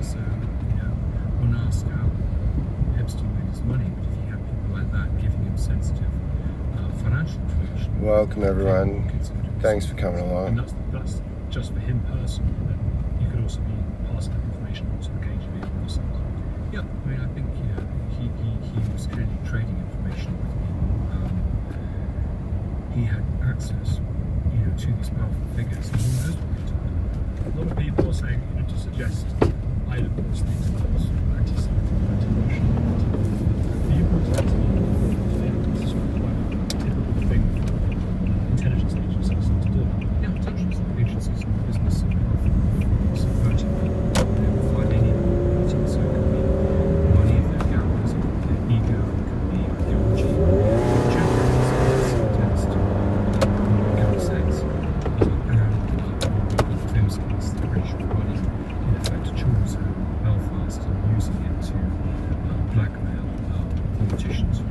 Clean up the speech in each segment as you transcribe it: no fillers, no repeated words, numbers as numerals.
So, one asks how Epstein made his money, but if you have people like that giving him sensitive financial information. Welcome, everyone. Thanks for coming along. And that's just for him personally, but you could also be passing that information on to the KGB and also. Yeah, I mean, I think he was clearly trading information with people. He had access, to these powerful figures, and who knows what they told him. A lot of people are saying, to suggest either of those things about anti-Semitic, anti-Russian, anti-North. You pointed out to me, this is quite a typical thing for intelligence agencies to do. Yeah, intelligence agencies are in the business of subverting people, finding meetings, so it could be money if they're gamblers, it could be their ego, it could be ideology. Generally, it tends to make sense. And the famous case, the British Party, in effect, chose Belfast and using it to blackmail politicians who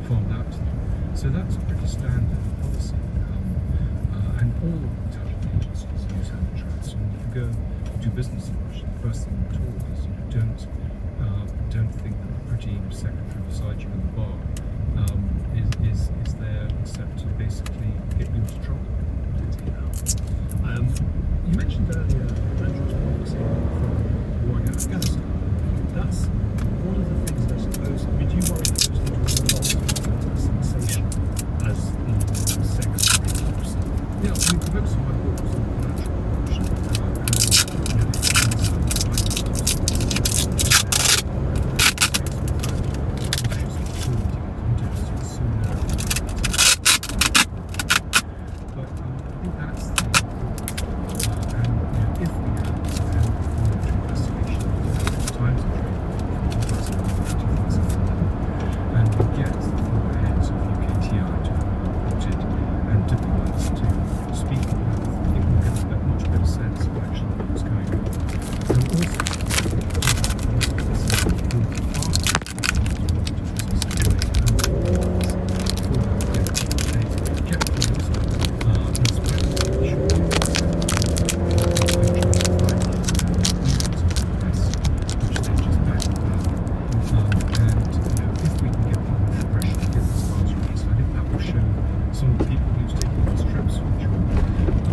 farmed out to them. So that's a pretty standard policy. And all intelligence agencies use hand traps. And if you go do business in Russia, the first thing they're told is, don't think that the pretty secretary beside you in the bar is there except to basically get you into trouble. You mentioned earlier Andrew's prophecy from war in Afghanistan. That's one of the things I suppose. I mean, do you worry that those things will lost as sensation as the sex tapes? Yeah, I mean, the books of my books on financial revolution,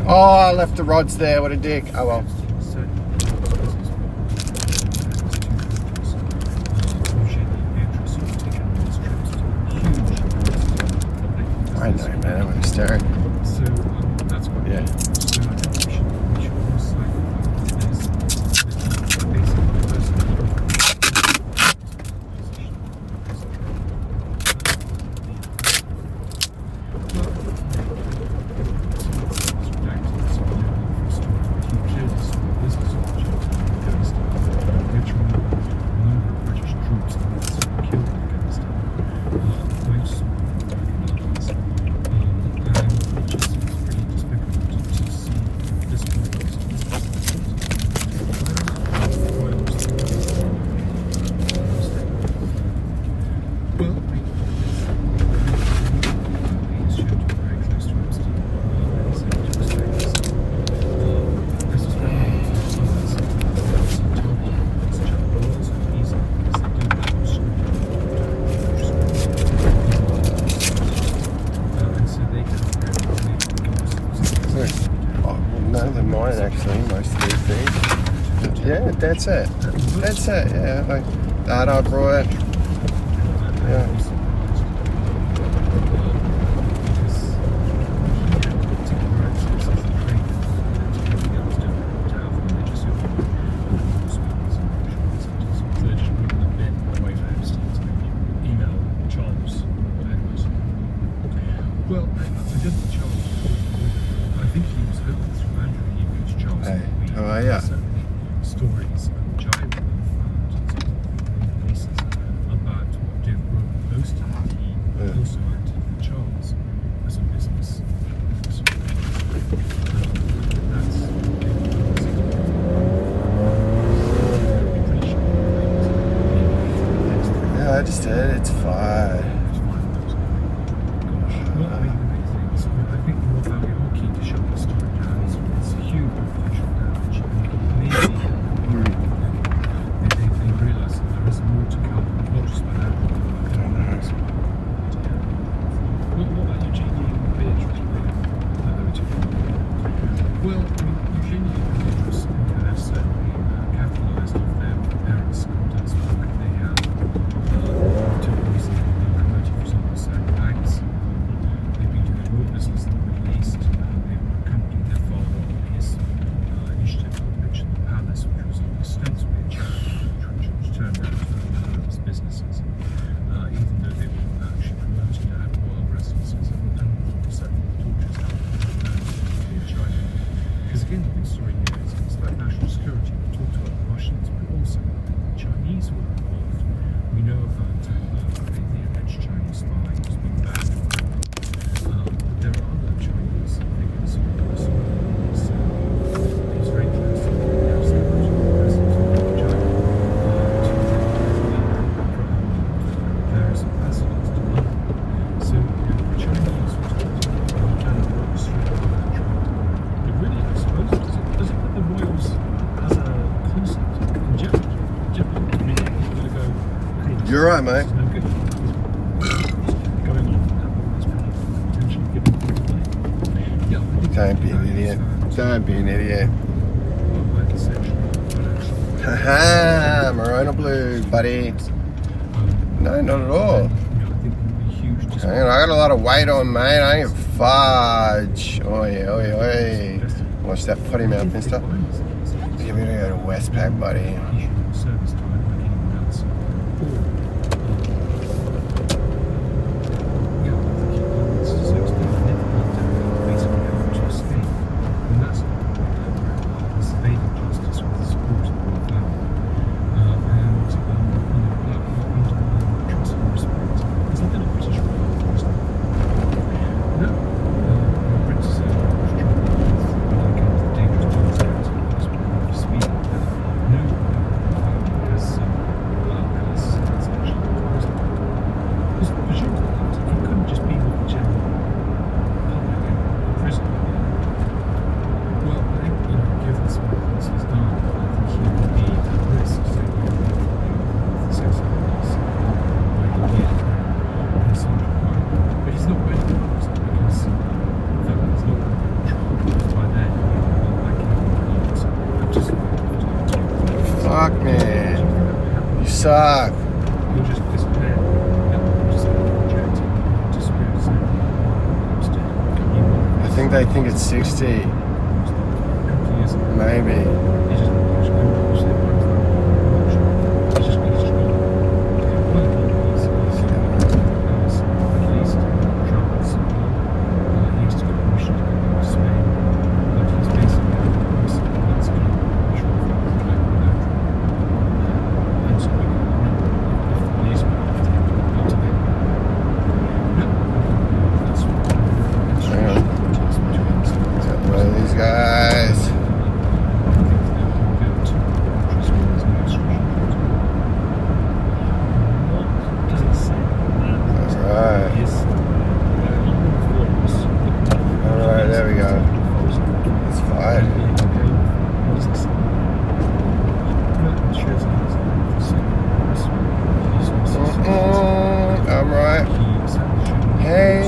Oh, I left the rods there. What a dick. Oh well. I know, man. I'm hysteric. So that's what. Yeah. So I think we should lose sight of the basic Mine actually, most of these things. Yeah, that's it. That's it. Yeah, like that I brought. Yeah. Well, I did the Charles. I think he was hoping through Andrew he reached Charles. Hey, how are ya? Certainly stories and giant found pieces about what Dave Brogan posted. He also acted with Charles as a business. Yeah, I just did. It's fine. I think more about your key to shut the story down is huge. Well, I mean, Eugenia and Beatrice have certainly capitalised off their parents' contacts work. They have to recently been promoted, for example, certain banks. They've been doing work business in the Middle East. They've accompanied their father on his initiative to pitch the palace, which was ostensibly a charity, which turned out to be one of his businesses. Even though they were actually promoted to have royal residences and certainly the tortures in China. Because again, the big story here is it's about national security. We talked about the Russians, but also the Chinese were involved. We know about the alleged Chinese spy who's been banned. But there are other Chinese figures who are also these very close to the president of China various ambassadors to London. So, the Chinese were talking about kind of orchestrating that trade. It really, I suppose, does it put the royals as a concept in jeopardy? I mean, you're going to go, hey, You're right, mate. It's no good. He's going off and that's potentially giving things away. Yeah, I think Don't be an idiot. Don't be an idiot. Haha, maroon or blue, buddy. No, not at all. I think it would be huge. Hang on, I got a lot of weight on, mate. I ain't fudge. Oi, oi, oi. Watch that potty mouth, mister. Yeah, we're gonna go to Westpac, buddy. Service time like anyone else. Yeah, I think it's so it's basically able to escape. And that's this evading justice with the support of the royal family. And trust and respect. There's nothing a British royal person. No, Brits are trouble when it comes to dangerous dogs and speed. No family has actually because presumably it couldn't just be with the general public in prison. Well, I think given some of the things he's done, I think he would be at risk to the sex offenders where he did in some way. But he's not going to be arrested because in fact he's not going to be trial because by then he'll be back in the cards and just Fuck, man. You suck. he'll just disappear. He'll just get rejected. He'll disappear as I think they think it's 60. Maybe. Hang on. One of these guys. Alright, there we go. It's fine. I'm right. Hey,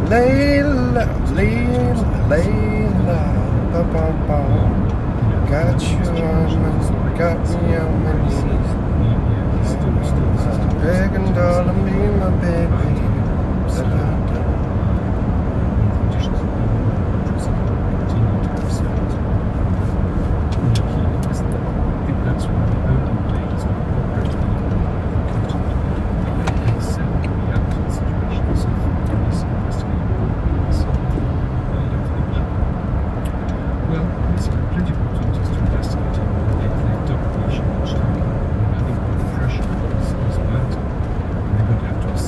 Layla, Layla, Layla, ba-bum-bum. Got you on, got me on my knees. Begging, darling, be my baby. Da-da-da.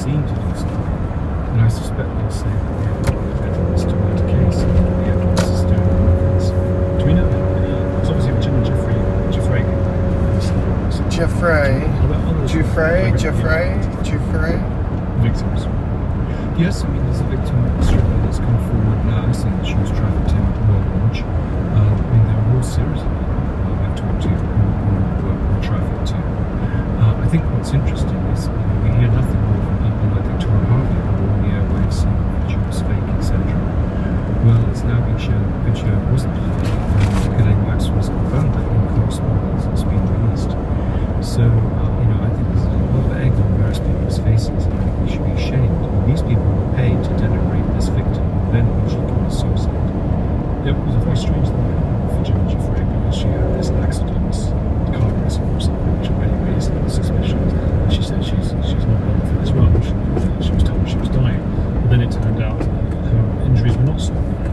And I suspect they'll say that they're still not a case and the evidence is still in evidence. Do we know that? It's obviously Virginia Jeffrey. Victims. Yes, I mean there's a victim in Australia that's come forward now saying that she was trafficked in Royal Lodge. I mean there are all series of people I've talked to who were trafficked to. I think what's interesting is we hear nothing more from people like Victoria Harvey who are on the airwaves saying that she was fake, etc. Well, it's now been video wasn't Ghislaine Maxwell's confirmed that in correspondence it's been released. So, I think there's a lot of egg on various people's faces, and I think we should be ashamed. I mean, these people were paid to denigrate this victim, and then eventually commit suicide. It was a very strange thing that happened for Gemma Giuffre, because she had this accident, car accident or something, which already raised suspicions. And she said she's not long for this run. She was told she was dying. But then it turned out her injuries were not so bad.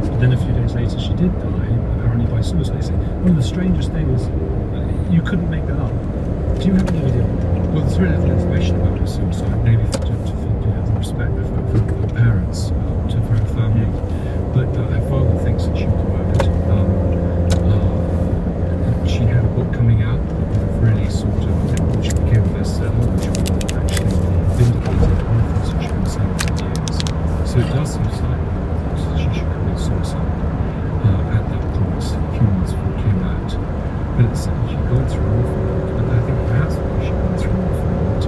But then a few days later she did die, apparently by suicide. One of the strangest things, you couldn't make that up. Do you have any idea? Well, there's very little information about her suicide, maybe to the respect of her parents, to her family. But her father thinks that she was murdered. She had a book coming out that would have really which became a bestseller, which would have actually vindicated everything that she's been saying for years. So it does seem slightly that she should commit suicide at that point, a few months before it came out. But she'd gone through an awful lot, and I think perhaps because she'd gone through an awful lot,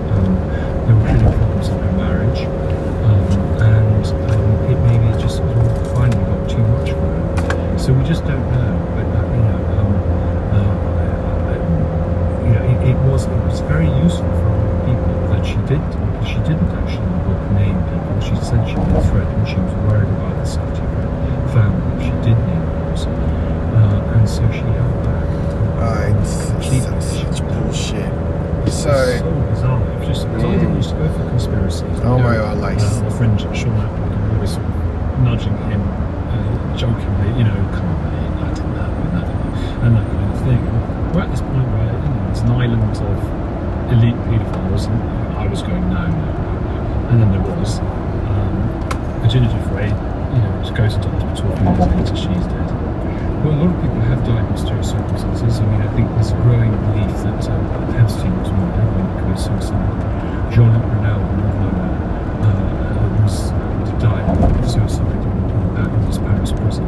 there were really problems in her marriage, and it maybe just finally got too much for her. So we just don't know, but it was very useful for people that she didn't actually in the book name people. She said she was threatened, she was worried about the safety of her family if she did name names, and so she held back. Such bullshit. So bizarre. It was just because I didn't used to go for conspiracies. Oh my God, like my friend Sean Appleton, I'm always sort of nudging him, jokingly, come on, mate, I didn't know, and that kind of thing. We're at this point where there's an island of elite paedophiles, and I was going no, and then there was Virginia Giuffre, just goes into hospital a few days later, she's dead. Well, a lot of people have died in mysterious circumstances. I mean, I think there's a growing belief that Epstein was murdered when he committed suicide. Jean-Luc Brunel, was died of suicide in his Paris prison.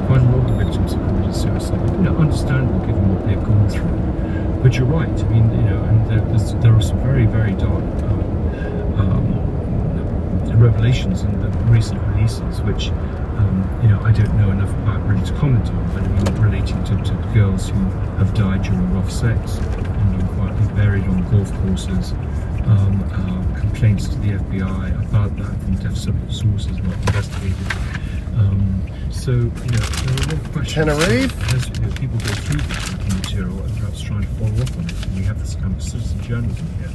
Quite a lot of victims have committed suicide. Understandable given what they've gone through. But you're right. I mean, and there are some very, very dark revelations in the recent releases, which I don't know enough about really to comment on. But I mean, relating to girls who have died during rough sex and been quietly buried on golf courses. Complaints to the FBI about that from deaf sources not investigated. So, there are a lot of questions. Tenerife? As people go through this material and perhaps trying to follow up on it, and we have this kind of citizen journalism here.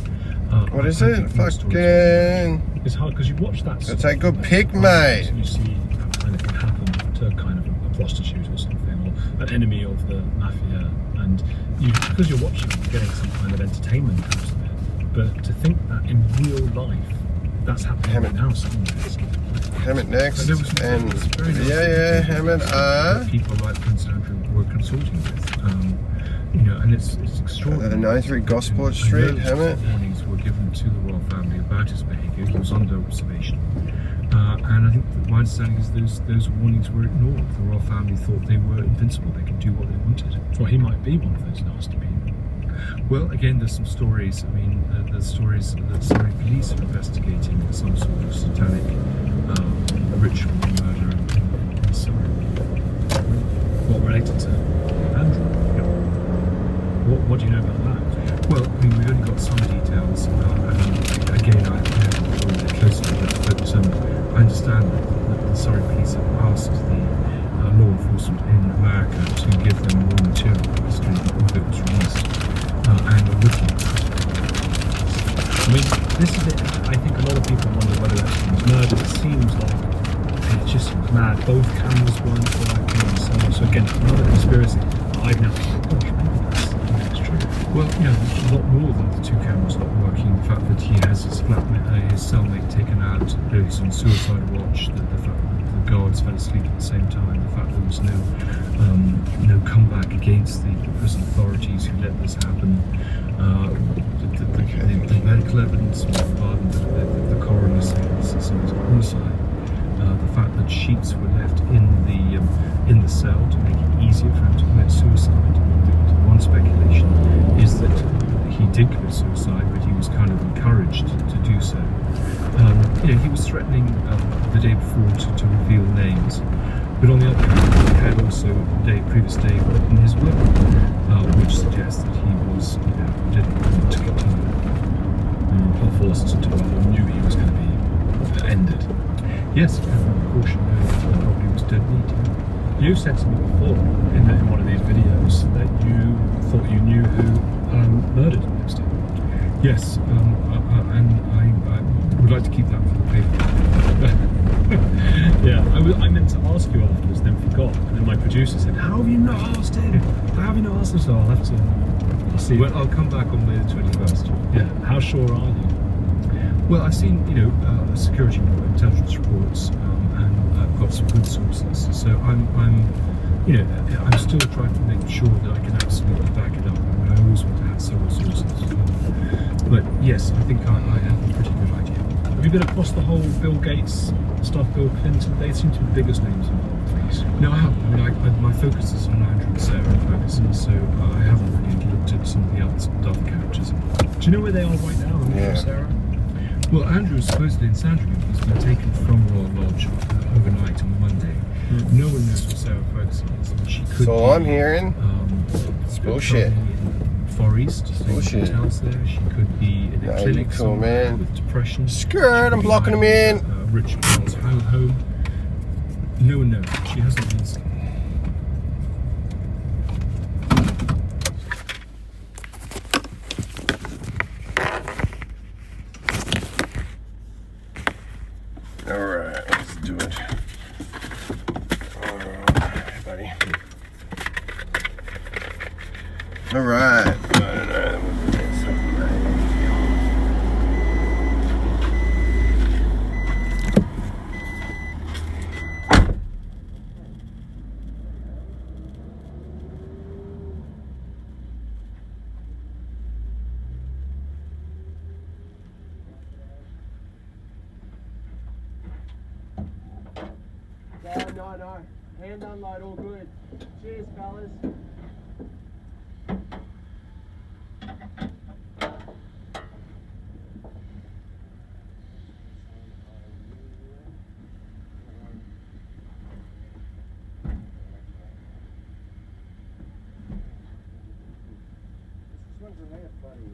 What is it? Fucking... It's hard because you watch that. That's a good pick, mate. You see that kind of thing happen to kind of a prostitute or something, or an enemy of the mafia, and because you're watching, you're getting some kind of entertainment out of it. But to think that in real life, that's happening right now somewhere. Hammett next, and Hammett people like Prince Andrew were consulting with, and it's extraordinary. 93 Gosport Street, Hammett. Warnings were given to the royal family about his behaviour. He was under observation, and I think that my understanding is those warnings were ignored. The royal family thought they were invincible; they could do what they wanted. So he might be one of those nasty people. Well, again, there's some stories. I mean, there's stories that Surrey police are investigating some sort of satanic ritual murder in Surrey. What related to Andrew? What do you know about that? Well, I mean, we've only got some details. Again, I haven't followed it closely, but I understand that the Surrey police have asked the law enforcement in America to give them more material as to if it was released. And we're looking at that. I mean, this is it. I think a lot of people wonder whether Epstein was murdered. It seems like it just seems mad. Both cameras weren't working and so on. So again, another conspiracy. I've now thought, gosh, maybe that's true. Well, a lot more than the two cameras not working. The fact that he has his flatmate, his cellmate taken out, he's on suicide watch, the fact that the guards fell asleep at the same time, the fact there was no comeback against the prison authorities who let this happen, the medical evidence, the coroner saying this is homicide, the fact that sheets were left in the cell to make it easier for him to commit suicide. The one speculation is that he did commit suicide, but he was kind of encouraged to do so. He was threatening the day before to reveal names. But on the other hand, he had also the previous day written his will, which suggests that he was, didn't want to continue our forces until he knew he was going to be ended. Yes, caution, the probably was dead meat. You said to me before in one of these videos that you thought you knew who murdered Dexter. Yes, and I would like to keep that for the paper. Yeah, I meant to ask you afterwards, then forgot, and then my producer said, "How have you not asked him? How have you not asked him?" So I'll see. Well, I'll come back on May the 21st. Yeah, how sure are you? Well, I've seen, security intelligence reports, and I've got some good sources. So I'm still trying to make sure that I can absolutely back it up. I always want to have several sources. But yes, I think I have a pretty good idea. Have you been across the whole Bill Gates stuff, Bill Clinton? They seem to be the biggest names involved. No, I haven't. I mean, my focus is on Andrew and Sarah focuses, so I haven't really looked at some of the other characters. Do you know where they are right now, Andrew and Sarah? Well, Andrew is supposedly in Sandringham. He's been taken from Royal Lodge overnight on Monday. No one knows what Sarah Ferguson is. And she could So be, I'm hearing it's bullshit. Far East, Bullshit. hotels there. She could be in a clinic cool, somewhere man. with depression. Skirt, I'm blocking them in. Rich girl's home. No one knows. She hasn't been seen. Alright, let's do it. Alright, buddy. Alright. No. Hand on light, all good. Cheers, fellas. This one's a layer, buddy.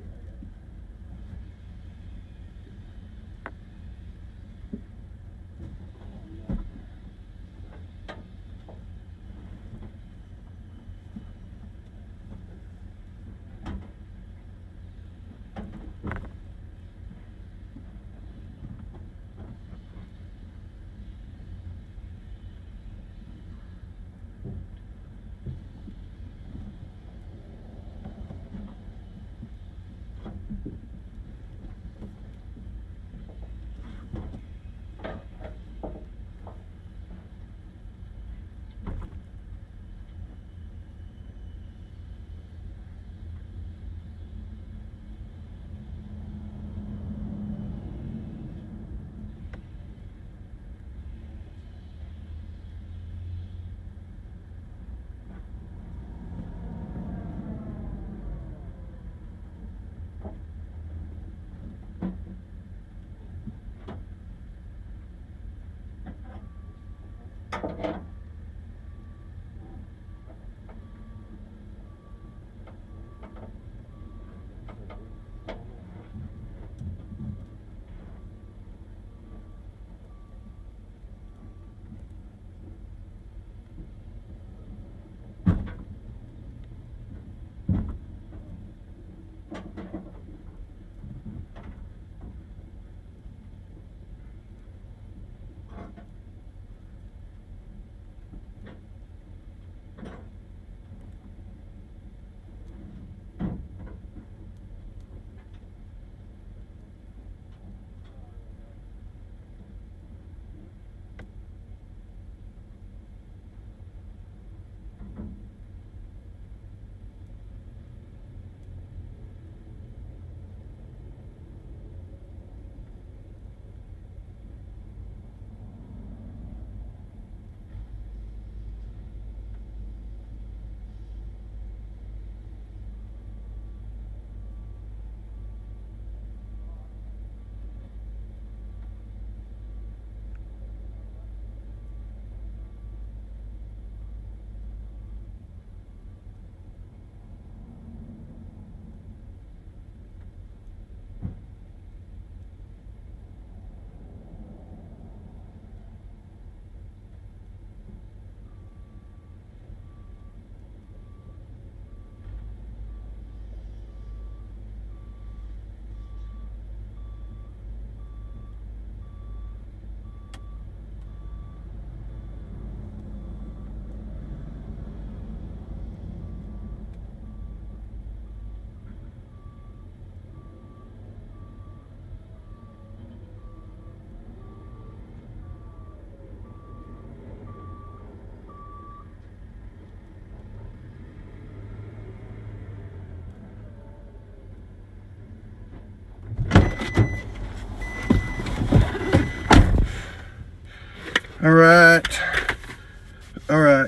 All right,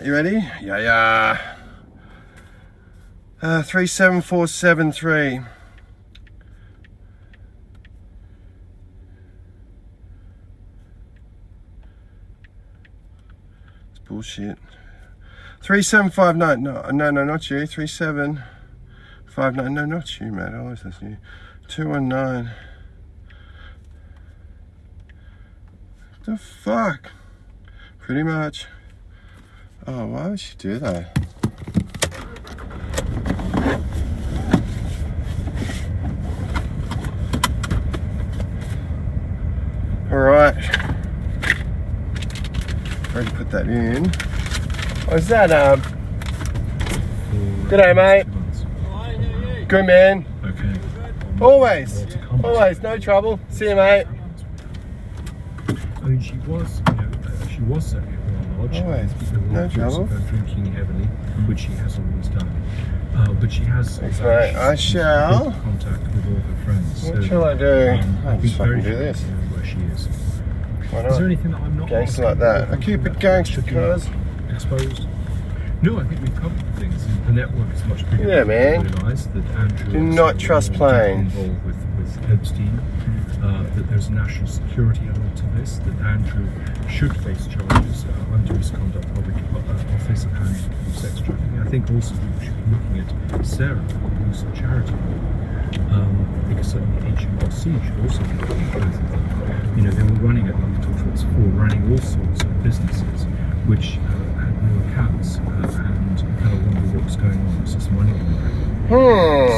you ready? Yeah. 37473. It's bullshit. 3759. No, not you. 3759. No, not you, mate. I always listen to you. 219. The fuck? Pretty much. Oh, why would she do that? Alright. Already put that in. Oh, is that, G'day, mate. Good, man. Okay. Always, no trouble. See you, mate. I mean, she was certainly at the lodge. Always, There were no reports trouble. of her drinking heavily, which she has always done. But she has. Thanks, mate. I shall. Good contact with all her friends. What shall I do? I'll I'd be just very fucking do this. sure to know where she is. Why Is there not? anything that I'm not Gangster asking like that. or I keep anything it that gangster, should be cuz. exposed? No, I think we've covered things. The network is much bigger Yeah, than man. we realised. That Andrew Do is not trust planes. involved with Epstein. That there's a national security element to this. That Andrew should face charges under his conduct public office and sex trafficking. I think also we should be looking at Sarah, who's a charity. Because certainly HMRC should also be looking at both of them. You know, they were running, like we talked about before, running all sorts of businesses which had no accounts, and kind of wonder what was going on. Was this money going on?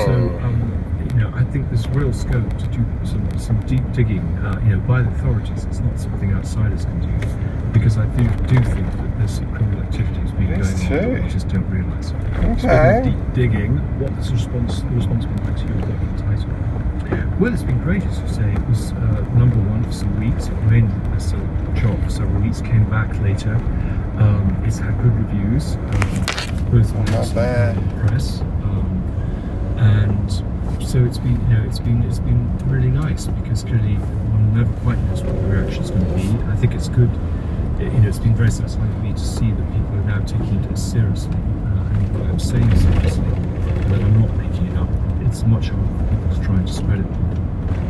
So, you know, I think there's real scope to do some deep digging, you know, by the authorities. It's not something outsiders can do, because I do think that there's some criminal activities being going on that we just don't realise. So Okay. deep digging. What is the responsibility of the title? Well, it's been great, as you say. It was #1 for some weeks. It remained a job for several weeks. Came back later. It's had good reviews, both on Not bad. the press, and so it's been, you know, it's been really nice, because clearly one never quite knows what the reaction is going to be. I think it's good. You know, it's been very satisfying for me to see that people are now taking it seriously, and what I'm saying seriously, and that I'm not making it up. It's much harder for people to try and discredit them.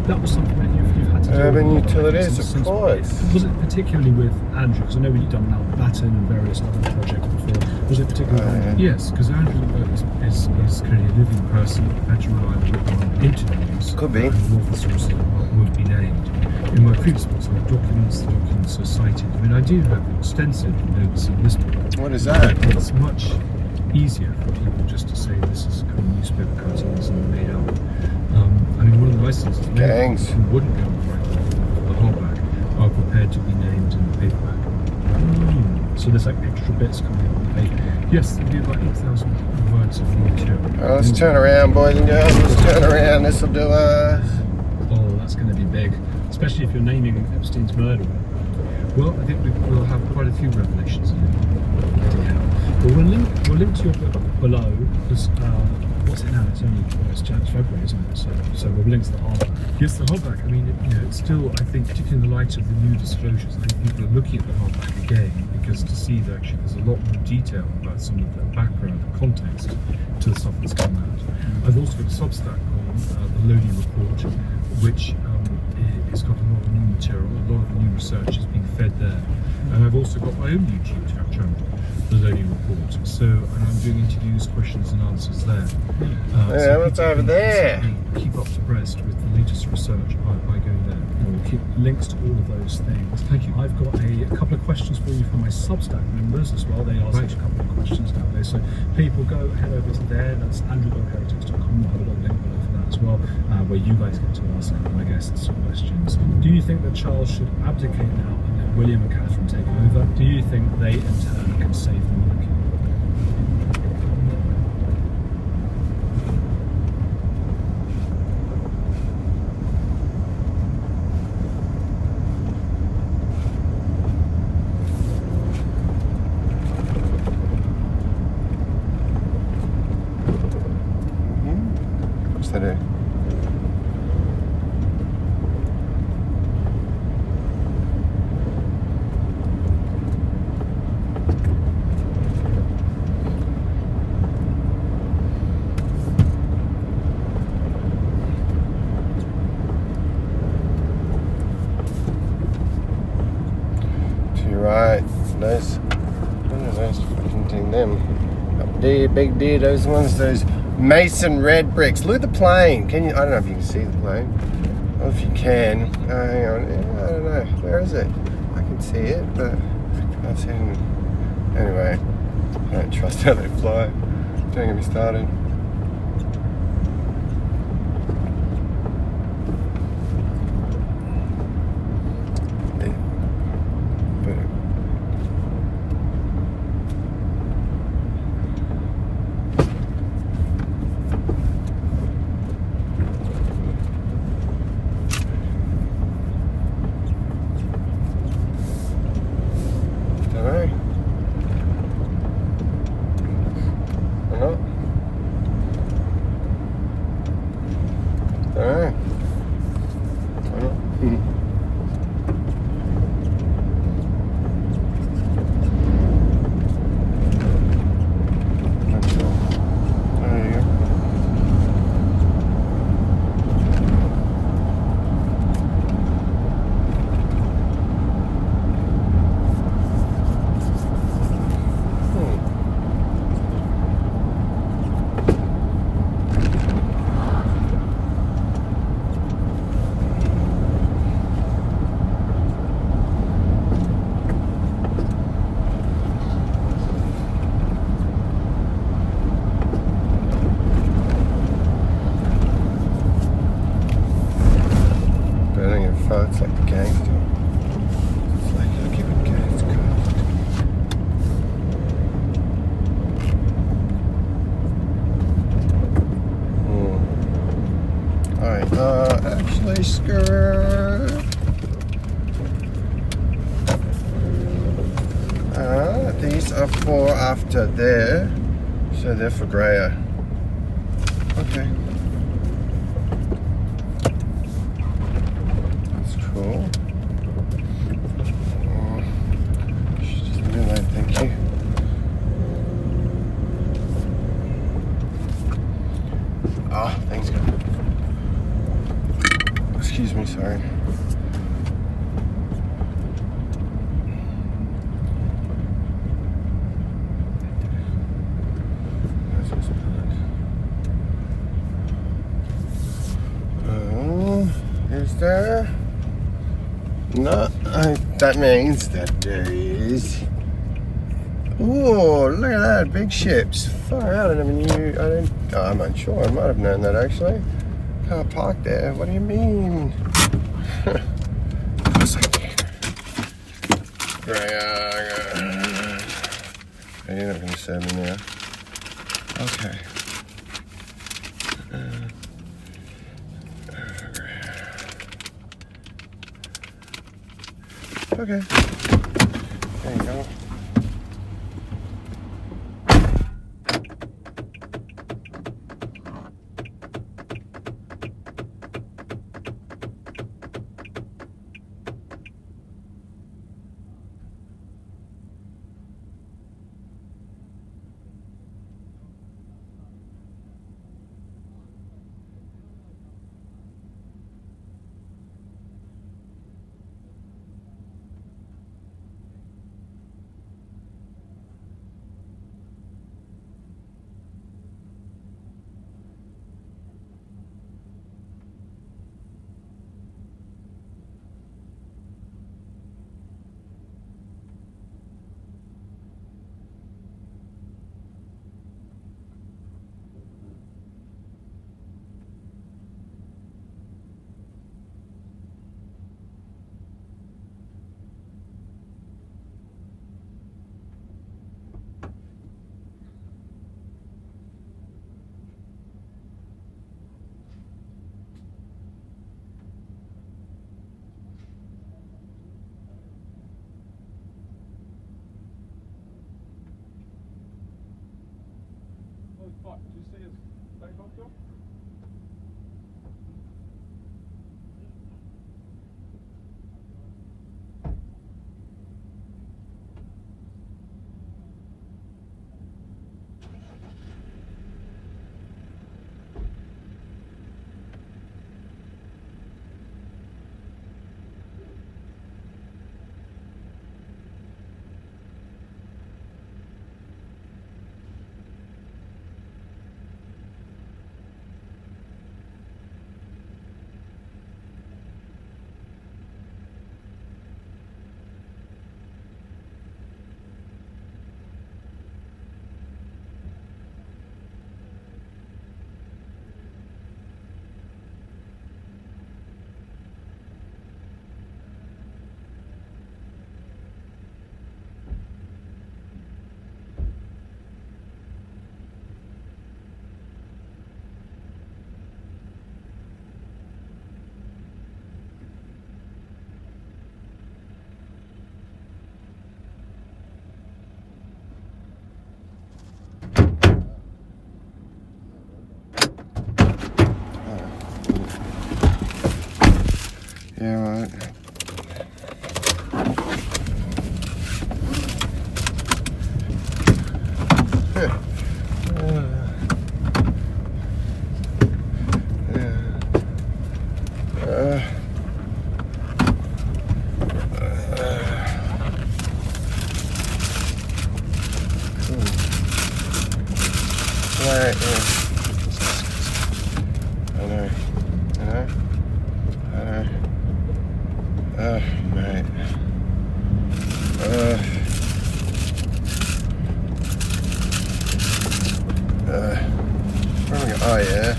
That was something that you've had to do. Urban utilities, of course. Was it particularly with Andrew? Because I know you've done Mountbatten and various other projects before. Was it particularly? Yes, because Andrew is clearly a living person, better reliable on interviews. Could be. And more of the sources won't be named. In my previous books, I have documents. The documents are cited. I mean, I do have extensive notes in this book. What is that? But it's much easier for people just to say this is kind of newspaper cuttings and made up. I mean, one of the nice things is Gangs. who wouldn't go on the record, the hardback, are prepared to be named in the paperback. So there's like extra bits coming on the page. Yes, there'll be about 8,000 words of new material. Let's turn around, boys and girls. Let's turn around. This'll do us. Oh, that's going to be big, especially if you're naming Epstein's murderer. Well, I think we'll have quite a few revelations in it. Well, we'll link to your book below, because what's it now? It's February, isn't it? So we'll link to the hardback. Yes, the hardback. I mean, you know, it's still, I think, particularly in the light of the new disclosures, I think people are looking at the hardback again, because to see that actually there's a lot more detail about some of the background, the context to the stuff that's come out. I've also got a Substack on the Lodi report, which it's got a lot of new material, a lot of new research is being fed there. And I've also got my own YouTube channel, The Lodi Report. So, and I'm doing interviews, questions and answers there. Yeah, what's over there? Keep up to breast with the latest research by going there. And we'll keep links to all of those things. Thank you. I've got a couple of questions for you from my Substack members as well. They ask a couple of questions nowadays. So people head over to there. That's andrew.heretics.com. We'll have a little link below for that as well, where you guys get to ask my guests some questions. Do you think that Charles should abdicate now and let William and Catherine take over? Do you think they in turn can save the monarchy? What's that do? seen them. Up there, big there, those ones, those Mason red bricks. Look at the plane. Can you? I don't know if you can see the plane. Well, if you can, hang on. I don't know. Where is it? I can see it, but I can't see it. Anyway, I don't trust how they fly. Don't get me started. It's like the gangster. It's like you're giving gangs Alright, actually, skirt. These are for after there. So they're for grayer. Okay. Cool. Just a minute, thank you. Ah, thanks, God. Excuse me, sorry. Is there? No, that means that there is. Oh, look at that, big ships. Far out, I never knew. I'm unsure. I might have known that actually. Can't park there. What do you mean? Of course I can. You're not going to serve me now. Okay. Okay. There you go. What? Do you see his back up there? Right, yeah. I know. Mate. Oh yeah.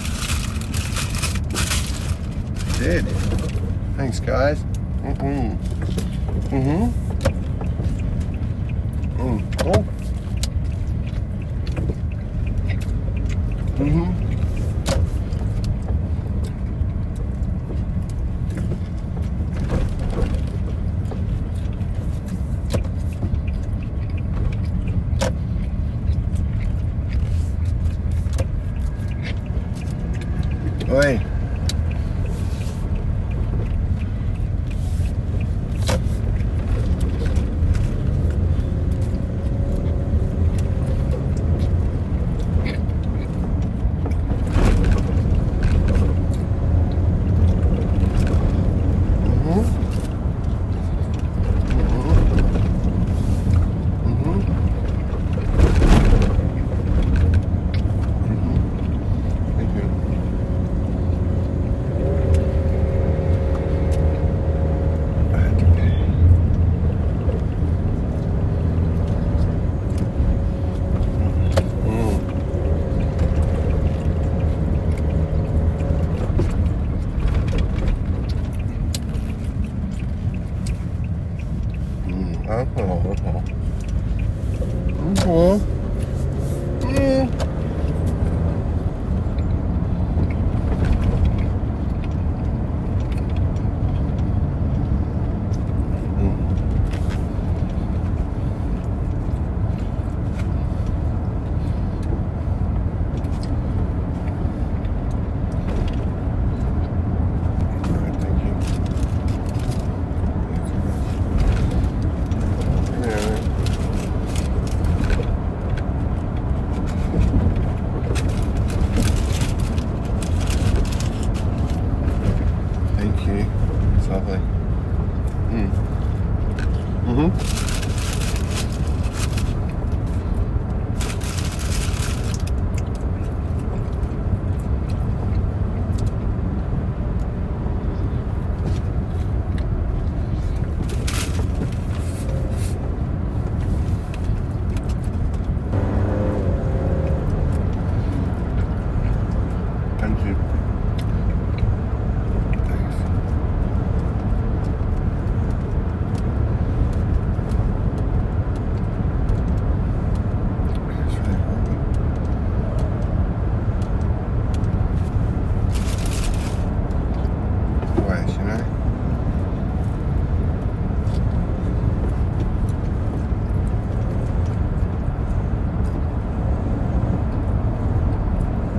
Did. Thanks, guys. Oh. Oi.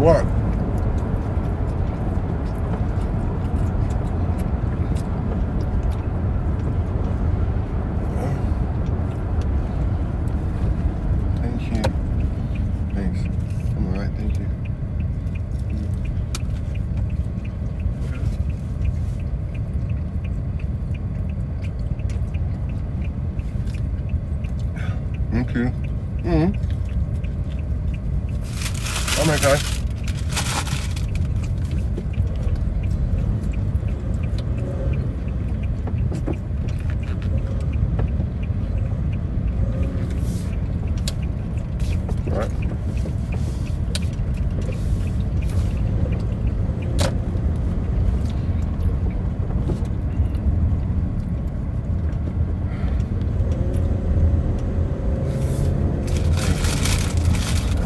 What? Thank you. Thanks. I'm alright, thank you. Thank you. Oh my god. Right.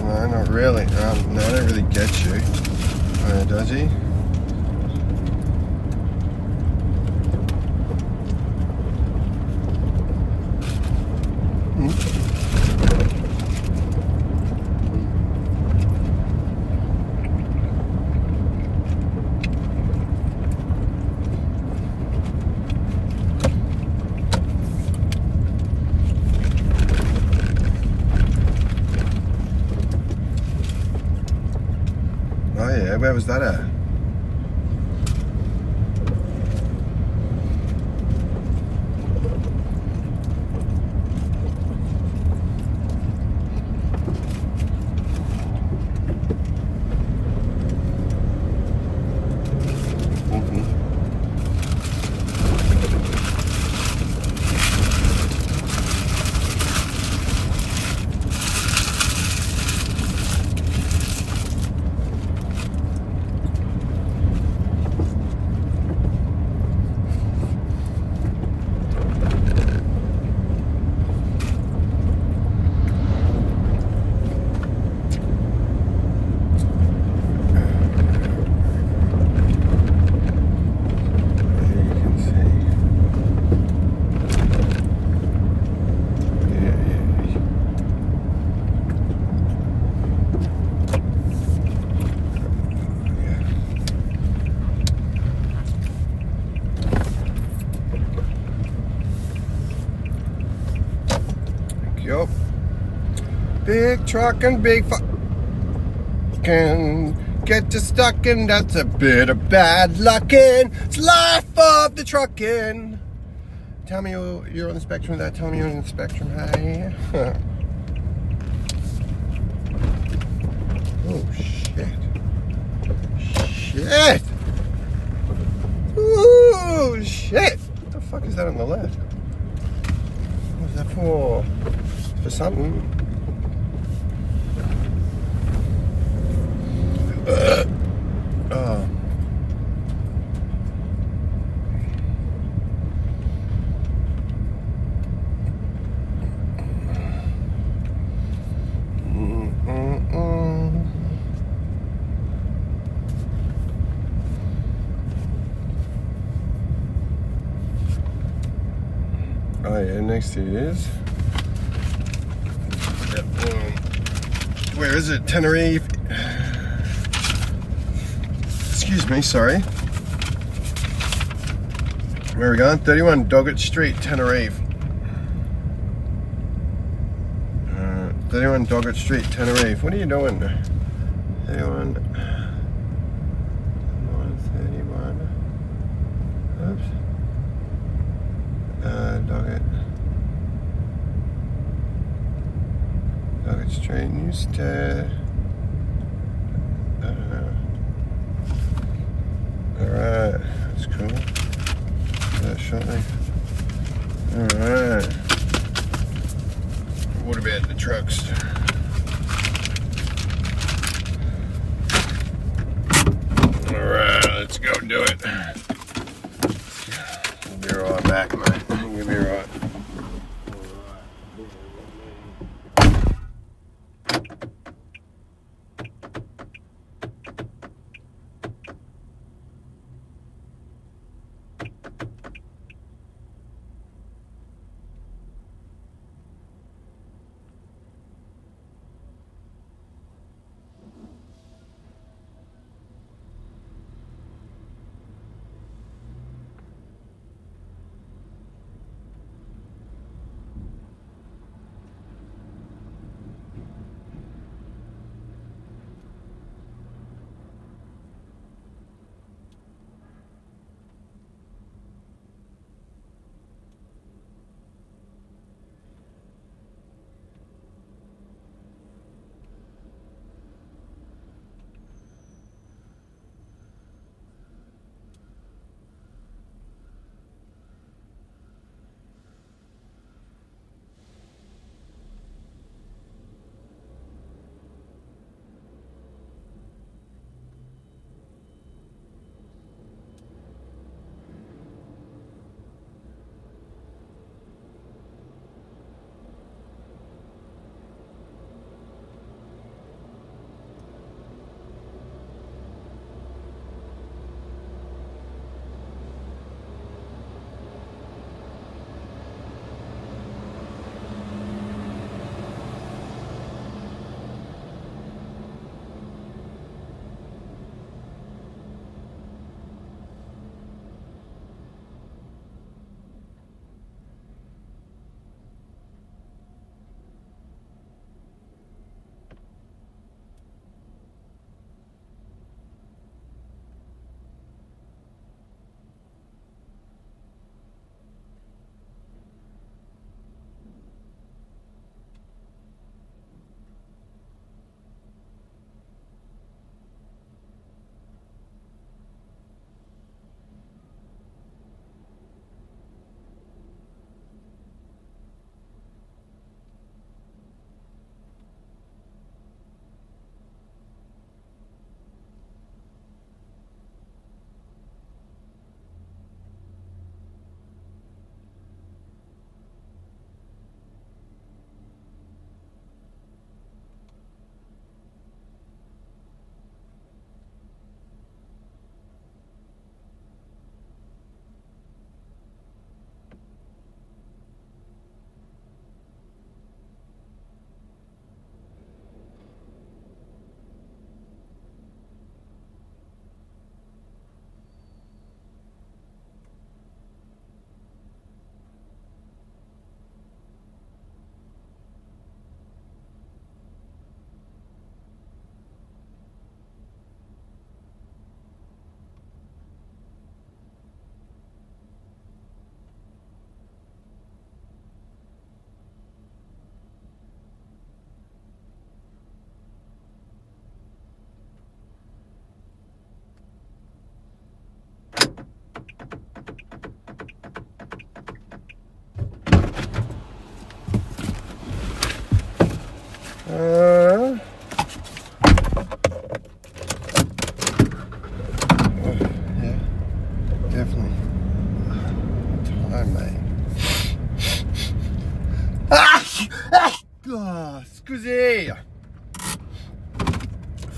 No, not really. No, I don't really get you. Does he? Oh yeah, where was that at? Yup. Big truck and big fucking get you stuck in, that's a bit of bad luckin'. It's life of the truckin'. Tell me you're on the spectrum of that. Tell me you're on the spectrum. Hey. Oh shit. Shit. Ooh shit. What the fuck is that on the left? What was that for? For something. Oh. Oh yeah, next it is. Yep. Where is it? Tenerife. Excuse me, sorry. Where are we going? 31 Doggett Street, Tenerife. 31 Doggett Street, Tenerife. What are you doing? 31. 31. Oops. Doggett Street. Used to. I don't know. Alright, that's cool. That shortly. Alright. What about the trucks? Alright, let's go do it. We'll be right back, mate. You'll be right.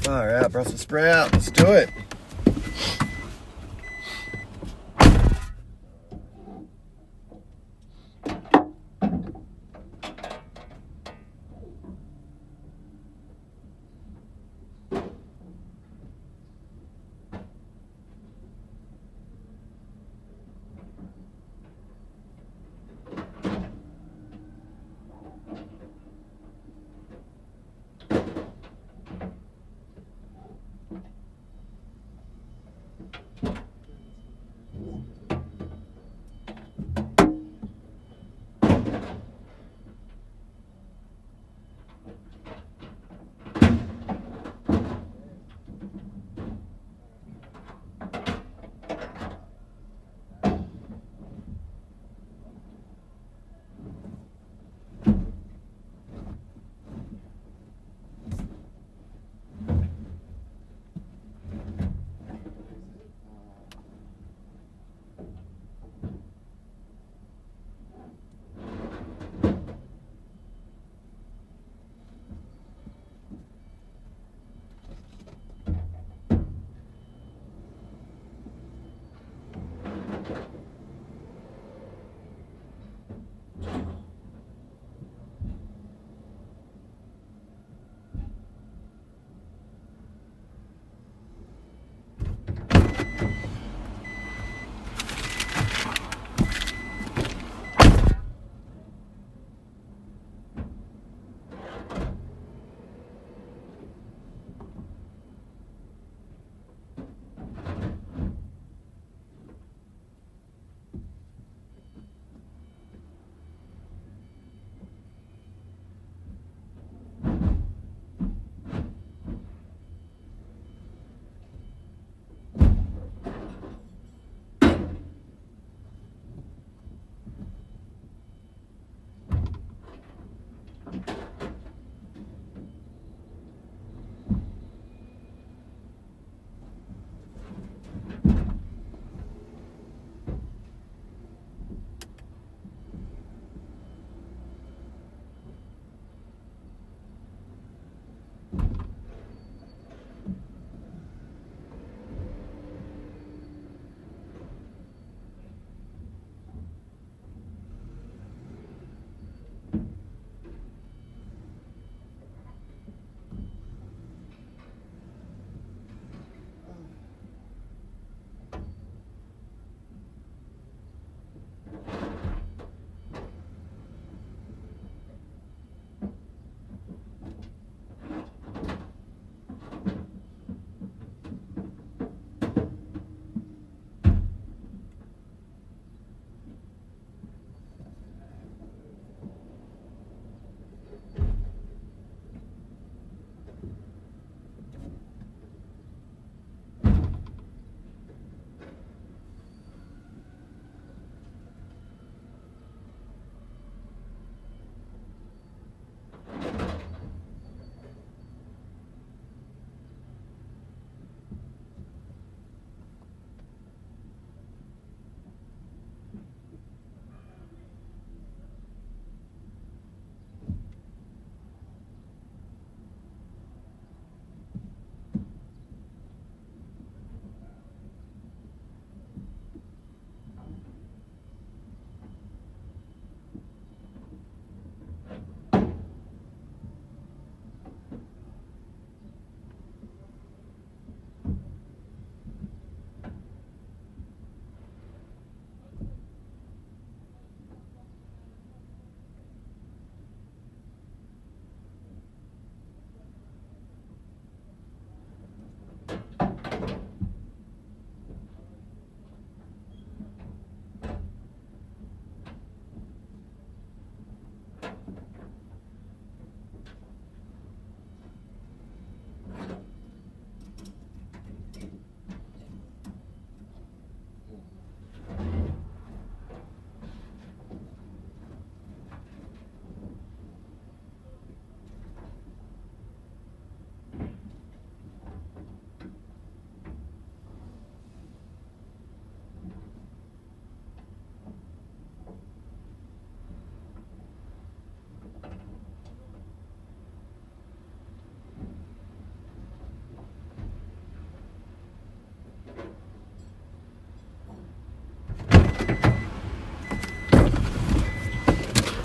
Far out, Brussels sprout. Let's do it.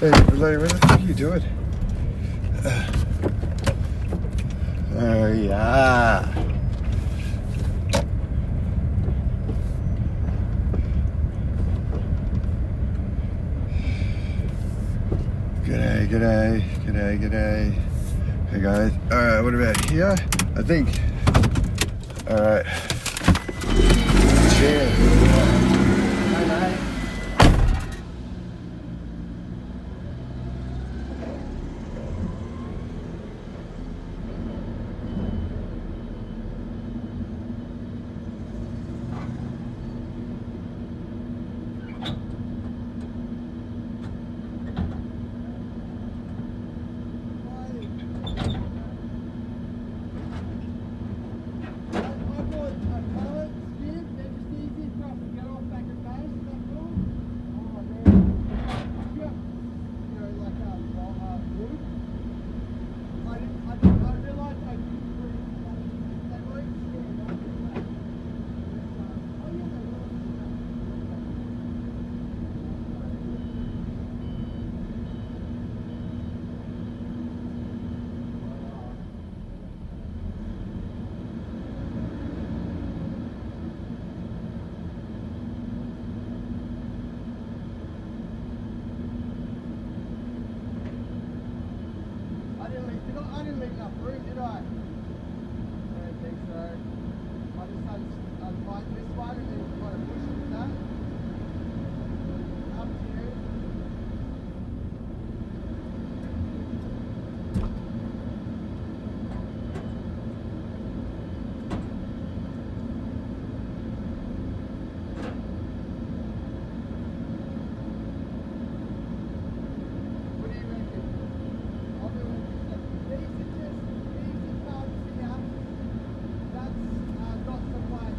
Hey, Larry, what the fuck are you doing? Oh, yeah. G'day. Hey, guys. Alright, what about here? I think. Alright. Cheers. Bye-bye. I didn't leave enough room, did I? I don't think so. I just had to find this one and then kind of push it with that. Up to you. What do you reckon? I'll do it. These are parts here. That's got some like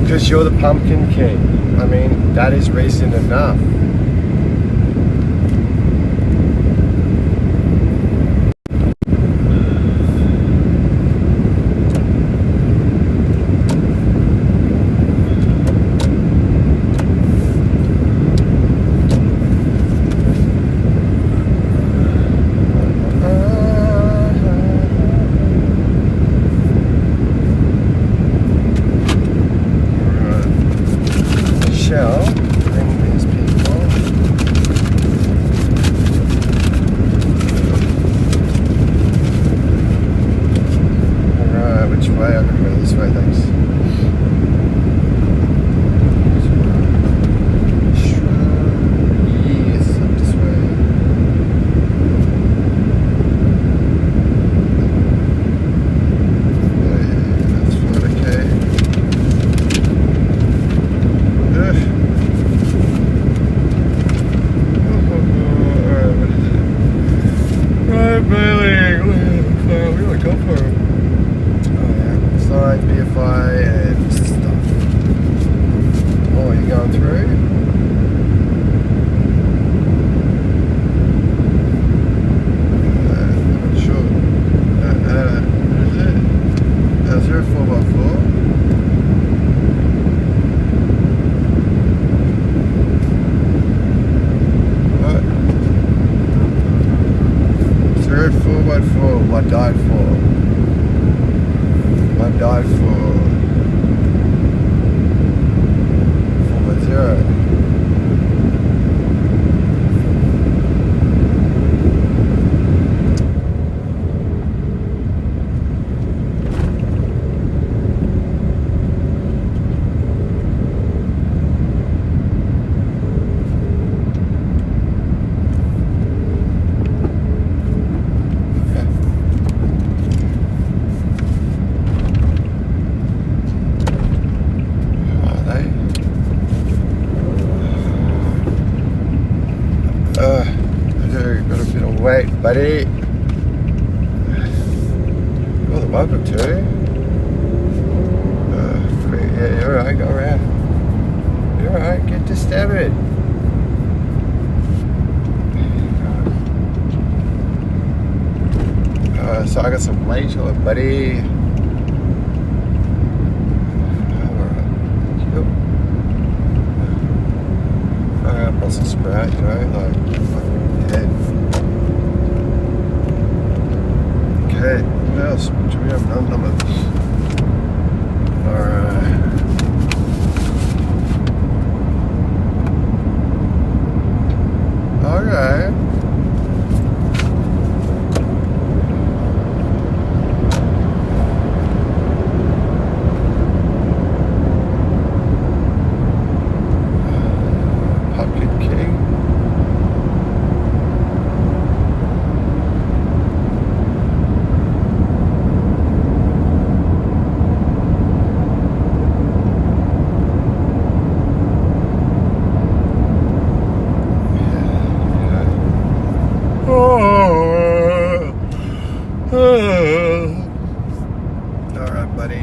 Because you're the Pumpkin King. I mean, that is reason enough. Buddy, well, the welcome to. Yeah, you're alright, go around. You're alright, get to stabbing. So I got some weight on it, buddy. Alright, Brussels sprout, you know, like head. Okay, what else? Do we have none numbers? Alright. Alright. Pumpkin King. Alright, buddy.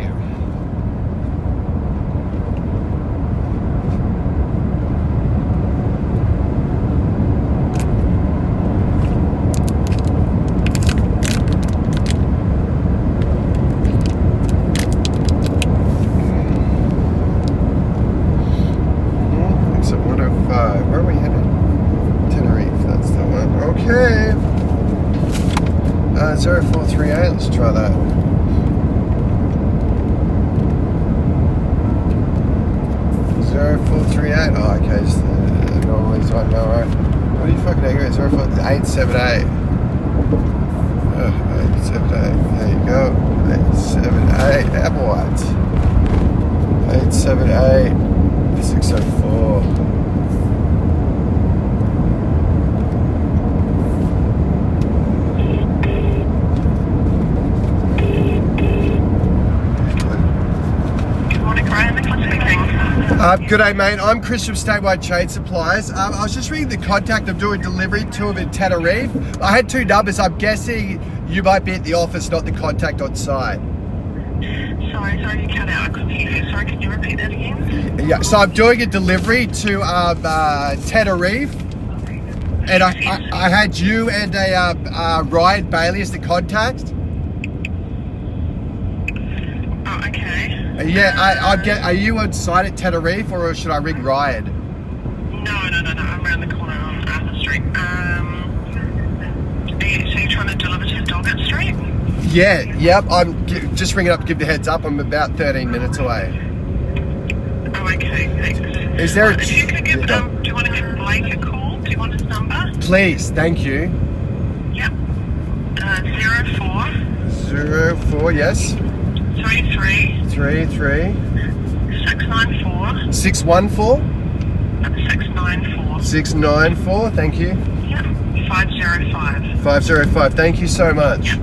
Exit 105. Where are we headed? Tenerife, that's the one. Okay. 0438, let's try that. 0438, oh okay, so normally it's right now, right? What are you fucking angry at? 878. Oh, 878, there you go. 878, Applewhite. 878, 604. Good day, mate. I'm Chris from Statewide Trade Supplies. I was just reading the contact. I'm doing delivery to him in Tenerife. I had two numbers. I'm guessing you might be at the office, not the contact on site. So Sorry, you cut out. I couldn't hear you. Sorry, can you repeat that again? Yeah, so I'm doing a delivery to Tenerife, and I had you and Ryan Bailey as the contact. Oh, okay. Are you on site at Tenerife, or should I ring Ryan? No. I'm around the corner on Arthur Street. So you're trying to deliver to Doggett Street? Yeah, yep. I'm just ringing up to give the heads up. I'm about 13 minutes away. Oh, okay. Thanks. Is there If you could give, do you want to give Blake a call? Do you want his number? Please, thank you. Yep. 04, yes. 33 33 694 614 694. 694. Thank you. Yep. 505. 505. Thank you so much. Yep.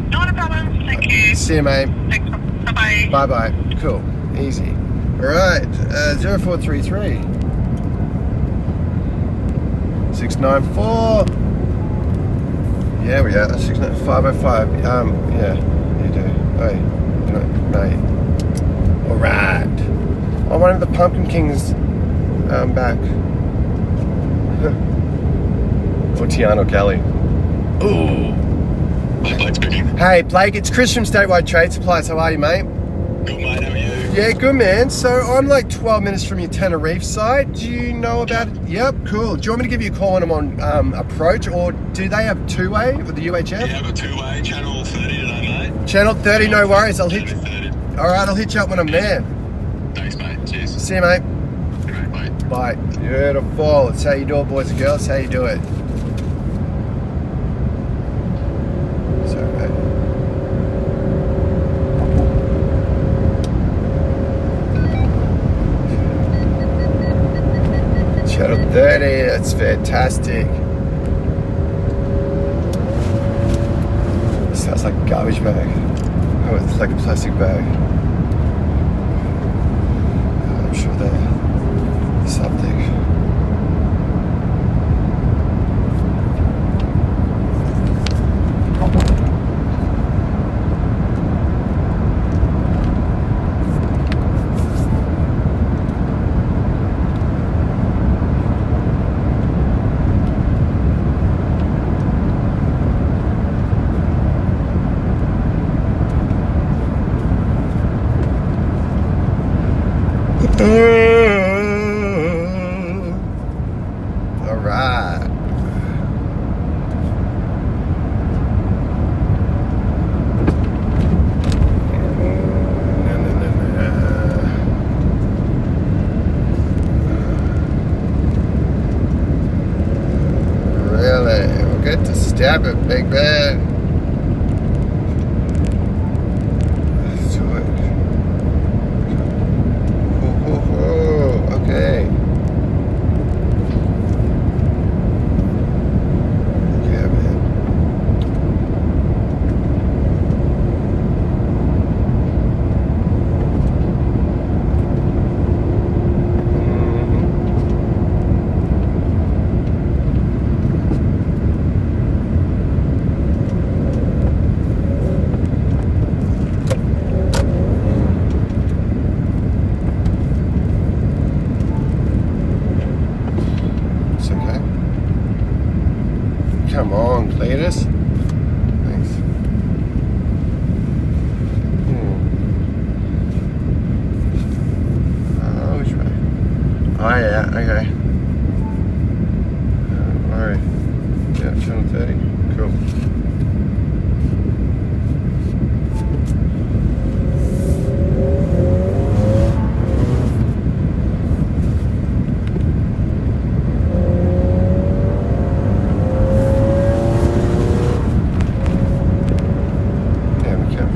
Not a problem. Thank you. See you, mate. Thanks. Bye-bye. Bye bye. Cool. Easy. All right. 0433 694. Yeah, we are. 505. Yeah, you do. Hey, mate. All right. I wanted the Pumpkin Kings back. Or Tiano Kelly. Ooh. Hi, Blake speaking. Hey, Blake, it's Chris from Statewide Trade Supplies. How are you, mate? Good, mate. How are you? Yeah, good, man. So I'm like 12 minutes from your Tenerife site. Do you know about it? Yep, cool. Do you want me to give you a call when I'm on approach, or do they have two-way with the UHF? You have a two-way, channel 30 today, mate. Channel 30, no worries. I'll hit you. Channel 30. All right, I'll hit you up when I'm there. Thanks, mate. Cheers. See you, mate. Great, mate. Bye. Beautiful. That's how you do it, boys and girls. That's how you do it. Channel 30, that's fantastic. It sounds like a garbage bag. Oh, it's like a plastic bag. I'm sure they're something. All right. Really? We'll get to stab it, big man. Let's do it. Okay. Yeah, man. It's okay. Come on, Cletus. Thanks. Oh, which way? Oh, yeah, okay. Alright. Yeah, channel 30. Cool. Yeah, we can't.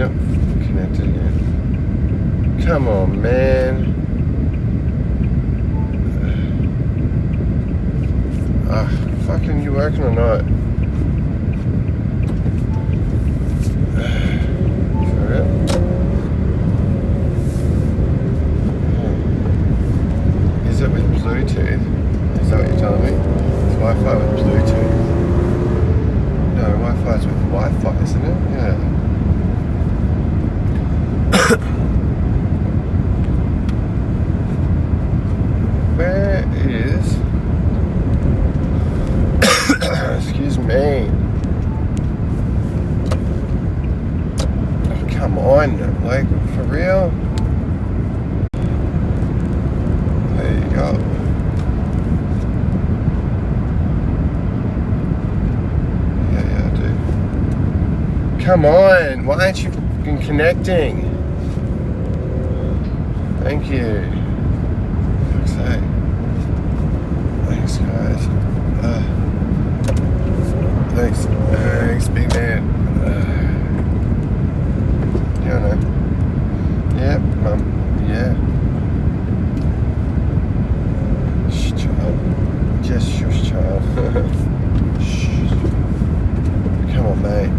not connected again. Come on, man. Fucking you working or not? For real? Is it with Bluetooth? Is that what you're telling me? It's Wi-Fi with Bluetooth. No, Wi-Fi is with Wi-Fi, isn't it? Yeah. Where is... Excuse me. Oh, come on, like, for real? There you go. Yeah, I do. Come on, why aren't you fucking connecting? Thank you. Fuck's sake. Thanks, guys. Thanks, big man. Yeah, I know. Yeah, mum. Yeah. Shh, child. Just shush, child. Shh. Come on, mate.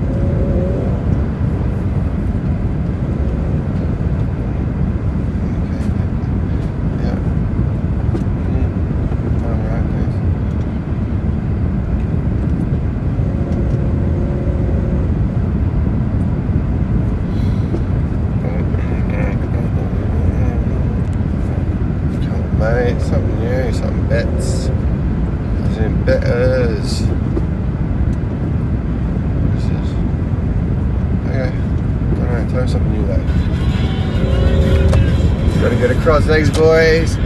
Something new, something bets. As in betters. What is this? Okay. Alright, time something new though. Gotta get across. Thanks, boys.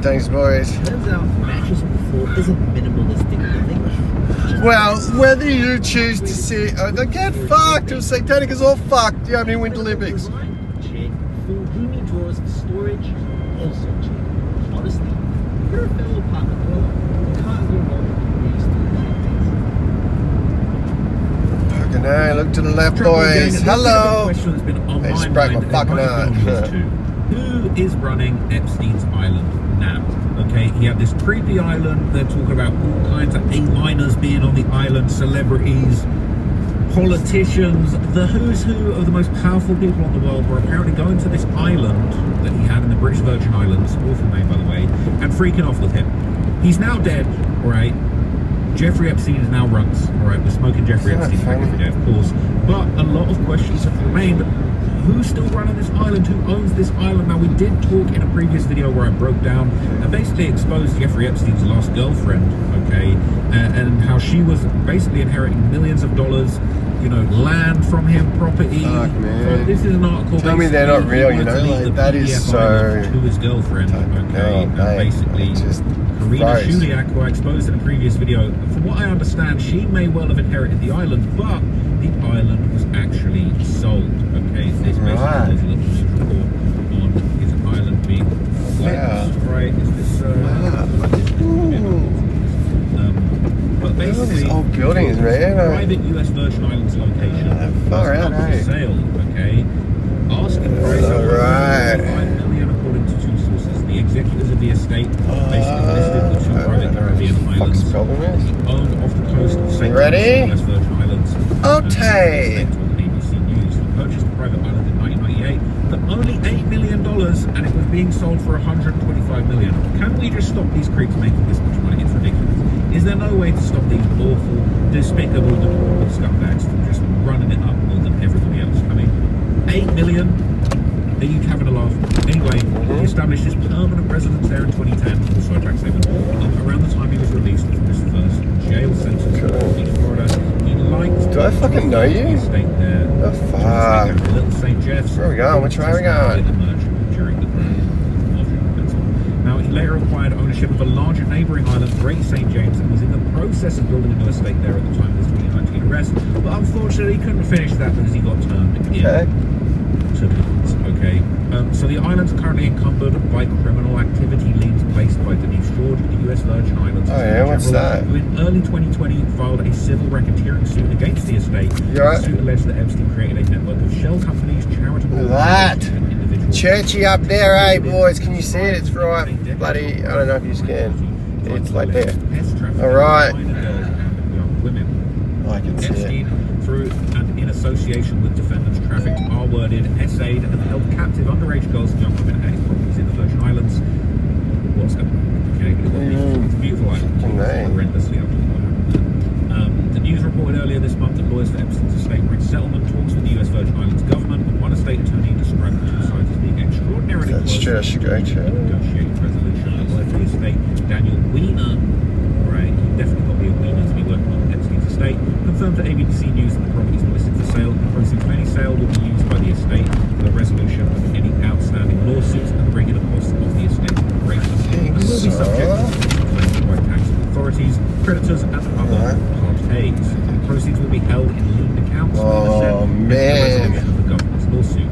Thanks, boys. Turns out mattress before isn't minimalistic living. Well, whether you choose to see, get fucked. It was satanic as all fucked. The opening Winter Olympics. Check. Full roomy drawers for storage. Also cheap. Honestly, if you're a fellow apartment dweller, you can't go wrong with these two. Fucking hey, look to the left, Trouble boys. gang, Hello. The question that's been on They my sprack my mind fucking and heart. my phone is too. Who is running Epstein's Island now? Okay, he had this creepy island. They're talking about all kinds of A-liners being on the island, celebrities, politicians, the who's who of the most powerful people in the world were apparently going to this island that he had in the British Virgin Islands, awful name by the way, and freaking off with him. He's now dead, alright? Jeffrey Epstein is now runs, alright? We're smoking Jeffrey Isn't that Epstein back funny? every day, of course. But a lot of questions have remained. Who's still running this island? Who owns this island? Now, we did talk in a previous video where I broke down and basically exposed Jeffrey Epstein's last girlfriend, okay? And how she was basically inheriting millions of dollars, you know, land from him, property. Fuck, man. So this is an article. Tell me they're not basically, real, he you wanted to know? leave Like, the that is PDF so- island to his girlfriend, okay? Oh, And mate, basically, just Karina gross. Shuliak, who I exposed in a previous video, from what I understand, she may well have inherited the island, but the island was actually sold. Okay, so this basically Right. is a little news report on his island being flipped. Wow. Right? Is this? But Look at basically, these old buildings, man. private US Virgin Islands location far was out, up for eh? sale. Okay, asking price of Alright. $5 million according to two sources. The executors of the estate basically listed the two private Caribbean Fuck's islands problem is? owned off the coast of St. Ready? West Virgin Islands. Okay. ABC News. He purchased the private island in 1998 for only $8 million, and it was being sold for $125 million. Can we just stop these creeps making this much money? It's ridiculous. Is there no way to stop these awful, despicable, deplorable scumbags from just running it up more than everybody else? I mean, $8 million. Are you having a laugh? Anyway, he established his permanent residence there in 2010, also a tax haven. Around the time he was released from his first jail sentence in Palm Beach, Florida, he liked Do I fucking know you? the estate there. The fuck? Little St. Jeff's. Where are we going? Which way are we going? During the Now, he later acquired ownership of a larger neighbouring island, Great St. James, and was in the process of building a new estate there at the time of his 2019 arrest. But unfortunately, he couldn't finish that because he got turned in. Okay. Okay, so the islands are currently encumbered by criminal activity liens placed by Denise George, the US Virgin Islands. Oh yeah, what's that? Who in early 2020 filed a civil racketeering suit against the estate. You alright? The suit alleged that Epstein created a churchy up there, eh, boys? Can you see it? It's right bloody, I don't know if you can. It's like there. Alright. I can see it. Epstein, through and in association with defendants, trafficked, R-worded, essayed, and held captive underage girls and young women at his properties in the Virgin Islands. What's happening? Okay, it's a beautiful island. It's horrendously ugly. The news reported earlier this month that lawyers for Epstein's estate were in settlement talks with the US Virgin Islands government, and one estate attorney described the two sides as being extraordinarily That's close true, I should go to. negotiated resolution. The lawyer for the estate, Daniel Weiner, right, he definitely got to be a Weiner to be working on Epstein's estate, confirmed to ABC News that the properties were listed for sale. The proceeds of any sale will be used by the estate for the resolution of any outstanding lawsuits and the regular costs of the estate operations, and will be subject to claims by tax authorities, creditors, and other parties. The proceeds will be held in linked accounts. Oh, man. The resolution of the government's lawsuit.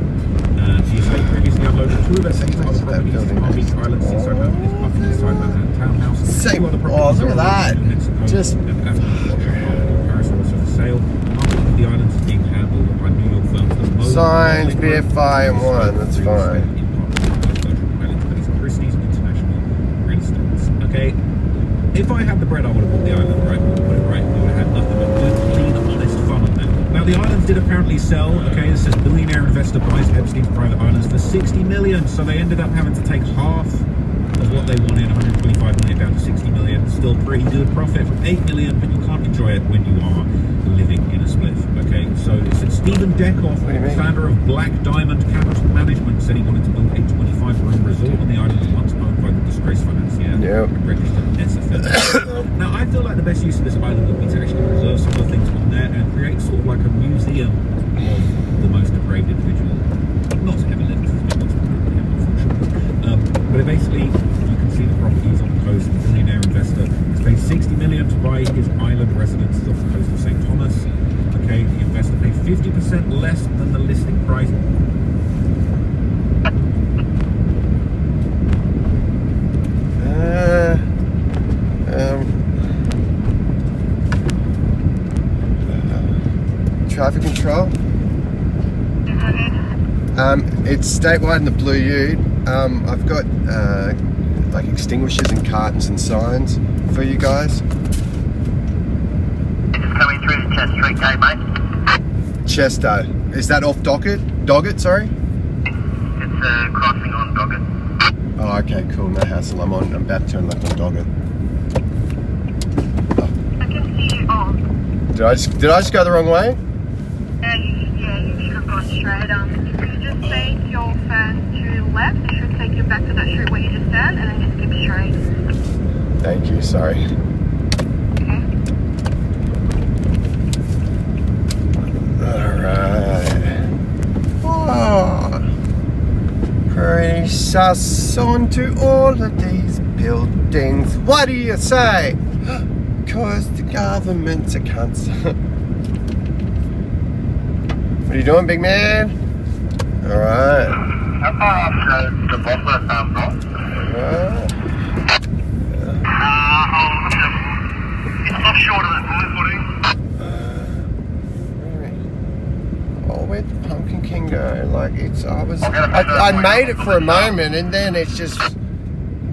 The estate previously uploaded 2 of its other properties to Palm Beach Island, Seaside Home, his Buckingham side Manhattan townhouse. Same. 2 other Oh, properties look at are that. in New Mexico Just- and Paris are also for sale. Market of the islands is being handled by New York firms that Mo- Signs, BFI, and 1. That's fine. Christie's International Real Estate. Okay, if I had the bread, I would have bought the island, right? We would have put it right. We would have had nothing but good, clean, honest fun on there. Now, the islands did apparently sell. Okay, it says billionaire investor buys Epstein's private islands for 60 million. So they ended up having to take half of what they wanted, 125 million down to 60 million. Still pretty good profit from 8 million, but you can't enjoy it when you are living in a spliff. Okay, so it said Stephen Deckhoff, What do you mean? founder of Black Diamond Capital Management, said he wanted to build a 25-room resort on the island once owned by the disgraced financier, Yep. registered SFL. Now, I feel like the best use of this island would be to actually preserve some of the things on there and create sort of like a museum of the most depraved individual. Not to ever live, because it's not unfortunately. But basically, you can see the properties on the coast. The billionaire investor has paid 60 million to buy his island residences off the coast of St. Thomas. Okay, the investor paid 50% less than the listing price. Traffic control. It's statewide in the Blue Ute. I've got like extinguishers and cartons and signs for you guys. Coming through the Chest Street gate, mate. Chester, is that off Doggett? Doggett, sorry. It's crossing on Doggett. Oh, okay, cool. No hassle. I'm about to turn left on Doggett. I can see you. Oh, Did I just go the wrong way? yeah, you should have gone straight. If you just take your first 2 left, it should take you back to that street where you just stand, and then just keep straight. Thank you. Sorry. Alright. Oh, precious onto all of these buildings. What do you say? Cause the government's a cunts. What are you doing, big man? Alright. How far off the Bosworth from? Alright. It's not short of that footing. Oh, where'd the Pumpkin King go? Like, I made it for a moment, and then it's just,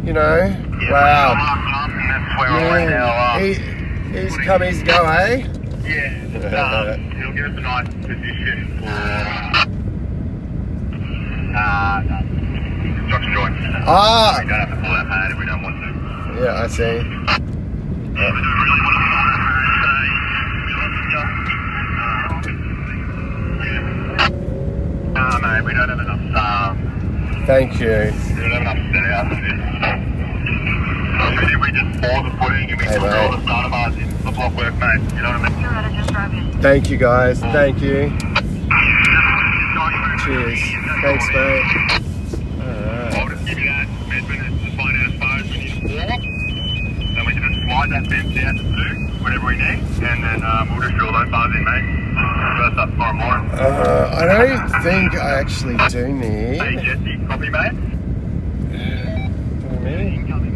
you know, wow. That's where I went now. He's come, easy go, eh? Yeah, it'll give us a nice position for construction joint. Ah, We don't have to pull that pad if we don't want to. yeah, I see. Mate, we don't have enough Thank you. we don't have enough set out for this. Even if we just pour the footing and we Hey, put all mate. the starter bars in the block work, mate, you know what I mean? You're gonna just drive in. Thank you, guys. Thank you. Cheers. Thanks, mate. Alright. I'll just give you that measurement and just find out as far as we need to pour. And we can just slide that fence out to 2, whatever we need, and then we'll just drill those bars in, mate. First up tomorrow morning. I don't think I actually do Hey, need. Jesse, copy, mate? Incoming.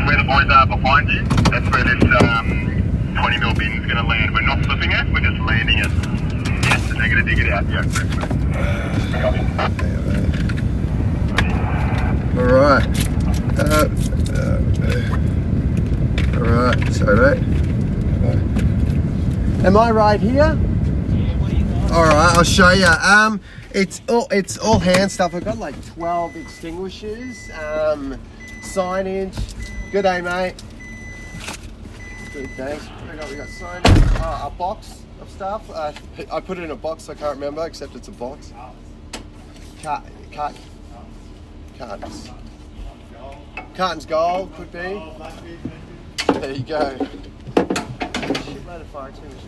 Where the boys are behind you, that's where this 20mm bin is going to land. We're not flipping it, we're just landing it. Yes, the negative. to dig it out. Yeah, correct, mate. Alright. Alright, sorry mate. Am I right here? Alright, I'll show you. It's all hand stuff. I've got like 12 extinguishers, signage. Good day, mate. Good, thanks. We got signage, a box of stuff. I put it in a box, I can't remember, except it's a box. Cartons gold could be. There you go. Shitload of fire extinguishers.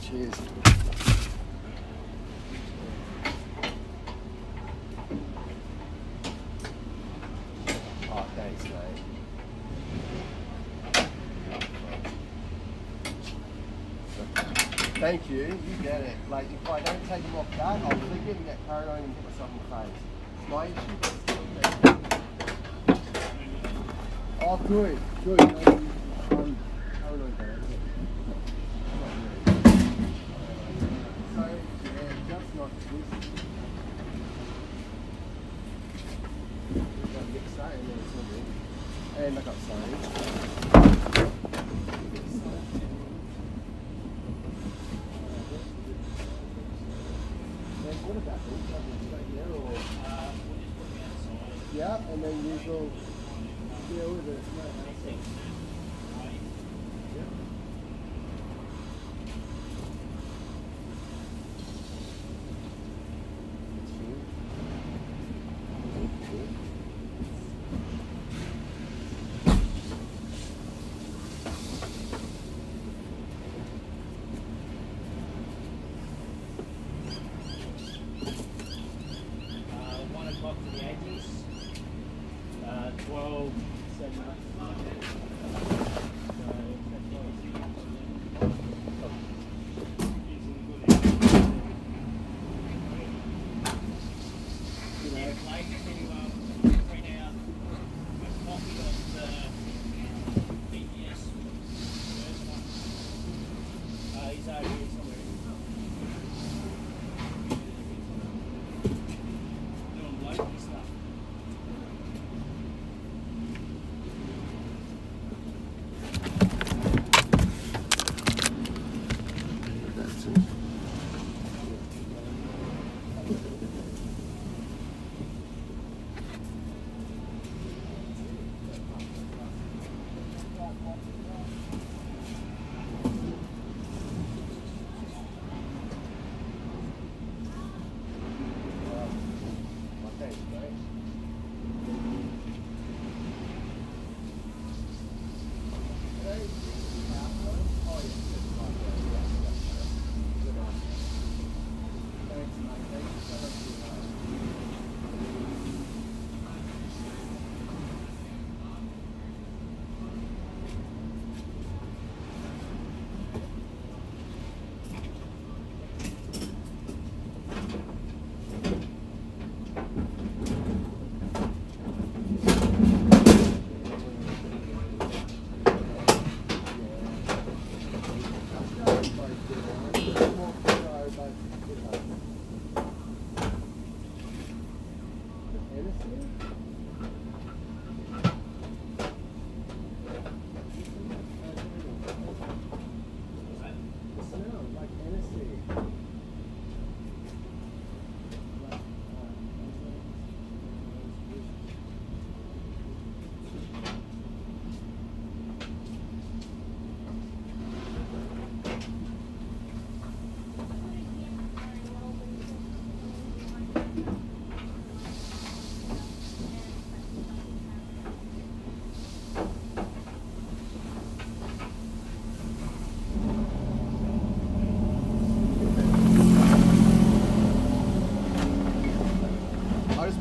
Cheers. Oh, thanks, mate. Thank you. You get it. Like, if I don't take them off that, I'll click it and get paranoid and hit myself in the face. My issue is oh, good. Good. Paranoid about it. So, yeah, just not this. And I got signage. What about this? Right here or? Yeah, and then you go deal with it.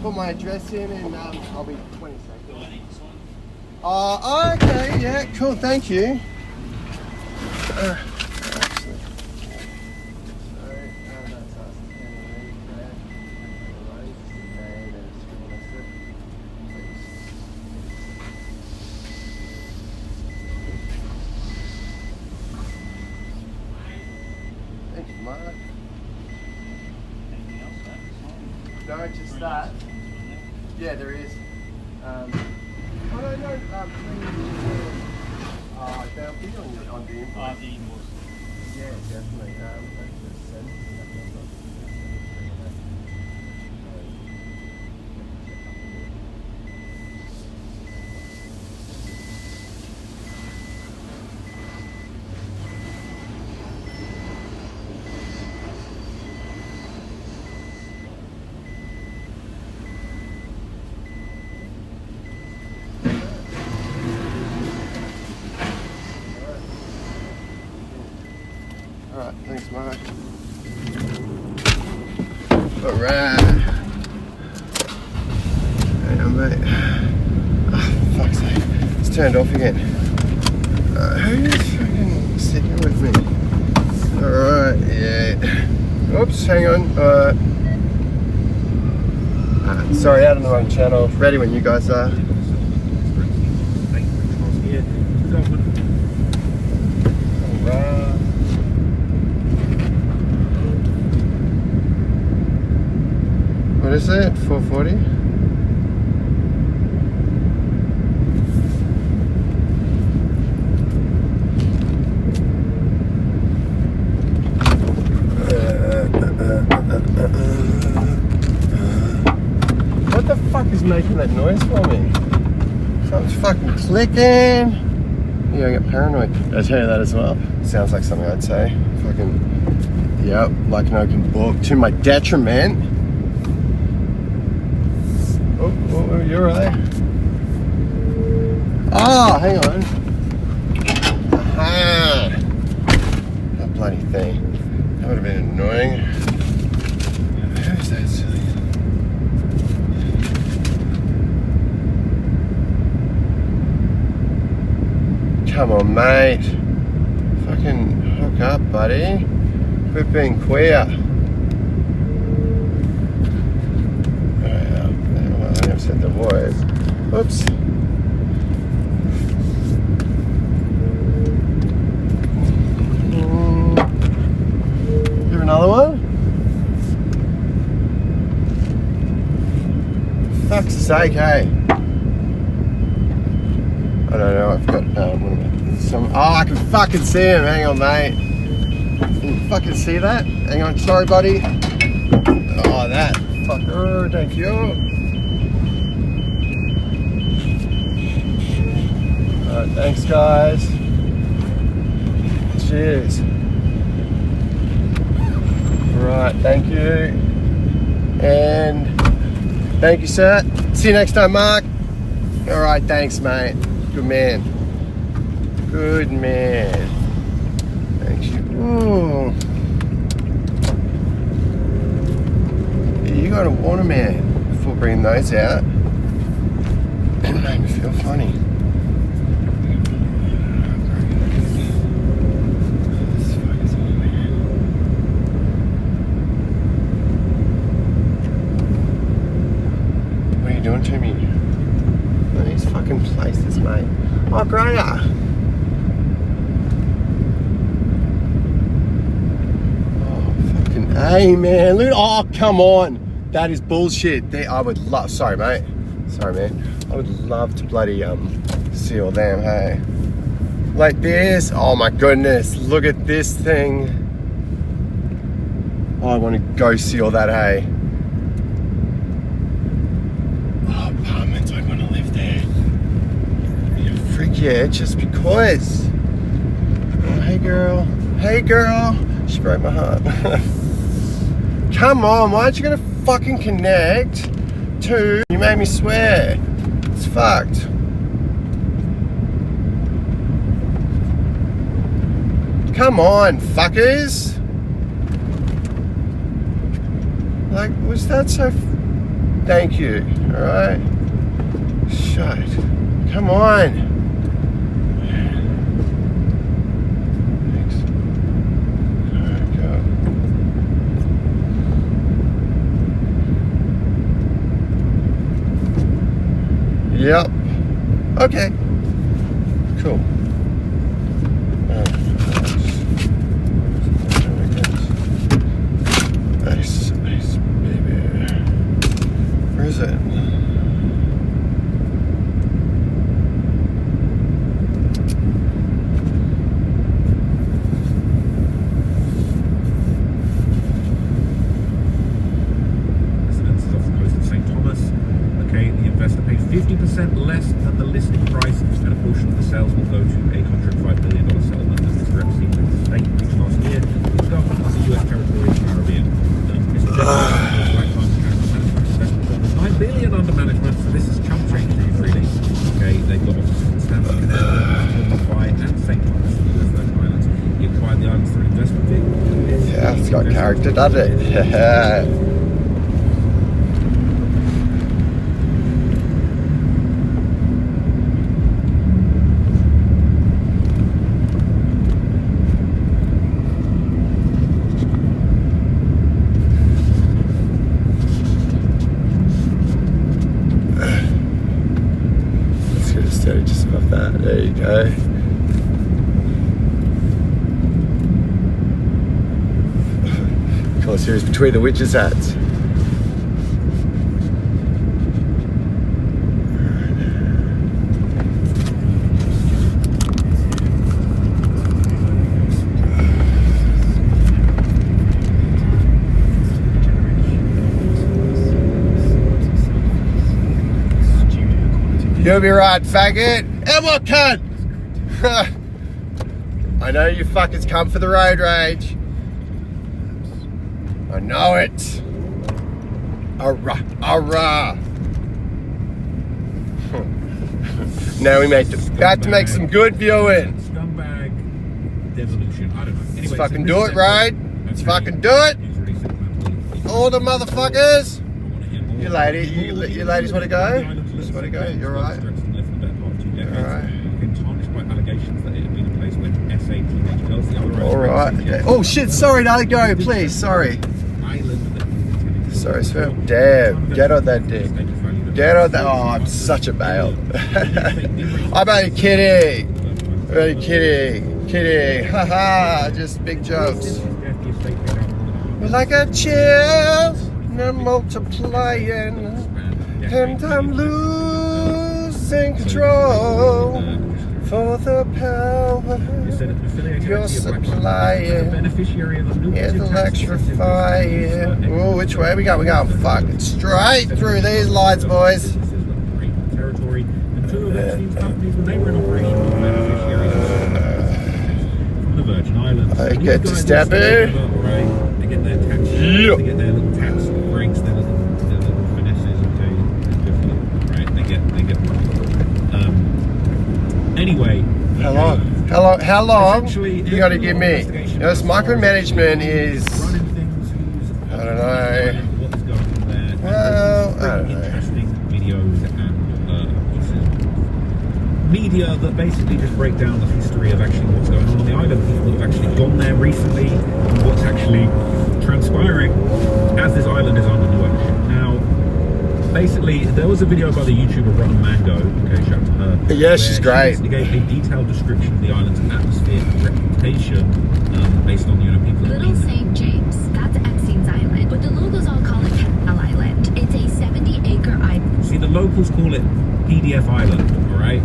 Put my address in and I'll be 20 seconds. Oh, okay, yeah, cool, thank you. Thanks, Mark. Anything else? No, just that. Yeah, there is. Oh no, they'll be on the invoice. The invoice. Yeah, definitely. Let's just send that. Alright, thanks, Mark. Alright. Hang on, mate. Oh, fuck's sake. It's turned off again. Who's fucking sitting with me? Alright, yeah. Oops, hang on. Sorry, out on the wrong channel. Ready when you guys are. Alright. What is it? 440? What the fuck is making that noise for me? Something's fucking clicking. Yeah, I get paranoid. Did I tell you that as well? Sounds like something I'd say. Fucking, yep, like an open book. To my detriment. Oh, you're right. Oh, hang on. Aha! That bloody thing. That would have been annoying. Who's that silly? Come on, mate. Fucking hook up, buddy. Quit being queer. Said the voice. Oops. Here another one? Fuck's sake, hey. I don't know, I've got some. Oh, I can fucking see him. Hang on, mate. Can you fucking see that? Hang on, sorry, buddy. Oh, that fucker. Thank you. Alright, thanks guys. Cheers. Right, thank you. And thank you, sir. See you next time, Mark. Alright, thanks, mate. Good man. Good man. Thank you. Ooh. You gotta warn a man before bringing those out. It made me feel funny. Doing to me? Look at these fucking places, mate. Oh, Greta. Oh, fucking A, man. Look. Oh, come on. That is bullshit. I would love. Sorry, mate. Sorry, man. I would love to bloody seal them. Hey, like this. Oh my goodness. Look at this thing. Oh, I want to go seal that. Hey. Yeah, just because. Oh, hey girl. Hey girl. She broke my heart. Come on, why aren't you gonna fucking connect to? You made me swear. It's fucked. Come on, fuckers. Like, was that so? Thank you. Alright. Shit. Come on. Yep. Okay. Cool. It's got character, doesn't it? Let's get it steady just above that. There you go. Colour series between the witches' hats. You'll be right, faggot. And what cunt? I know you fuckers come for the road rage. I know it. Arrah, arrah. Now we got to make some good viewing. Scumbag devolution. I don't know. Anyway, Let's fucking do it, right? Let's fucking do it. All the motherfuckers. You ladies want to go? Just want to go? You're right. Alright. Alright. Oh shit, sorry, darling, go, please, sorry. Sorry, sir. Damn, get on that dick. Get on that. Oh, I'm such a male. I'm only kidding. I'm only kidding. Kidding. Haha, just big jokes. Like a chill, they're multiplying, and I'm losing control for the power you're supplying is electrifying. Oh, which way we go? We're going fucking straight through these lights, boys. Territory. And two of Epstein's companies, when they were in operation, were beneficiaries from the Virgin Islands. I get to step in. They get their tax, they get their little tax breaks, their little finesses, okay, good for them, right? They get anyway. How long? How long you got to give me? You know, this micromanagement is, I don't know. Well, I don't know. Interesting videos and media that basically just break down the history of actually what's going on the island. People have actually gone there recently and what's actually transpiring as this island is under new ownership. Now, basically, there was a video by the YouTuber Rotten Mango, okay, shout out to her. Yeah, she's great. She gave a detailed description of the island's atmosphere and reputation based on, you know, people that Little St. James, that's Epstein's Island, but the locals all call it Penal Island. It's a 70-acre island. See, the locals call it PDF Island, alright?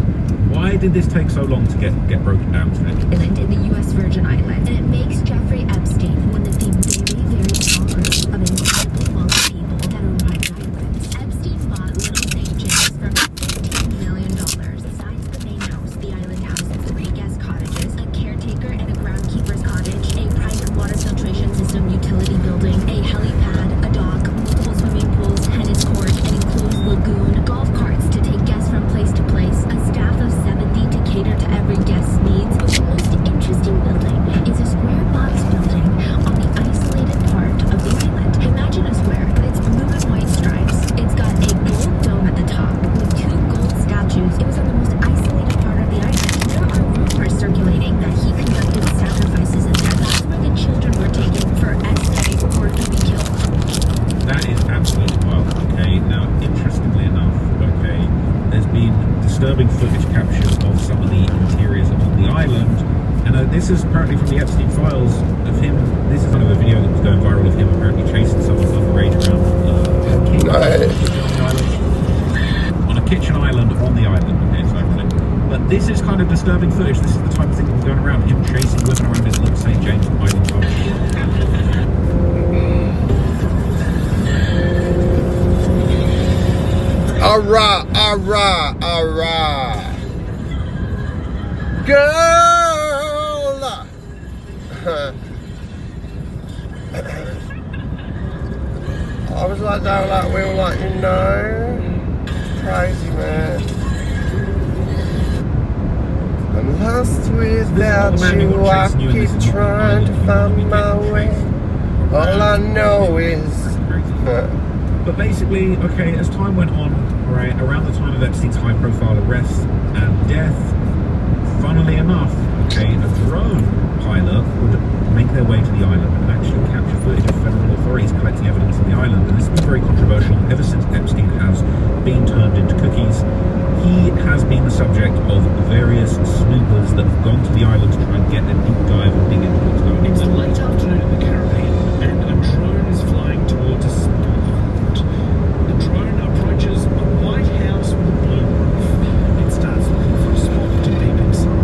Why did this take so long to get broken down today? Island in the U.S. Virgin Islands, and it makes Jeffrey Epstein one of the very, very small group of incredible wealthy people that own private islands. Epstein bought Little St. James for $15 million. Besides the main house, the island houses 3 guest cottages, a caretaker and a groundkeeper's cottage, a private water filtration system utility building, a helipad, a dock, multiple swimming pools, tennis court, an enclosed lagoon, golf carts to take guests from place to place, a staff of 70 to cater to every guest's needs. But the most interesting building is a square box building on the isolated part of the island. Imagine a square. It's blue and white stripes. It's got a gold dome at the top with 2 gold statues. It was on the most isolated part of the island. There are rumors circulating that he conducted sacrifices in there. That's where the children were taken for X-ray or to be killed. That is absolutely wild, okay? Now, interestingly enough, okay, there's been disturbing footage captured of some of the interiors of the island, and this is apparently from the Epstein files of him. This is kind of a video that was going viral of him apparently chasing someone underage around on a kitchen island on the island. Okay, it's ironic. But this is kind of disturbing footage. This is the type of thing that was going around, him chasing women around his little St. James Island home. Alright, alright, alright. Girl! I was like that, like we were like, you know, crazy, man. I'm lost without you. I keep trying to find my way. But basically, okay, as time went on, right, around the time of Epstein's high-profile arrest and death, funnily enough, okay, a drone pilot would make their way to the island and actually capture footage of federal authorities collecting evidence on the island. And this has been very controversial ever since Epstein has been turned into cookies. He has been the subject of various snoopers that have gone to the island to try and get a deep dive and dig into what's going on. It's a late afternoon in the Caribbean, and a drone is flying towards a small island. The drone approaches a white house with a blue roof. It starts looking for a spot to peep inside.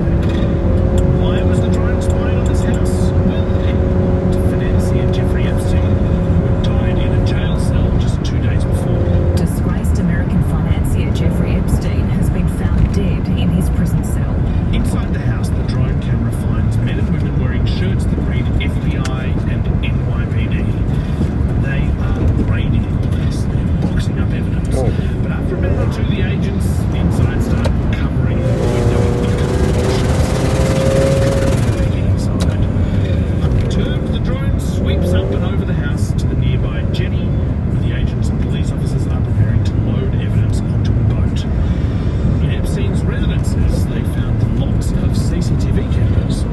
Why was the drone spying on this house? Well, it belonged to financier Jeffrey Epstein, who had died in a jail cell just 2 days before. Disgraced American financier Jeffrey Epstein has been found dead in his prison cell. Inside the house, the drone camera finds men and women wearing shirts that read FBI and NYPD. They are raiding the place. They're boxing up evidence. But after a minute or two, the agents inside start covering the window inside. Unperturbed, the drone sweeps up and over the house to the nearby jetty, where the agents and police officers are preparing to load evidence onto a boat. In Epstein's residences, they found lots of CCTV cameras.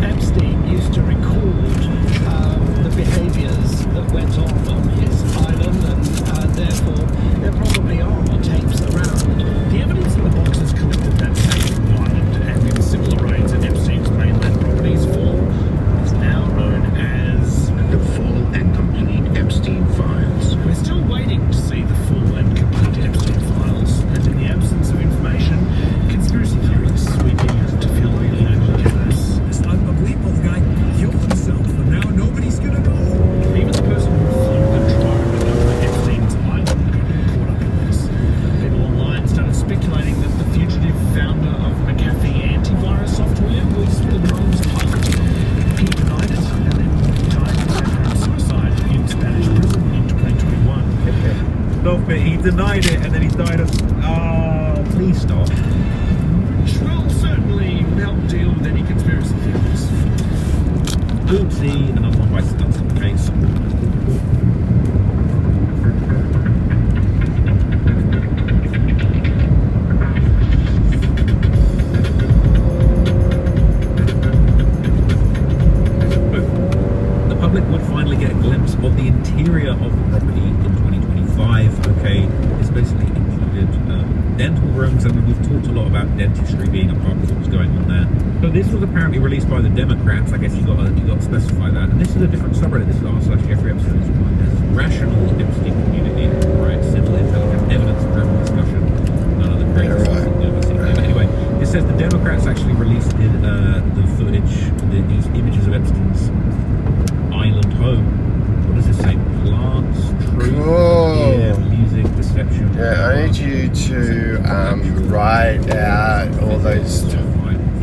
Epstein used to record the behaviours that went on his island, and therefore there probably are tapes around. The evidence in the boxes collected that day from the island and in similar raids at Epstein's mainland properties is now known as the full and complete Epstein files. We're still waiting to see the full and complete Epstein files, and in the absence of information, conspiracy theories sweeping to fill in the chaos. It's unbelievable. The guy killed himself, but now nobody's gonna know. Even the person who flew the drone over Epstein's island got caught up in this. People online started speculating that the fugitive founder of McAfee antivirus software was the drone's pilot. He denied it and then died by apparent suicide in Spanish prison in 2021. Stop it, he denied it and then he died of... Oh, please stop. Which will certainly help deal with any conspiracy theories. Oopsie, another one by stealth in the case. The public would finally get a glimpse of the interior of the property in 2025. Okay, it's basically included dental rooms, and we've talked a lot about dentistry being a part of what was going on there. So this was apparently released by the Democrats. I guess you got to specify that. And this is a different subreddit. This is r/Jeffrey Epstein. There's rational Epstein community, right? Civil intelligence, evidence, and criminal discussion. None of the greatest things you've ever seen. But anyway, it says the Democrats actually released the footage, these images of Epstein's island home. What does this say? Plants, trees, yeah, music, deception. Yeah, I need you to write out all those.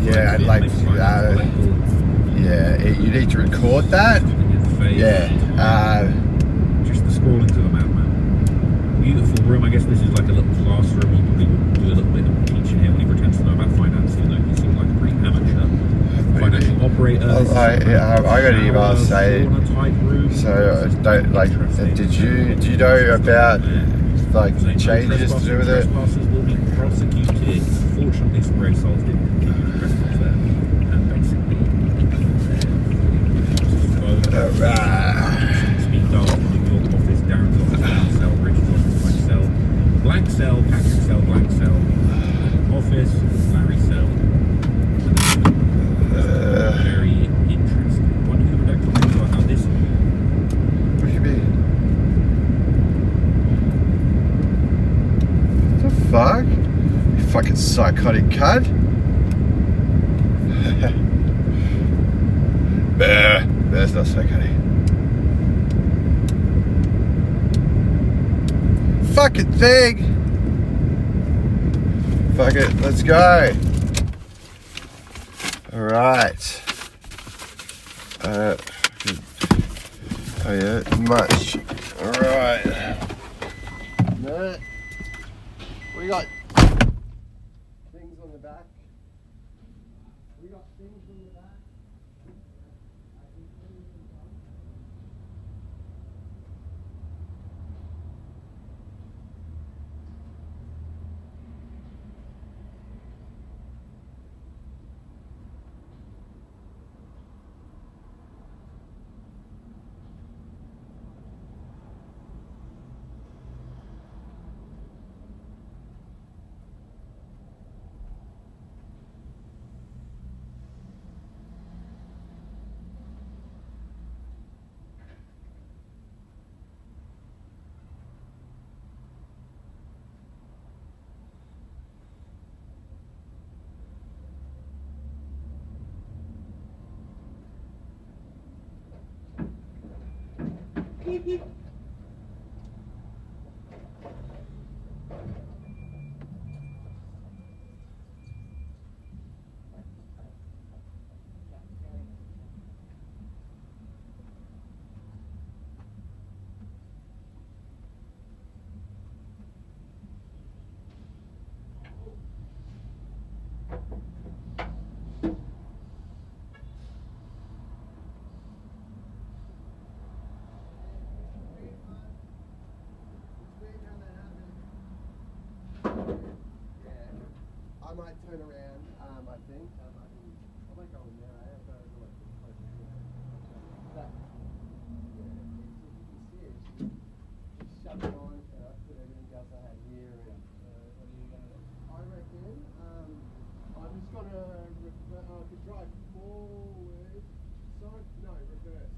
Yeah, I'd like yeah, you need to record that. Yeah. Just the scrolling to the map, man. Beautiful room. I guess this is like a little classroom. You probably would do a little bit of teaching here when he pretends to know about finance. You know, he seems like a pretty amateur financial operator. I got an email saying. So don't like. Did you know about like changes to do with it? Trespassers will be prosecuted. Unfortunately, Spray Souls didn't continue to trespass there, and basically. Speed dial from New York office, Darren's office, down cell, Richard's office, white cell, blank cell, Patrick cell, blank cell, office, Larry cell. Very interesting. Wonder who would actually think about this. What do you mean? What the fuck? You fucking psychotic cunt. That's not psychotic. Fucking thing! Fuck it, let's go! Alright. Oh yeah, much. Alright. No. We got things on the back. We got things on the back. I might turn around, I think. I might go in there, but I don't know what to do. But, yeah, you can see it. She shoved it on, and I put everything else I had here. And, what are you going to do? I reckon, I'm just going to drive forward. Sorry? No, reverse.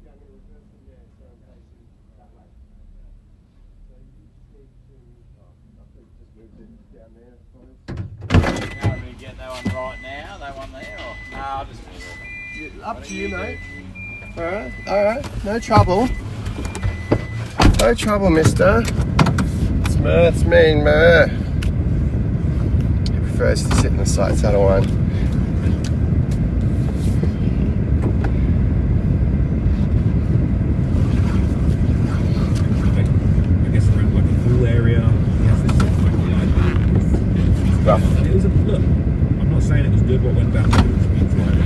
Yeah, I'm going to reverse from there, so I'm facing that way. So you just need to, I think just move it down there, I suppose. How do we get that one right now? That one there? Or? No, I'll just move it. Yeah, up to you, mate. Alright, no trouble. No trouble, mister. It's mean, man. He prefers to sit in the sight saddle one. I guess around like the pool area, he has this sort of like light look, I'm not saying it was good what went down to the speed flight,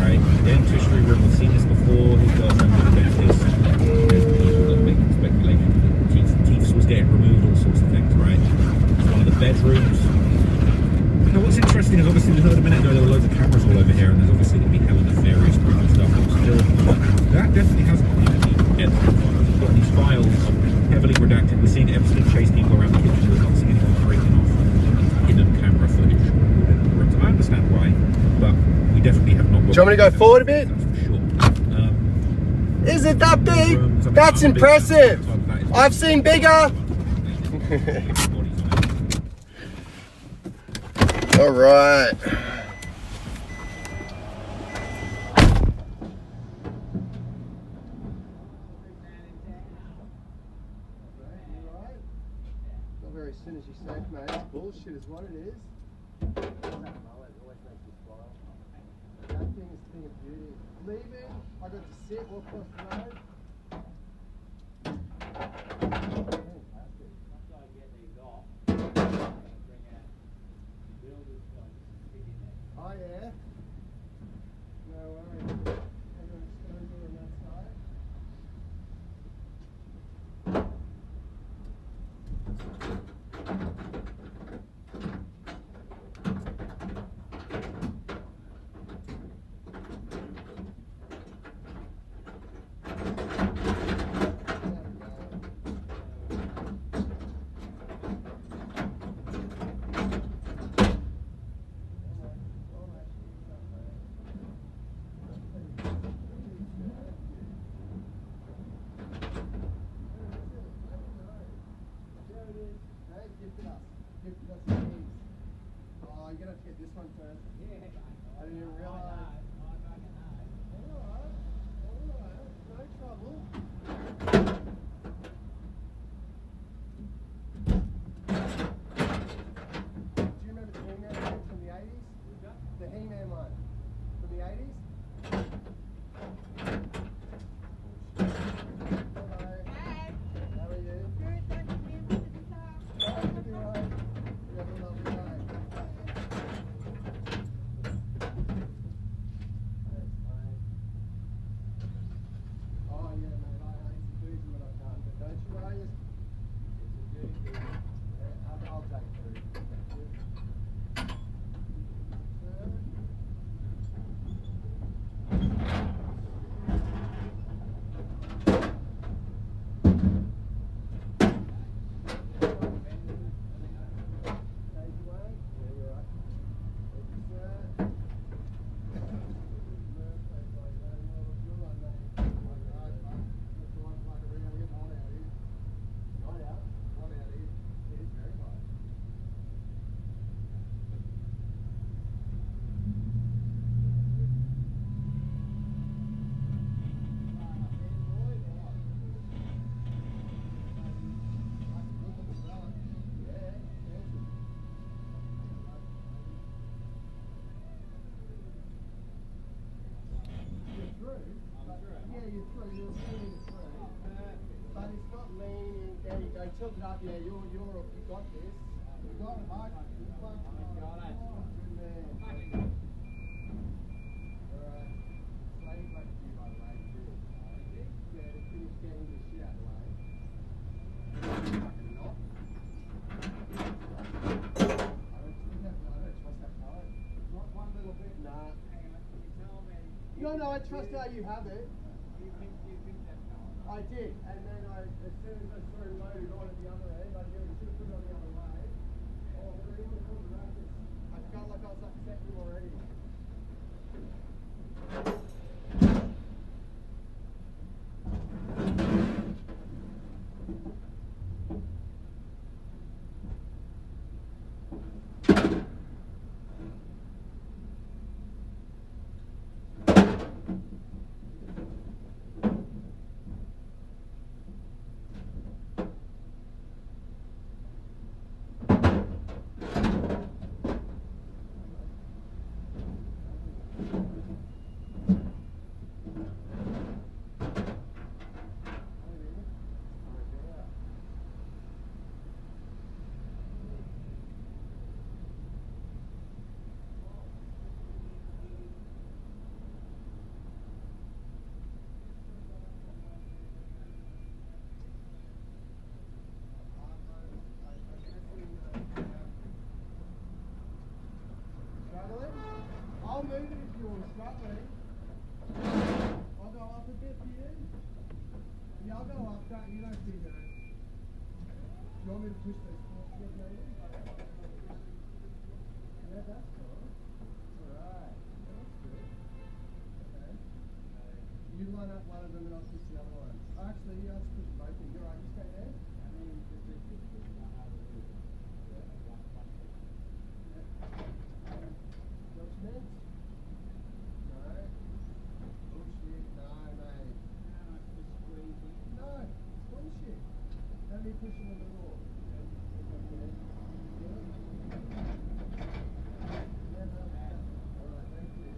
right? Dentistry room, we've seen this before, his girlfriend was a dentist, there's people that are making speculation that teeth was getting removed, all sorts of things, right? It's one of the bedrooms. Now what's interesting is obviously we heard a minute ago there were loads of cameras all over here and there's obviously going to be hella nefarious criminal stuff, but still, that definitely hasn't been any files. We've got these files heavily redacted, we're seeing Epstein chase people around the kitchen, we're not seeing anyone breaking off hidden camera footage recorded in the rooms. I understand why, but we definitely have not got... Do you want me to go forward a bit? That's for sure. Is it that big? That's impressive. I've seen bigger. All right. Not very soon as you say, mate. It's bullshit is what it is. That thing is a thing of beauty. Leaving, I got to sit, walk across the road. Oh yeah? No worries. Everyone's going to on that side. Oh, you're gonna have to get this one first. I didn't even realize. Alright, no trouble. Do you remember the He-Man one from the 80s? The He-Man one from the 80s? Hello. Hi. How are you? Good, thank you. You'll be right. You have a lovely day. Yeah, you're through. You're leaning through. But it's not leaning. There you go. Tilt it up. Yeah, you got this. You got it, Mark. You got it. Good man. Alright. Slave back to you, by the way. Yeah, to finish getting this shit out of the way. Fucking not. I don't trust that pallet. Not one little bit. Nah. No, I trust how you have it. You think that I did, and then as soon as I saw it loaded on at the other end, I should have put it on the other way. Oh, but it was the racket. I felt like I was upsetting you already. I'll move it if you want to start with. I'll go up a bit for you. Yeah, I'll go up. You don't see that. You want me to push those forks a bit, maybe? Yeah, that's cool. Alright. That's good. Okay. You line up one of them and I'll push the other one. Actually, yeah, let's push both of them. You're right, you stay there. Judgment? No. Bullshit. No, mate. No, it's bullshit. Let me push him on the door. Yeah, no. Alright, thank you.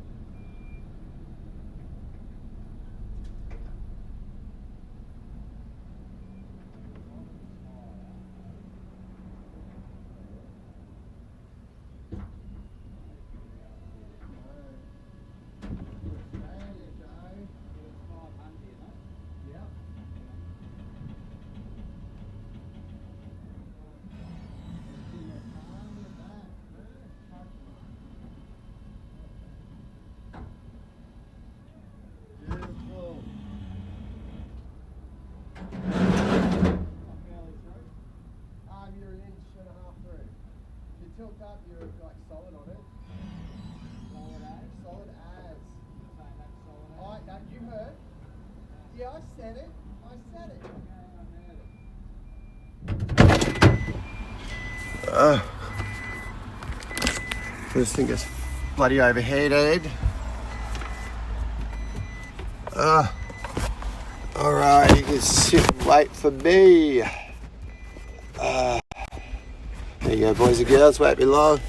You're an inch and a half through. If you tilt up, you're like solid on it. Solid as. You heard? Yeah, I said it. This thing is bloody overheated. Alright, you can sit and wait for me. There you go, boys and girls, won't be long.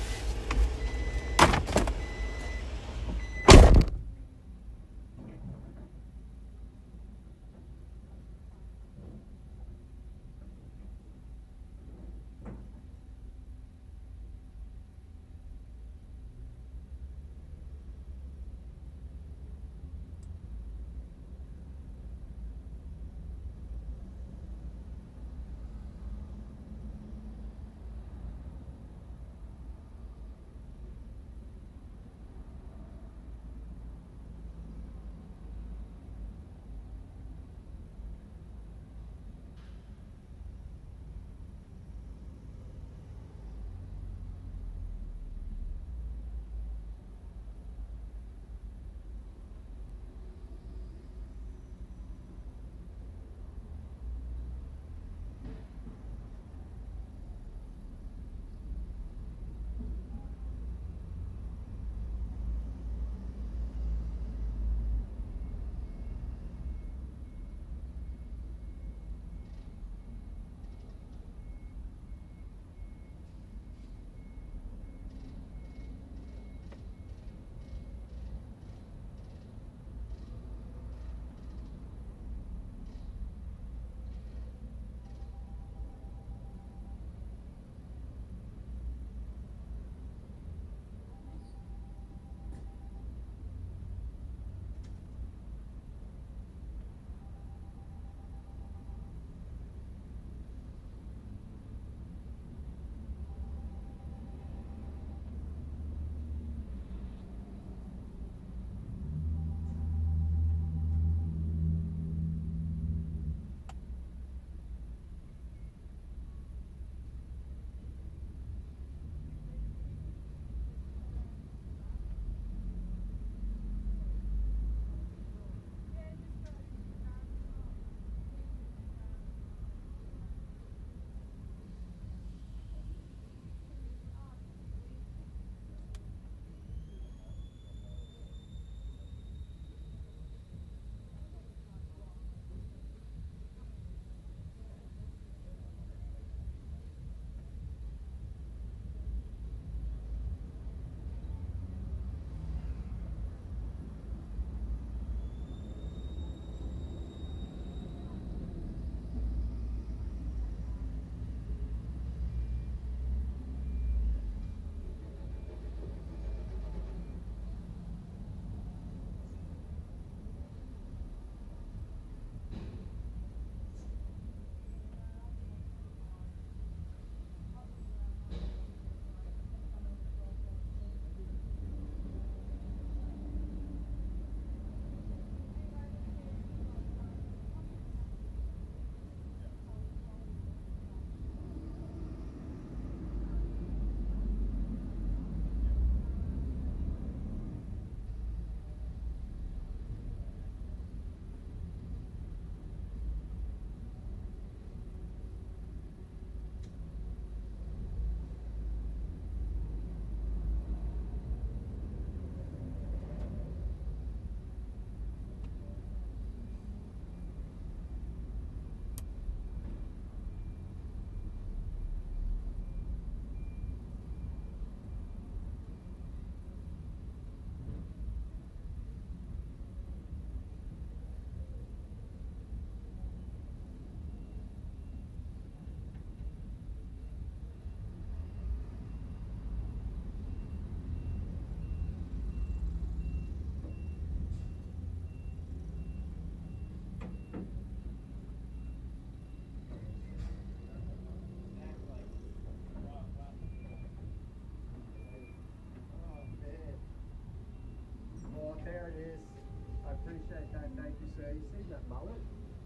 appreciate that. Thank you, sir. You see that mullet?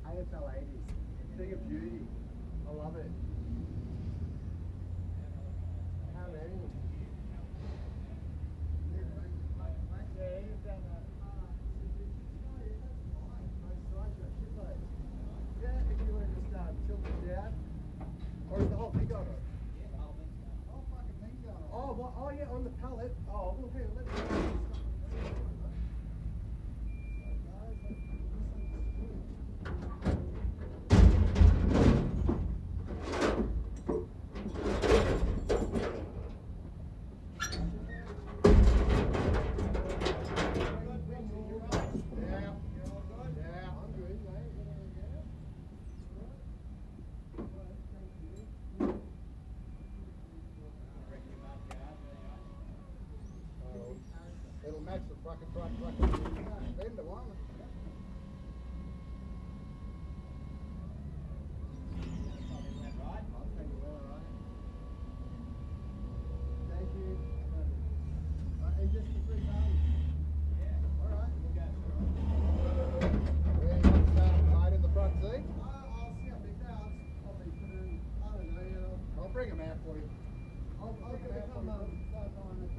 AFL 80s. Thing of beauty. I love it. How many? Yeah, you've done that. Yeah, if you want to just tilt it down. Or is the whole thing on it? Yeah, the whole thing's done. Oh, fucking thing's on it. Oh, well, oh yeah, on the pallet. Oh, well, here, let me. It'll match the fucking fender, won't it? Thank you. And just the 3 pounds? Yeah. Alright. Where you want to start hide in the front seat? I'll see how big they are. I'll be putting, I don't know, you know. I'll bring them out for you. I'll bring them out for you. Start buying it.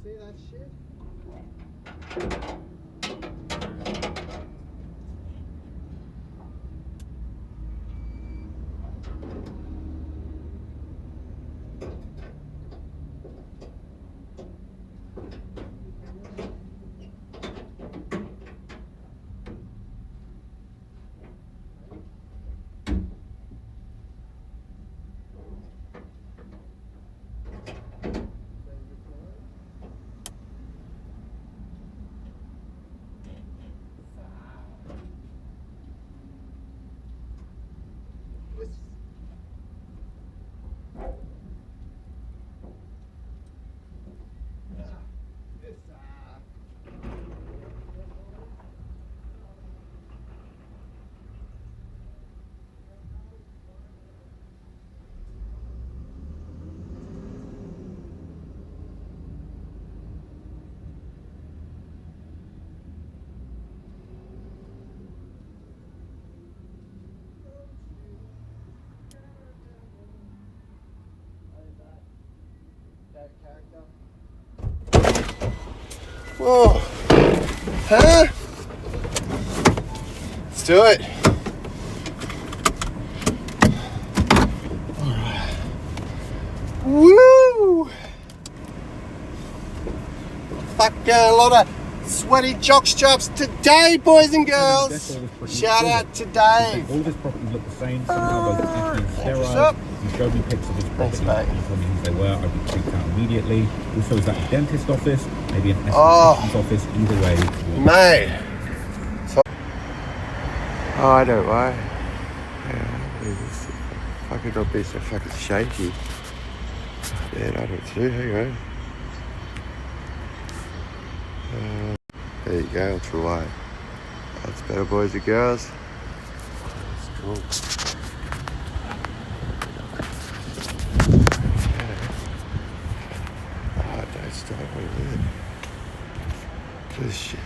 See that shit? Oh, huh? Let's do it. All right. Woo! Fucking a lot of sweaty jock straps today, boys and girls. Shout out to Dave. All of his properties look the same. Somehow those acne steroids. He showed me pictures of his property. He told me who they were. I'd be freaked out immediately. Also, is that a dentist office? Maybe an esthetician's office? Either way. Mate. So oh, I don't know. Yeah, fucking don't be so fucking shaky. Yeah, I don't see. Hang on. There you go, ultra wide. That's better, boys and girls. That's cool. Oh, don't stop with it. This shit.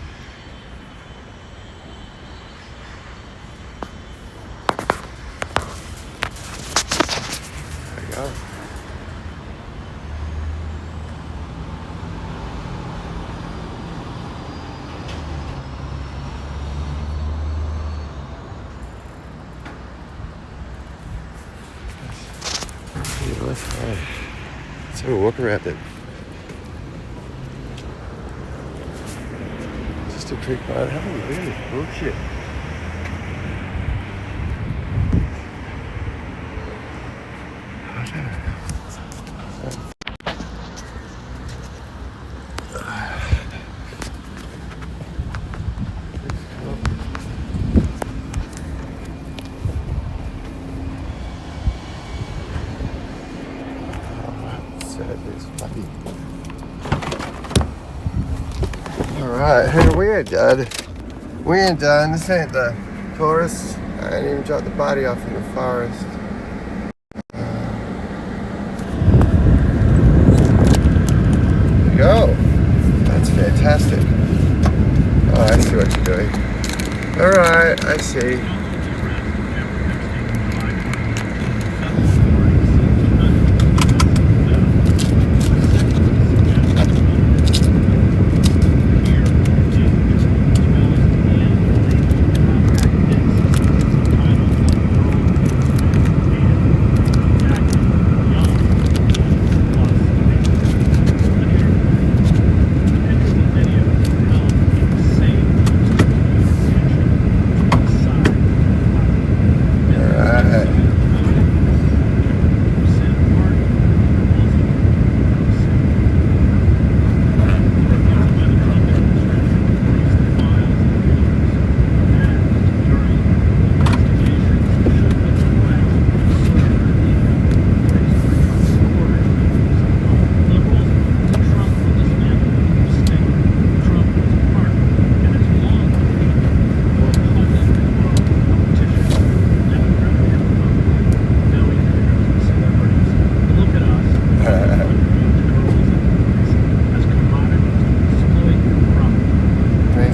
There you go. Let's have a walk around it. Just a quick ride. Have a look at this bullshit. Alright, hey, we ain't done. We ain't done. This ain't the tourist I didn't even drop the body off in the forest. There you go. That's fantastic. Oh, I see what you're doing. Alright, I see.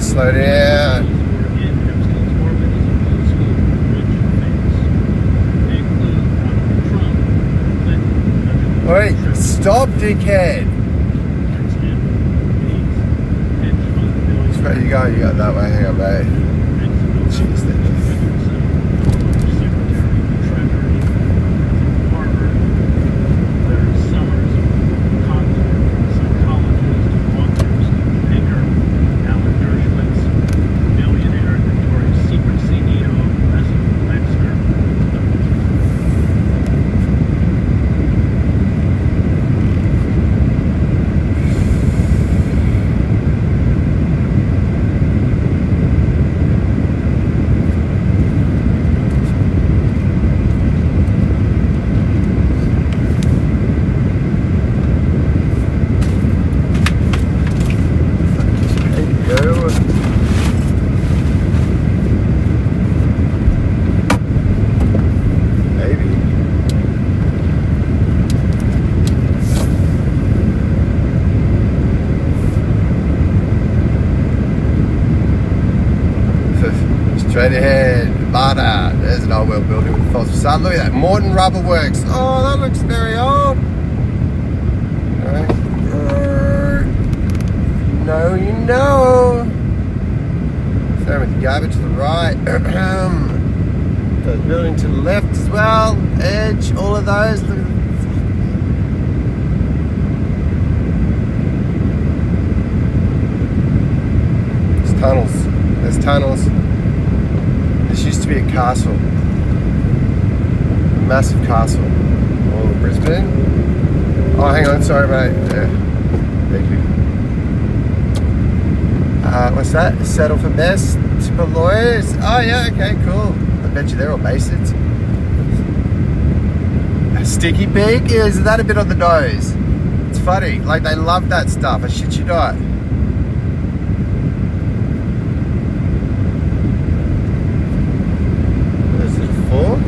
Slow down. Wait, stop, dickhead. Which way you go? You got that way. Hang on, mate. Jeez, straight ahead, Barda. There's an old world building with a false facade. Look at that, Morton Rubber Works. Oh, that looks very old. No, you know. Same with the garbage to the right. The building to the left as well. Edge, all of those. Look at there's tunnels. There's tunnels. This used to be a castle. A massive castle. All of Brisbane. Oh, hang on, sorry mate. Yeah. Thank you. What's that? Settle for best for lawyers. Oh yeah, okay, cool. I bet you they're all basics. Sticky beak? Is that a bit on the nose? It's funny, like they love that stuff. I shit you not. There's a fork.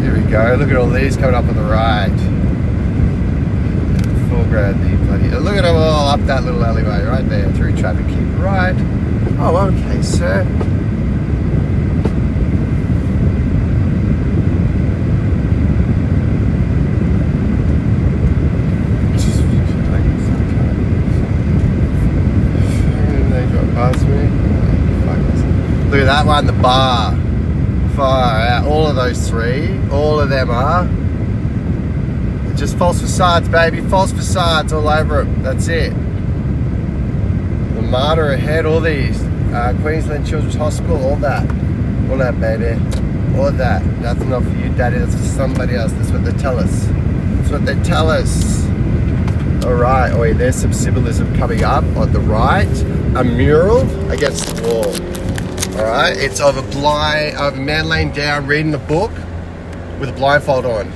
Here we go. Look at all these coming up on the right. Foreground, the bloody. Look at them all up that little alleyway right there through traffic. Keep right. Oh, okay, sir. Look at that one, the bar. Far out. All of those three, all of them are just false facades, baby. False facades all over them. That's it. The Martyr ahead, all these. Queensland Children's Hospital, all that. All that, baby. All that. That's not for you, daddy. That's for somebody else. That's what they tell us. That's what they tell us. Alright, oh wait, there's some symbolism coming up on the right. A mural against the wall. Alright, it's of a man laying down reading a book with a blindfold on.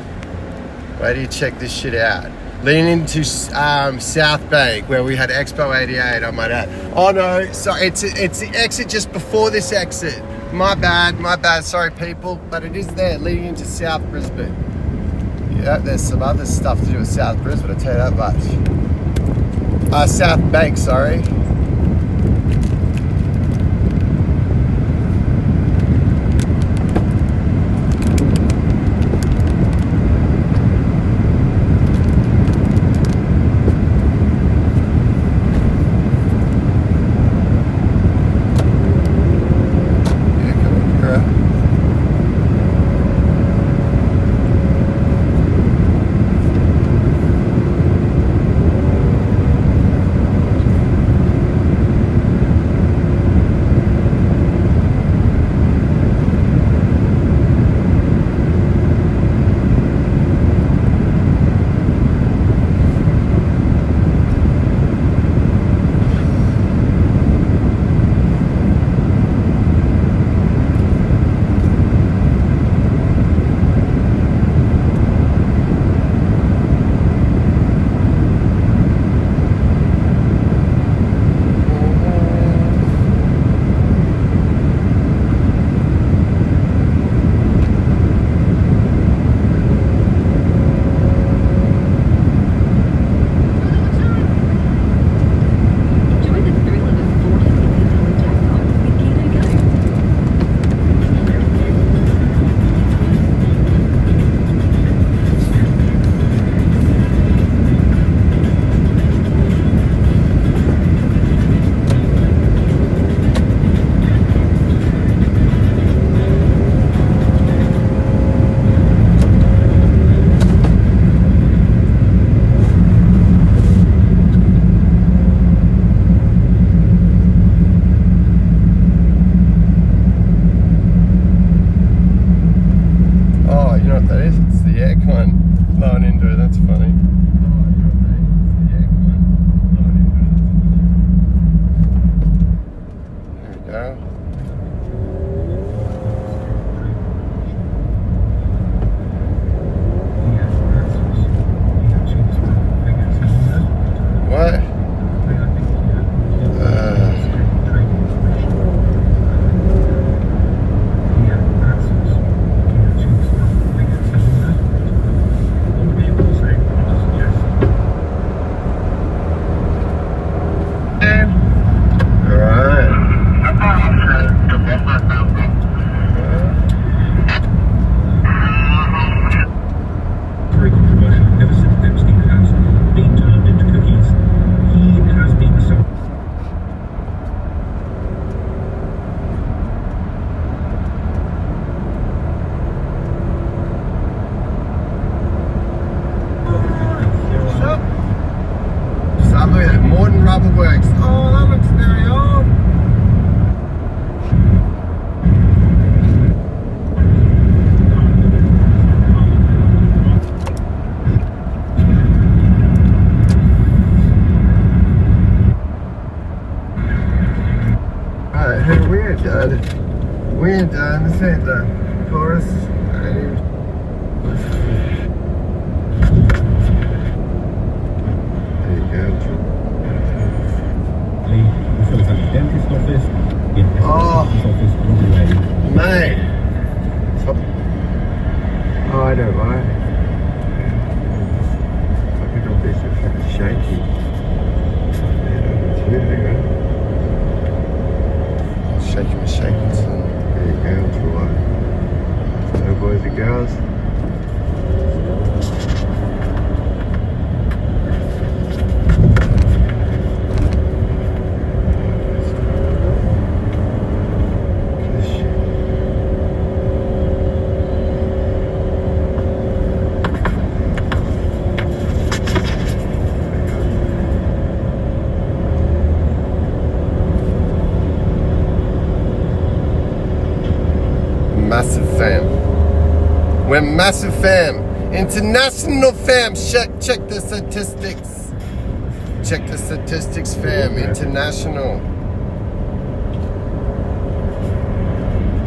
Wait till you check this shit out. Leaning into South Bank where we had Expo 88, I might add. Oh no, sorry, it's the exit just before this exit. My bad, sorry people, but it is there leading into South Brisbane. Yeah, there's some other stuff to do with South Brisbane, I'll tell you that much. South Bank, sorry. We're done. This ain't the chorus. There you go. So it's like the dentist office. Yeah, oh, office on the way. Mate. Oh, I don't mind. I think I'll be so fucking shaky. Shaking the shaking, son. There you go, for what? So, boys and girls. Massive fam. We're massive fam. International fam. Check the statistics. Check the statistics, fam. International.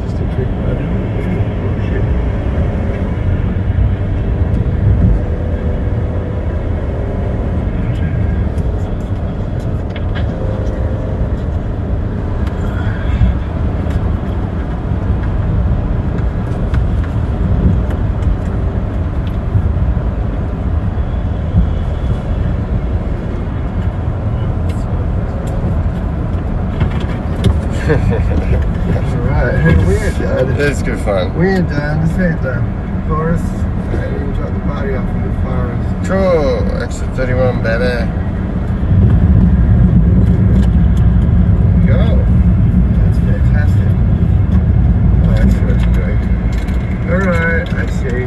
Just a quick That's alright. Hey, we're done. It's good fun. We're done. This ain't the forest. Alright, we can drop the body off in the forest. Cool. Exit 31, baby. Go. That's fantastic. Oh, that's really good. Alright, I see.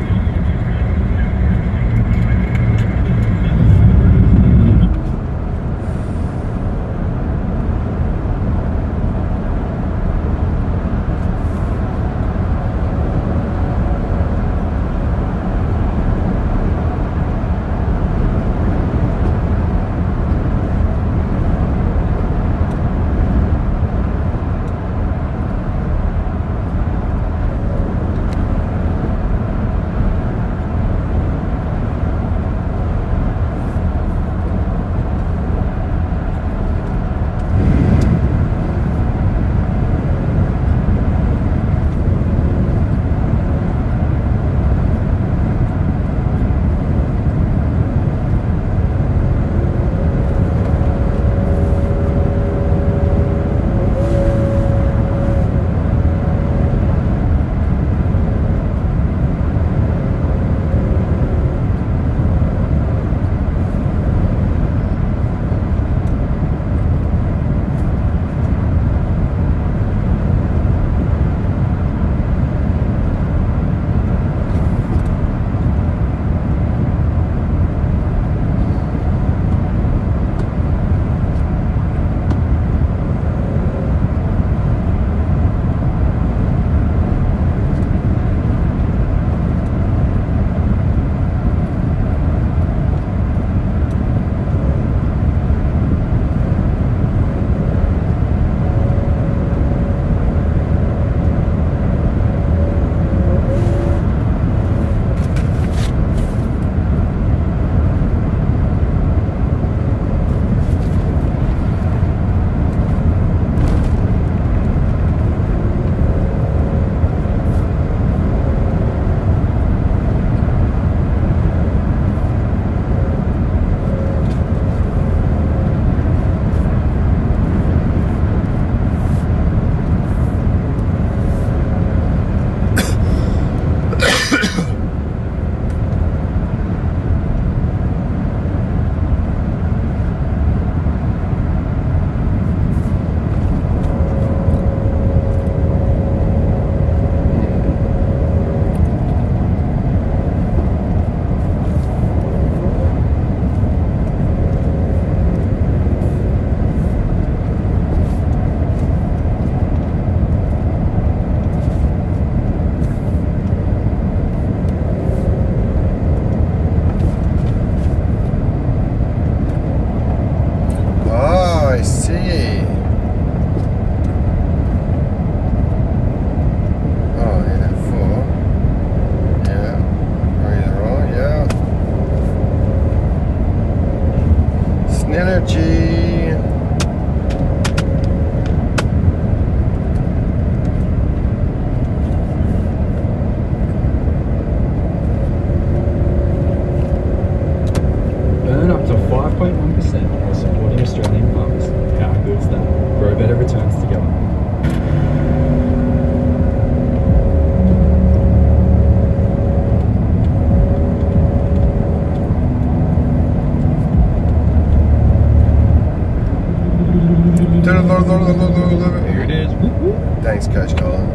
Here it is. Whoop, whoop. Thanks, Coach Colin.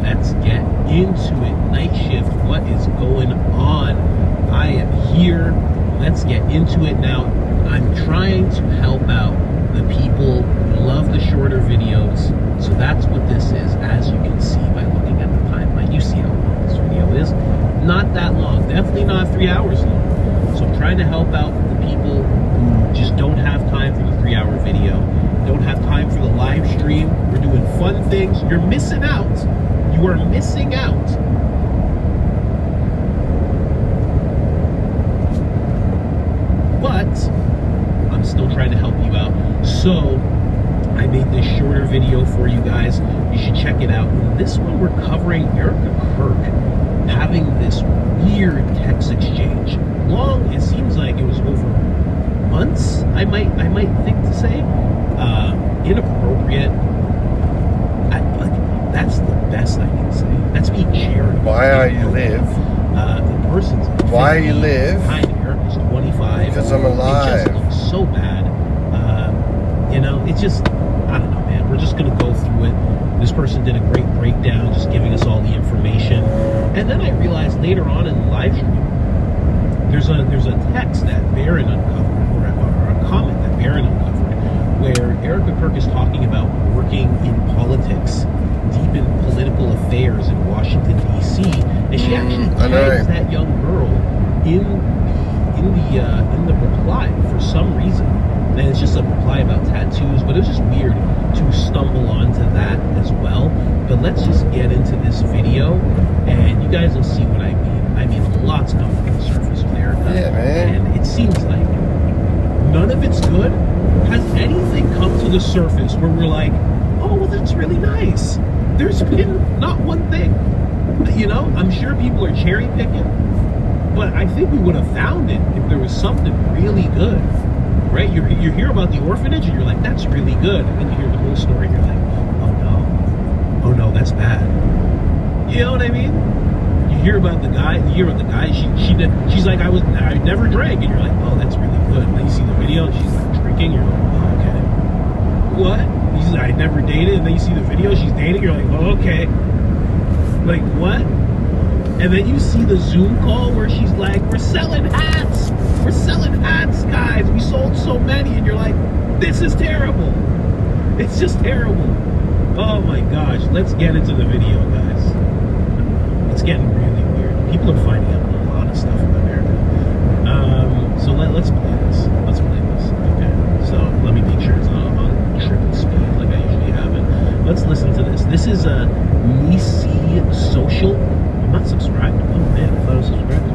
Let's get into it. Night shift, what is going on? I am here. Let's get into it now. I'm trying to help out the people who love the shorter videos. So that's what this is, as you can see by looking at the timeline. You see how long this video is. Not that long. Definitely not 3 hours long. So I'm trying to help out the people who just don't have time for the 3-hour video, don't have time for the live stream. We're doing fun things. You're missing out. You are missing out. But I'm still trying to help you out. So I made this shorter video for you guys. You should check it out. In this one, we're covering Erica Kirk having this weird text exchange. Long, it seems like it was over months, I might think to say. Inappropriate inappropriate, that's the best I can say. That's being charitable. Why are you live? The person's 50, Why you live? Hi there, is 25. Because I'm alive. It just looks so bad. You know, it's just, I don't know, man. We're just going to go through it. This person did a great breakdown, just giving us all the information. And then I realized later on in the live stream, there's a text that Barron uncovered, or a comment that Barron uncovered, where Erica Kirk is talking about working in politics, deep in political affairs in Washington, D.C., and she actually tags that young girl in the reply for some reason. And it's just a reply about tattoos, but it was just weird to stumble onto that as well. But let's just get into this video, and you guys will see what I mean. I mean, lots coming to the surface with Erica. Yeah, man. And it seems like none of it's good. Has anything come to the surface where we're like, oh, well, that's really nice? There's been not one thing. You know, I'm sure people are cherry picking, but I think we would have found it if there was something really good. Right? You hear about the orphanage and you're like, that's really good. And then you hear the whole story and you're like, oh no, that's bad. You know what I mean? You hear about the guy, she's like, I never drank. And you're like, oh, that's really good. And then you see the video and she's like drinking. You're like, oh, okay. What? He's like, I never dated. And then you see the video, she's dating. You're like, oh, okay. Like, what? And then you see the Zoom call where she's like, we're selling hats. We're selling hats, guys. We sold so many. And you're like, this is terrible. It's just terrible. Oh my gosh. Let's get into the video, guys. It's getting really weird. People are finding out a lot of stuff in America. So let's play this. Let's play this. Okay. So let me make sure it's not on triple speed like I usually have it. Let's listen to this. This is a Nisi Social. I'm not subscribed. Oh man, I thought I was subscribed.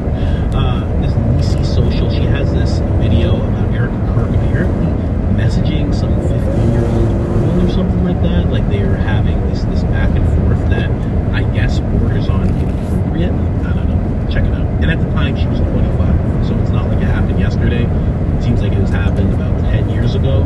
This Nisi Social. She has this video about Erica Kirk apparently messaging some 15-year-old girl or something like that. Like they were having this back and forth that I guess borders on inappropriate. I don't know. Check it out. And at the time she was 25, so it's not like it happened yesterday. It seems like it was happened about 10 years ago,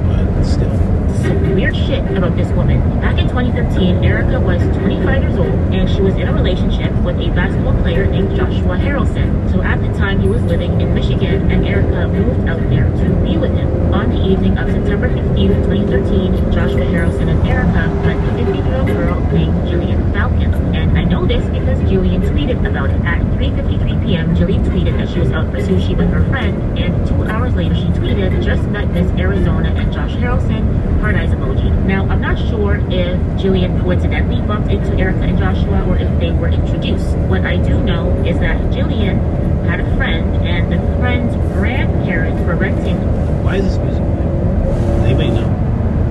but still. Some weird shit about this woman. Back in 2015, Erica was 25 years old and she was in a relationship with a basketball player named Joshua Harrelson. So at the time he was living in Michigan and Erica moved out there to be with him. On the evening of September 15th, 2013, Joshua Harrelson and Erica met a 15-year-old girl named Jillian Falcon. And I know this because Jillian tweeted about it. At 3:53 p.m., Jillian tweeted that she was out for sushi with her friend, and 2 hours later she tweeted, just met Miss Arizona and Josh Harrelson, heart eyes emoji. Now, I'm not sure if Jillian coincidentally bumped into Erica and Joshua or if they were introduced. What I do know is that Jillian had a friend, and the friend's grandparents were renting. Why is this music playing? Anybody know?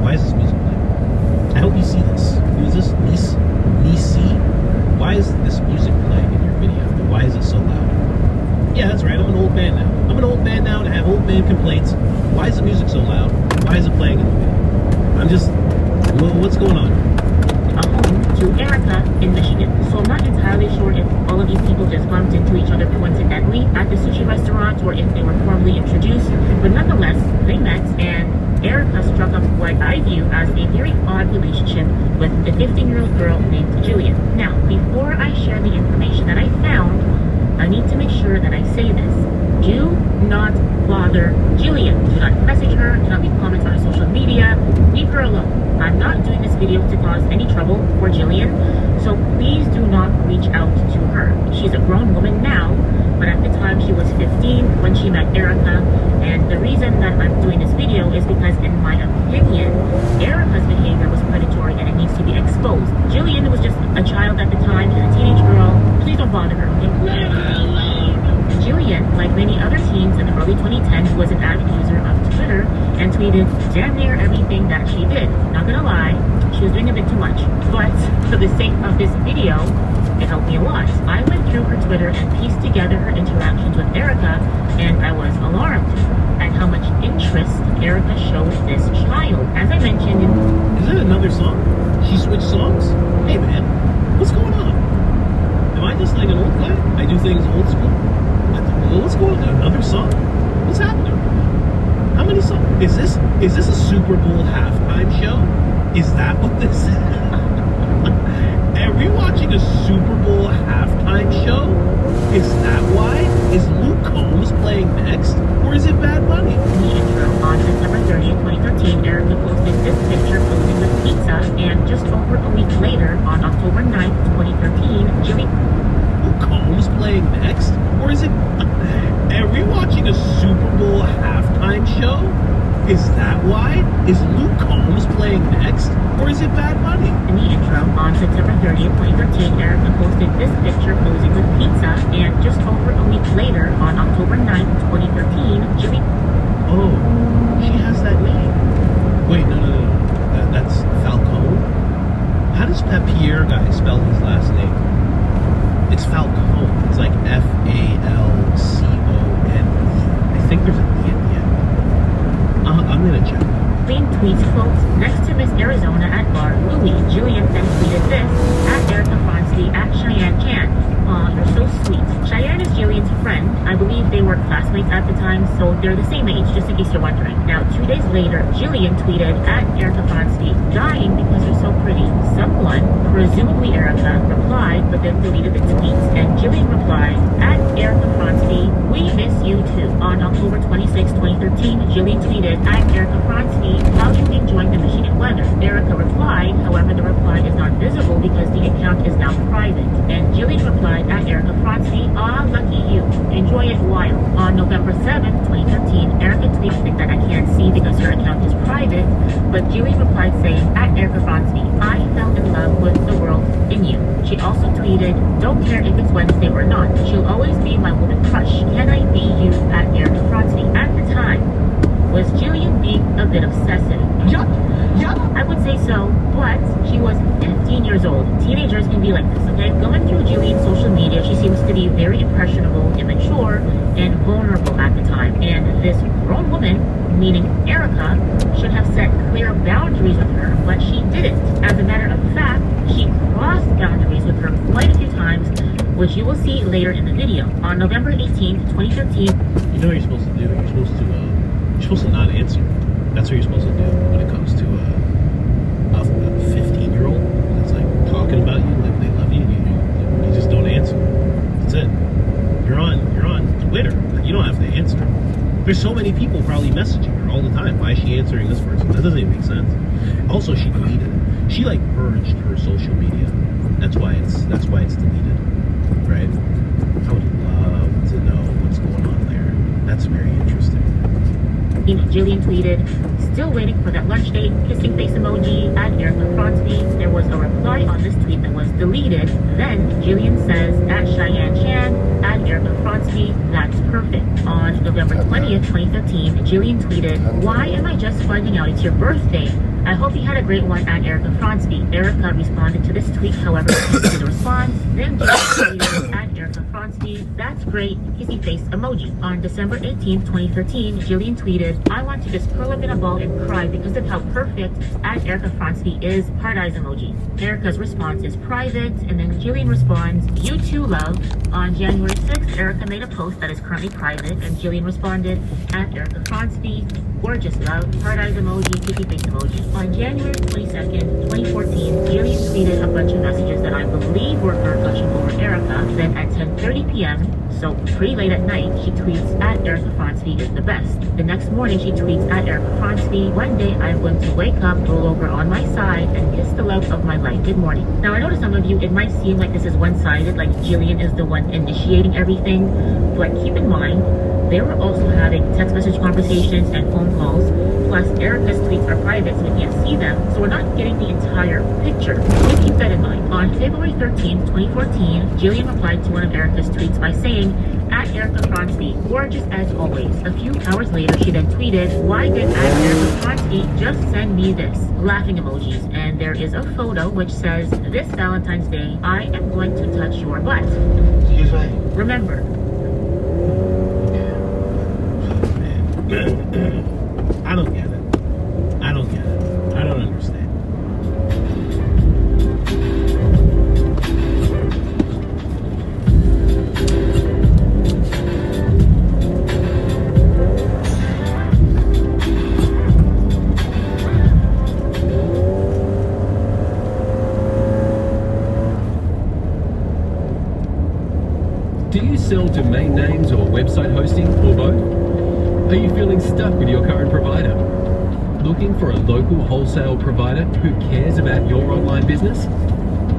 Why is this music playing? I hope you see this. Who is this? Nisi? Why is this music playing in your video? And why is it so loud? Yeah, that's right. I'm an old man now. I'm an old man now and I have old man complaints. Why is the music so loud? Why is it playing in the video? I'm just, what's going on? A home to Erica in Michigan. So I'm not entirely sure if all of these people just bumped into each other coincidentally at the sushi restaurant or if they were formally introduced. But nonetheless, they met and Erica struck up what I view as a very odd relationship with the 15-year-old girl named Jillian. Now, before I share the information that I found, I need to make sure that I say this. Do not bother Jillian. Do not message her. Do not leave comments on her social media. Leave her alone. I'm not doing this video to cause any trouble for Jillian, so please do not reach out to her. She's a grown woman now, but at the time she was 15 when she met Erica, and the reason that I'm doing this video is because in my opinion, Erica's behavior was predatory and it needs to be exposed. Jillian was just a child at the time, she's a teenage girl. Please don't bother her. Jillian, like many other teens in the early 2010s, was an avid user of Twitter and tweeted damn near everything that she did. Not gonna lie, she was doing a bit too much. But for the sake of this video, it helped me a lot. I went through her Twitter and pieced together her interactions with Erica, and I was alarmed at how much interest Erica showed this child. As I mentioned in... Is that another song? She switched songs? Hey man, what's going on? Am I just like an old guy? I do things old school? What's going on? Another song? What's happening? How many songs? Is this a Super Bowl halftime show? Combs playing next? Or is it Bad Bunny? In the intro, on September 30th, 2013, Erica posted this picture posing with pizza, and just over a week later, on October 9th, 2013, Jillian... Combs playing next? Or is it... Are we watching a Super Bowl halftime show? Is that why? Is Luke Combs playing next? Or is it Bad Bunny? In the intro, on September 30th, 2013, Erica posted this picture posing with pizza, and just over a week later, on October 9th, 2013, Jillian... Oh, she has that name. Wait, no. That's Falcone? How does that Pierre guy spell his last name? It's Falcone. It's like Falcone. I think there's an E at the end. I'm gonna check. Jillian tweets, quote, next to Miss Arizona at Bar Louie. Jillian then tweeted this, at Erica Fonsky, at Cheyenne Chan. Aw, you're so sweet. Cheyenne is Jillian's friend. I believe they were classmates at the time, so they're the same age, just in case you're wondering. Now, 2 days later, Jillian tweeted, at Erica Fonsky, dying because you're so pretty. Someone, presumably Erica, replied, but then deleted the tweets, and Jillian replied, at Erica Fonsky, we miss you too. On October 26, 2013, Jillian tweeted, at Erica Fonsky, how you enjoying the Michigan weather? Erica replied, however, the reply is not visible because the account is now private. And Jillian replied, at Erica Fonsky, ah, lucky you. Enjoy it wild. On November 7, 2013, Erica tweeted that I can't see because her account is private, but Jillian replied saying, at Erica Fonsky, I fell in love with the world in you. She also tweeted, don't care if it's Wednesday or not. She'll always be my woman crush. Can I be you at Erica Fonsky? At the time, was Jillian being a bit obsessive? Yeah. I would say so, but she was 15 years old. Teenagers can be like this, okay? Going through Jillian's social media, she seems to be very impressionable, immature, and vulnerable at the time. And this grown woman, meaning Erica, should have set clear boundaries with her, but she didn't. As a matter of fact, she crossed boundaries with her quite a few times, which you will see later in the video. On November 18th, 2013... You know what you're supposed to do? You're supposed to not answer. That's what you're supposed to do when it comes to a 15-year-old that's like talking about you, like they love you. You just don't answer. That's it. You're on Twitter. You don't have to answer. There's so many people probably messaging her all the time. Why is she answering this person? That doesn't even make sense. Also, she deleted it. She like purged her social media. That's why it's deleted, right? I would love to know what's going on there. That's very interesting. Jillian tweeted, still waiting for that lunch date, kissing face emoji, at Erica Fonsky. There was a reply on this tweet that was deleted. Then Jillian says, at Cheyenne Chan, at Erica Fonsky, that's perfect. On November 20th, 2013, Jillian tweeted, why am I just finding out it's your birthday? I hope you had a great one at Erica Fonsky. Erica responded to this tweet, however, to the response. Then Jillian tweeted, at Erica Fonsky, that's great, kissy face emoji. On December 18th, 2013, Jillian tweeted, I want to just curl up in a ball and cry because of how perfect at Erica Fonsky is, heart eyes emoji. Erica's response is private, and then Jillian responds, you too, love. On January 6th, Erica made a post that is currently private, and Jillian responded, at Erica Fonsky, gorgeous love, heart eyes emoji, kissy face emoji. On January 22nd, 2014, Jillian tweeted a bunch of messages that I believe were her gushing over Erica. Then at 10:30 p.m., so pretty late at night, she tweets, at Erica Fonsky is the best. The next morning, she tweets, at Erica Fonsky, one day I'm going to wake up, roll over on my side, and kiss the love of my life. Good morning. Now, I know to some of you, it might seem like this is one-sided, like Jillian is the one initiating everything, but keep in mind, they were also having text message conversations and phone calls. Plus, Erica's tweets are private, so we can't see them, so we're not getting the entire picture. Please keep that in mind. On February 13th, 2014, Jillian replied to one of Erica's tweets by saying, at Erica Fonsky, gorgeous as always. A few hours later, she then tweeted, why did at Erica Fonsky just send me this? Laughing emojis. And there is a photo which says, this Valentine's Day, I am going to touch your butt. Excuse me? Remember, I don't get it. I don't understand. Do you sell domain names or website hosting or both? Are you feeling stuck with your current provider? Looking for a local wholesale provider who cares about your online business?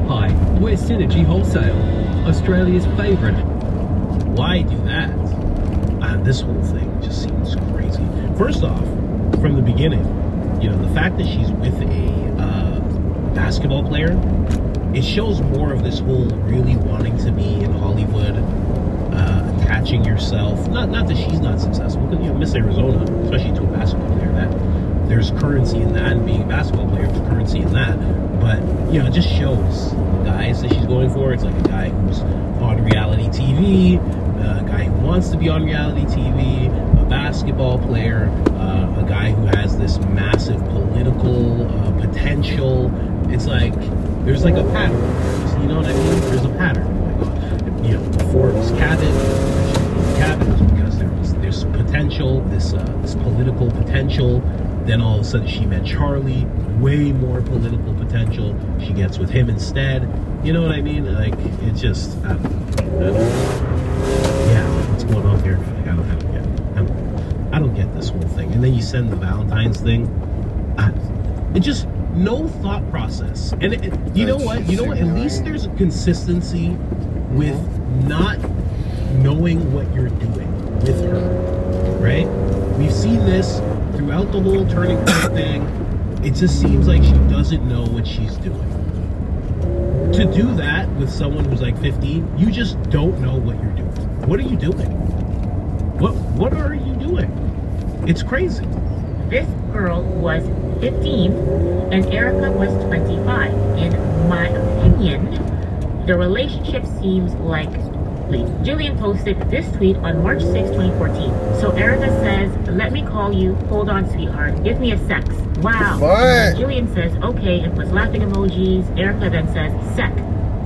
Hi, we're Synergy Wholesale, Australia's favourite. Why do that? This whole thing just seems crazy. First off, from the beginning, the fact that she's with a basketball player, it shows more of this whole really wanting to be in Hollywood, attaching yourself. Not that she's not successful, because Miss Arizona, especially to a basketball player, that there's currency in that, and being a basketball player, there's currency in that. But it just shows the guys that she's going for. It's like a guy who's on reality TV, a guy who wants to be on reality TV, a basketball player, a guy who has this massive political potential. It's like there's like a pattern. You know what I mean? There's a pattern. Before it was Cabot was because there's potential, this political potential. Then all of a sudden she met Charlie, way more political potential. She gets with him instead. You know what I mean? Like, it just, I don't know. Yeah, what's going on here? Like, I don't get this whole thing. And then you send the Valentine's thing. It just, no thought process. And you know what? At least there's a consistency with not knowing what you're doing with her, right? We've seen this throughout the whole turning point thing. It just seems like she doesn't know what she's doing. To do that with someone who's like 15, you just don't know what you're doing. What are you doing? What are you doing? It's crazy. This girl was 15 and Erica was 25. In my opinion, the relationship seems like Jillian posted this tweet on March 6, 2014. So Erica says, "Let me call you. Hold on, sweetheart. Give me a sex." Wow. What? Jillian says, "Okay," and puts laughing emojis. Erica then says,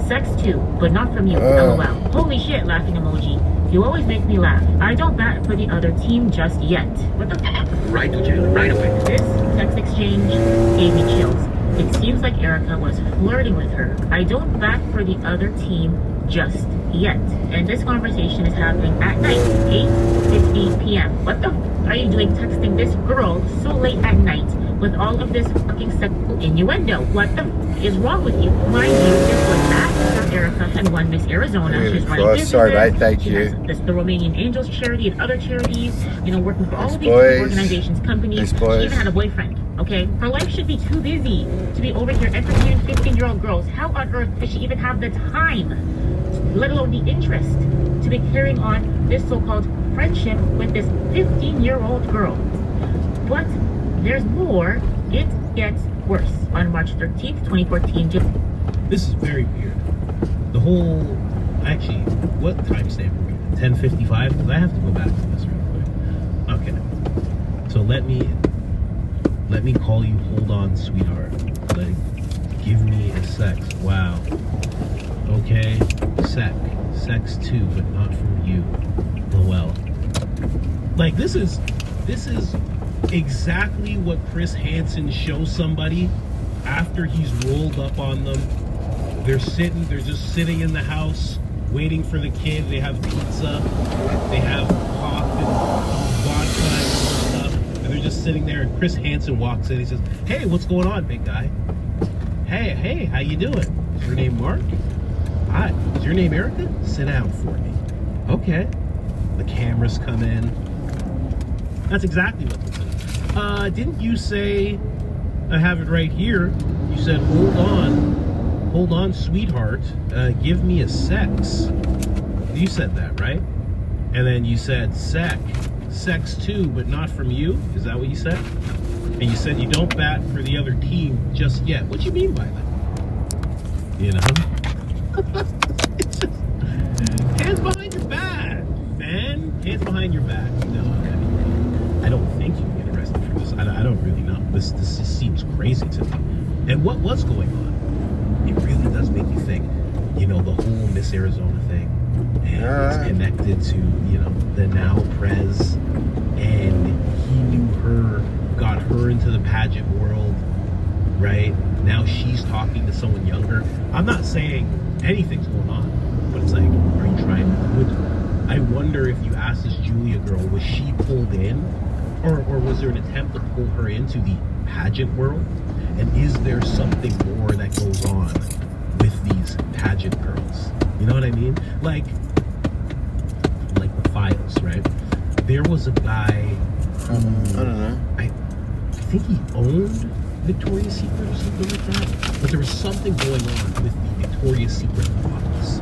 Sex too, but not from you. LOL. Holy shit, laughing emoji. You always make me laugh. I don't bat for the other team just yet. What the fuck? Right away. This text exchange gave me chills. It seems like Erica was flirting with her. I don't bat for the other team just yet. And this conversation is happening at night, 8:50 p.m. What the f are you doing texting this girl so late at night with all of this fucking sexual innuendo? What the f is wrong with you? Mind you, this was after Erica had won Miss Arizona. She's running businesses. Sorry, mate. Thank she you. has the Romanian Angels charity and other charities, working for all of these boys. organizations, companies. She even had a boyfriend. Okay, her life should be too busy to be over here entertaining 15-year-old girls. How on earth does she even have the time, let alone the interest, to be carrying on this so-called friendship with this 15-year-old girl? But there's more. It gets worse. On March 13th, 2014. This is very weird. The whole, actually, what timestamp are we at? 10:55? Because I have to go back to this real quick. Okay. So let me call you. Hold on, sweetheart. Give me a sex. Wow. Okay. Sex too, but not from you. Lol. Like, this is exactly what Chris Hansen shows somebody after he's rolled up on them. They're just sitting in the house waiting for the kid. They have pizza, they have pop and vodka and stuff, and they're just sitting there, and Chris Hansen walks in. He says, "Hey, what's going on, big guy? Hey, how you doing? Is your name Mark? Hi. Is your name Erica? Sit down for me." Okay. The cameras come in. That's exactly what this is. Didn't you say, I have it right here, you said, hold on, sweetheart, give me a sex. You said that, right? And then you said, sex too, but not from you. Is that what you said? And you said you don't bat for the other team just yet. What do you mean by that? You know? It's just, hands behind your back, man. Hands behind your back. No, I don't think you can get arrested for this. I don't really know. This just seems crazy to me. And what was going on? It really does make you think, the whole Miss Arizona thing. And it's connected to, the now Prez. And he knew her, got her into the pageant world, right? Now she's talking to someone younger. I'm not saying anything's going on, but it's like, are you trying to I wonder if you asked this Julia girl, was she pulled in, or was there an attempt to pull her into the pageant world? And is there something more that goes on with these pageant girls? You know what I mean? Like the Files, right? There was a guy who, I don't know. I think he owned Victoria's Secret or something like that. But there was something going on with the Victoria's Secret box.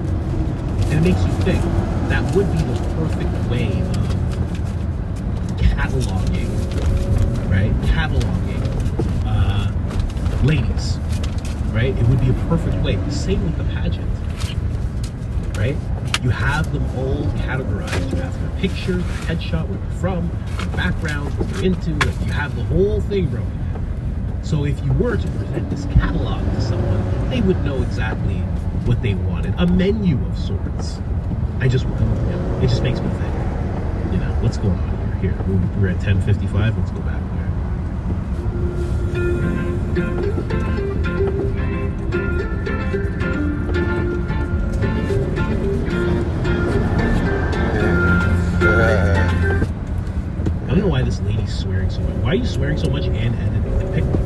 And it makes you think that would be the perfect way of cataloging, right? Cataloging ladies, right? It would be a perfect way. Same with the pageant, right? You have them all categorized. You have their picture, their headshot, where they're from, their backgrounds, what they're into. Like, you have the whole thing broken down. So if you were to present this catalog to someone, they would know exactly what they wanted. A menu of sorts. It just makes me think, you know, what's going on here? We're at 10:55. Let's go back there. I don't know why this lady's swearing so much. Why are you swearing so much and editing the picture?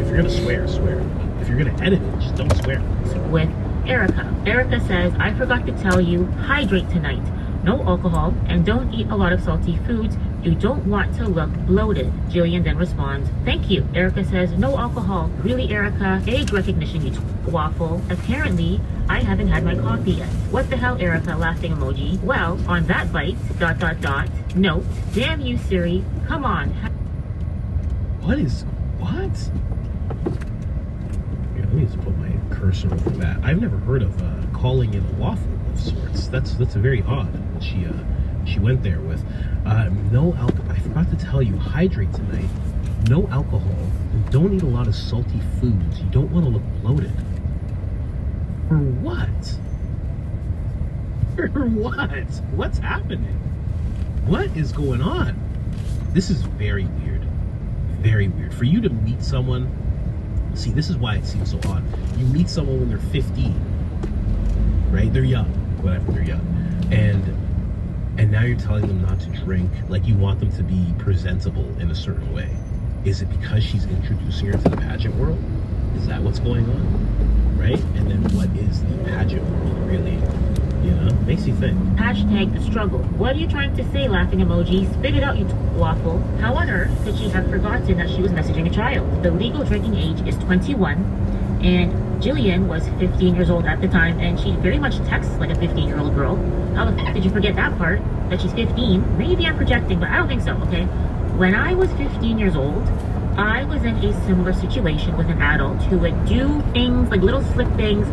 If you're gonna swear, swear. If you're gonna edit it, just don't swear. With Erica. Erica says, I forgot to tell you, hydrate tonight. No alcohol and don't eat a lot of salty foods. You don't want to look bloated. Jillian then responds, thank you. Erica says, no alcohol. Really, Erica? Age recognition, you waffle. Apparently, I haven't had my coffee yet. What the hell, Erica? Laughing emoji. Well, on that bite, ... Note, damn you, Siri. Come on. What? Here, let me just put my cursor over that. I've never heard of calling it a waffle of sorts. That's very odd that she went there with no alcohol. I forgot to tell you, hydrate tonight. No alcohol. And don't eat a lot of salty foods. You don't want to look bloated. For what? For what? What's happening? What is going on? This is very weird. Very weird. For you to meet someone, see, this is why it seems so odd. You meet someone when they're 15, right? They're young, whatever, they're young. And now you're telling them not to drink, like you want them to be presentable in a certain way. Is it because she's introducing her to the pageant world? Is that what's going on? Right? And then what is the pageant world really? You know, makes you think. Hashtag the struggle. What are you trying to say, laughing emoji? Spit it out, you waffle. How on earth could she have forgotten that she was messaging a child? The legal drinking age is 21, and Jillian was 15 years old at the time, and she very much texts like a 15-year-old girl. How the fuck did you forget that part? That she's 15? Maybe I'm projecting, but I don't think so, okay? When I was 15 years old, I was in a similar situation with an adult who would do things, like little slip things,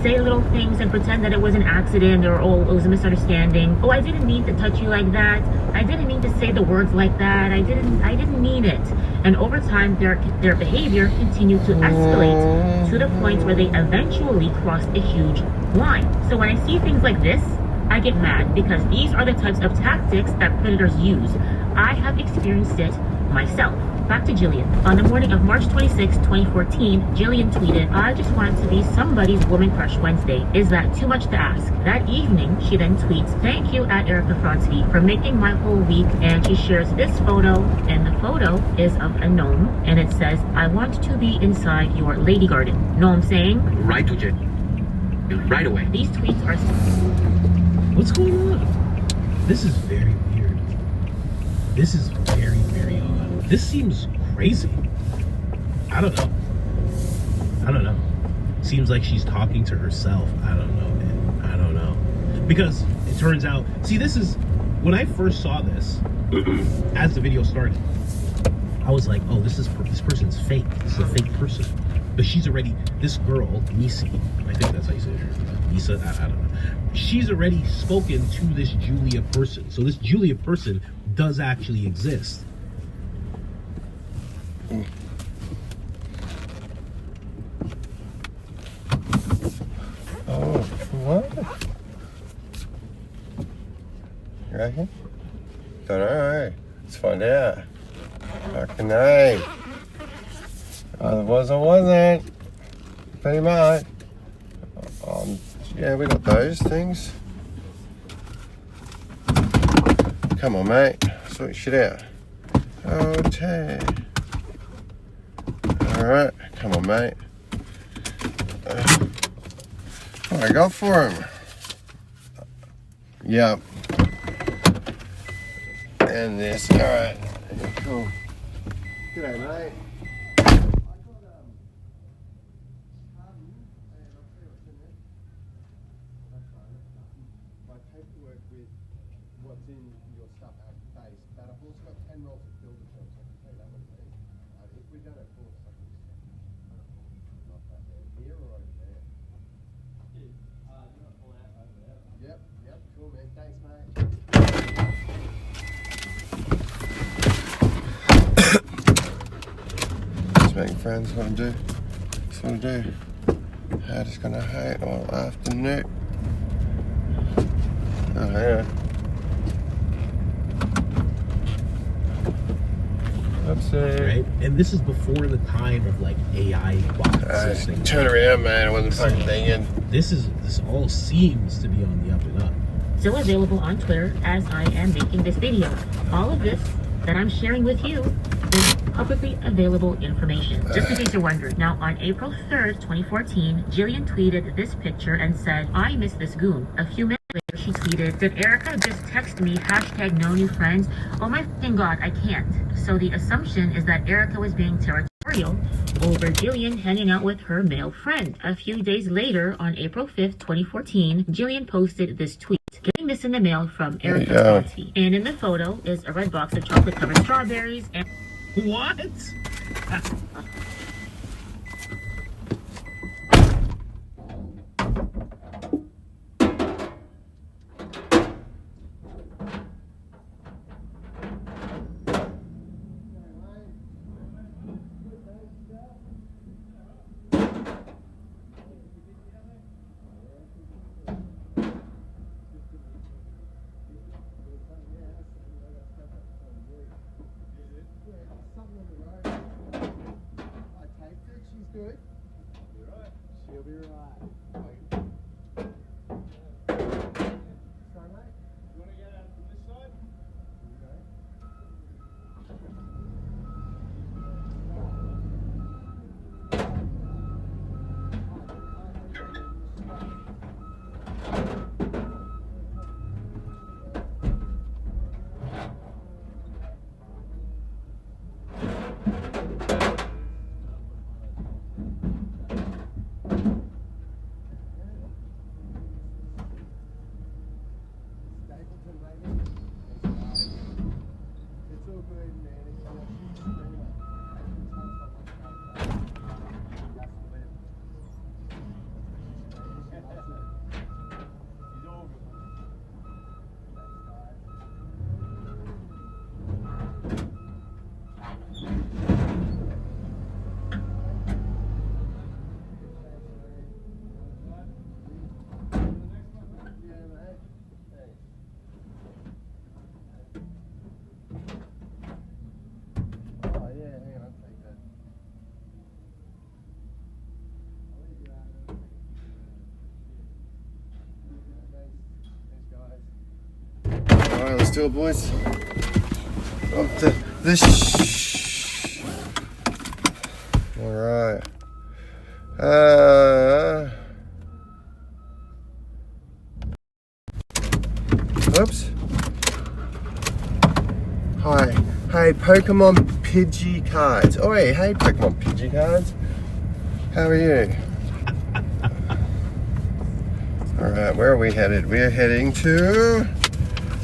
say little things and pretend that it was an accident or, oh, it was a misunderstanding. Oh, I didn't mean to touch you like that. I didn't mean to say the words like that. I didn't mean it. And over time, their behavior continued to escalate to the point where they eventually crossed a huge line. So when I see things like this, I get mad because these are the types of tactics that predators use. I have experienced it myself. Back to Jillian. On the morning of March 26, 2014, Jillian tweeted, I just wanted to be somebody's woman crush Wednesday. Is that too much to ask? That evening, she then tweets, thank you at Erica Fronsky for making my whole week. And she shares this photo, and the photo is of a gnome, and it says, I want to be inside your lady garden. Know what I'm saying? Right to Jenny. Right away. These tweets are... What's going on? This is very weird. This is very, very odd. This seems crazy. I don't know. Seems like she's talking to herself. I don't know, man. I don't know. Because it turns out, see, this is, when I first saw this, as the video started, I was like, oh, this person's fake. This is a fake person. But she's already, this girl, Nisi, I think that's how you say her. Nisa, I don't know. She's already spoken to this Julia person. So this Julia person does actually exist. Oh, what? You reckon? Don't know. Let's find out. Fucking A. Either was or wasn't. Pretty much. Yeah, we got those things. Come on, mate. Sort your shit out. Okay. Alright. Come on, mate. What I got for him? Yep. And this. Alright. Cool. G'day, mate. Paperwork with what's in your stuff at base, but I've also got 10 rolls of builder jobs. I can tell you that one thing. If we don't have course, I can just not that there. Here or over there? Yep, cool, man. Thanks, mate. Just making friends, what I do. That's what I do. I'm just gonna hate all afternoon. Oh, yeah. Right? And this is before the time of like AI bots. Turn around, man. I wasn't fucking thinking. This all seems to be on the up and up. Still available on Twitter as I am making this video. All of this that I'm sharing with you is publicly available information. Just in case you're wondering. Now, on April 3rd, 2014, Jillian tweeted this picture and said, "I miss this goon." A few minutes later, she tweeted, "Did Erica just text me, #no new friends? Oh my fucking god, I can't." So the assumption is that Erica was being territorial over Jillian hanging out with her male friend. A few days later, on April 5th, 2014, Jillian posted this tweet. "Getting this in the mail from Erica Sponsi." And in the photo is a red box of chocolate-covered strawberries and... What? Good. She'll be right. Sorry, mate. You want to get out from this side? Alright, let's do it, boys. Up to this. Alright. Oops. Hi. Hey, Pokemon Pidgey cards. Oh, hey, Pokemon Pidgey cards. How are you? Alright, where are we headed? We're heading to...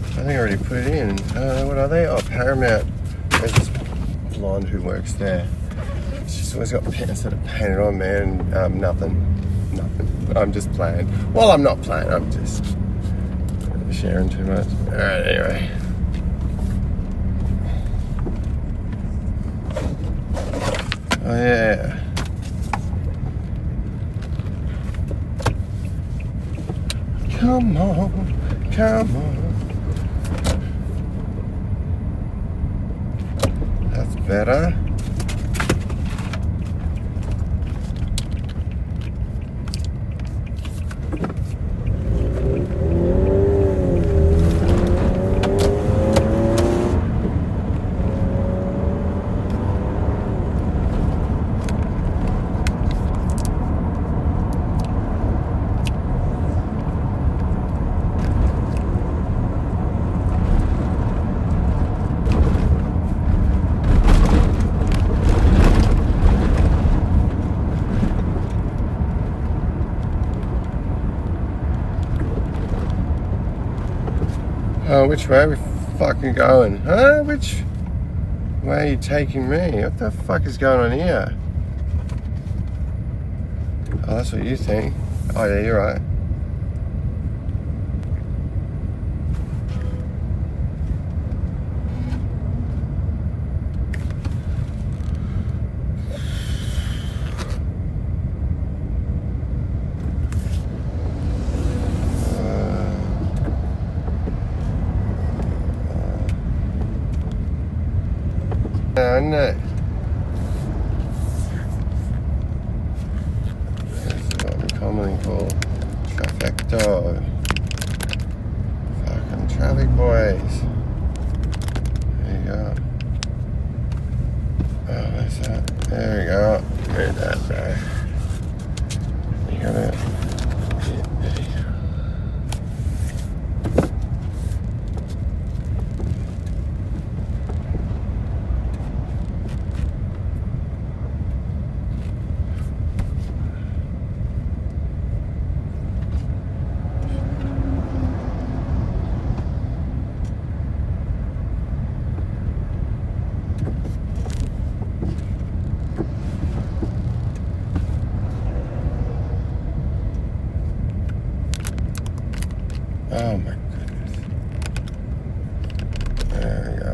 I think I already put it in. What are they? Oh, Paramount. There's this blonde who works there. She's always got pants that are painted on, man. Nothing. I'm just playing. Well, I'm not playing. I'm just sharing too much. Alright, anyway. Oh, yeah. Come on. Come on. That's better. Oh, which way are we fucking going? Huh? Which way are you taking me? What the fuck is going on here? Oh, that's what you think. Oh yeah, you're right. Isn't it? This is what we commonly call trafecto. Fucking traffic boys. There you go. Oh, where's that? There we go. Where's that guy? You got it. Oh my goodness. There we go.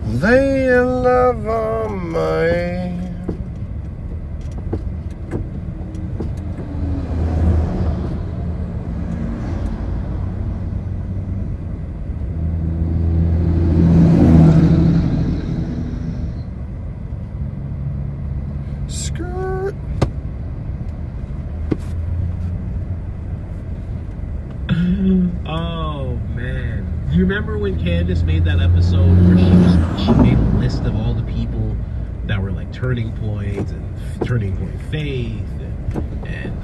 They love on me. Skirt. Oh man. Do you remember when Candace made that episode where she made a list of all the people that were like turning points and turning point faith and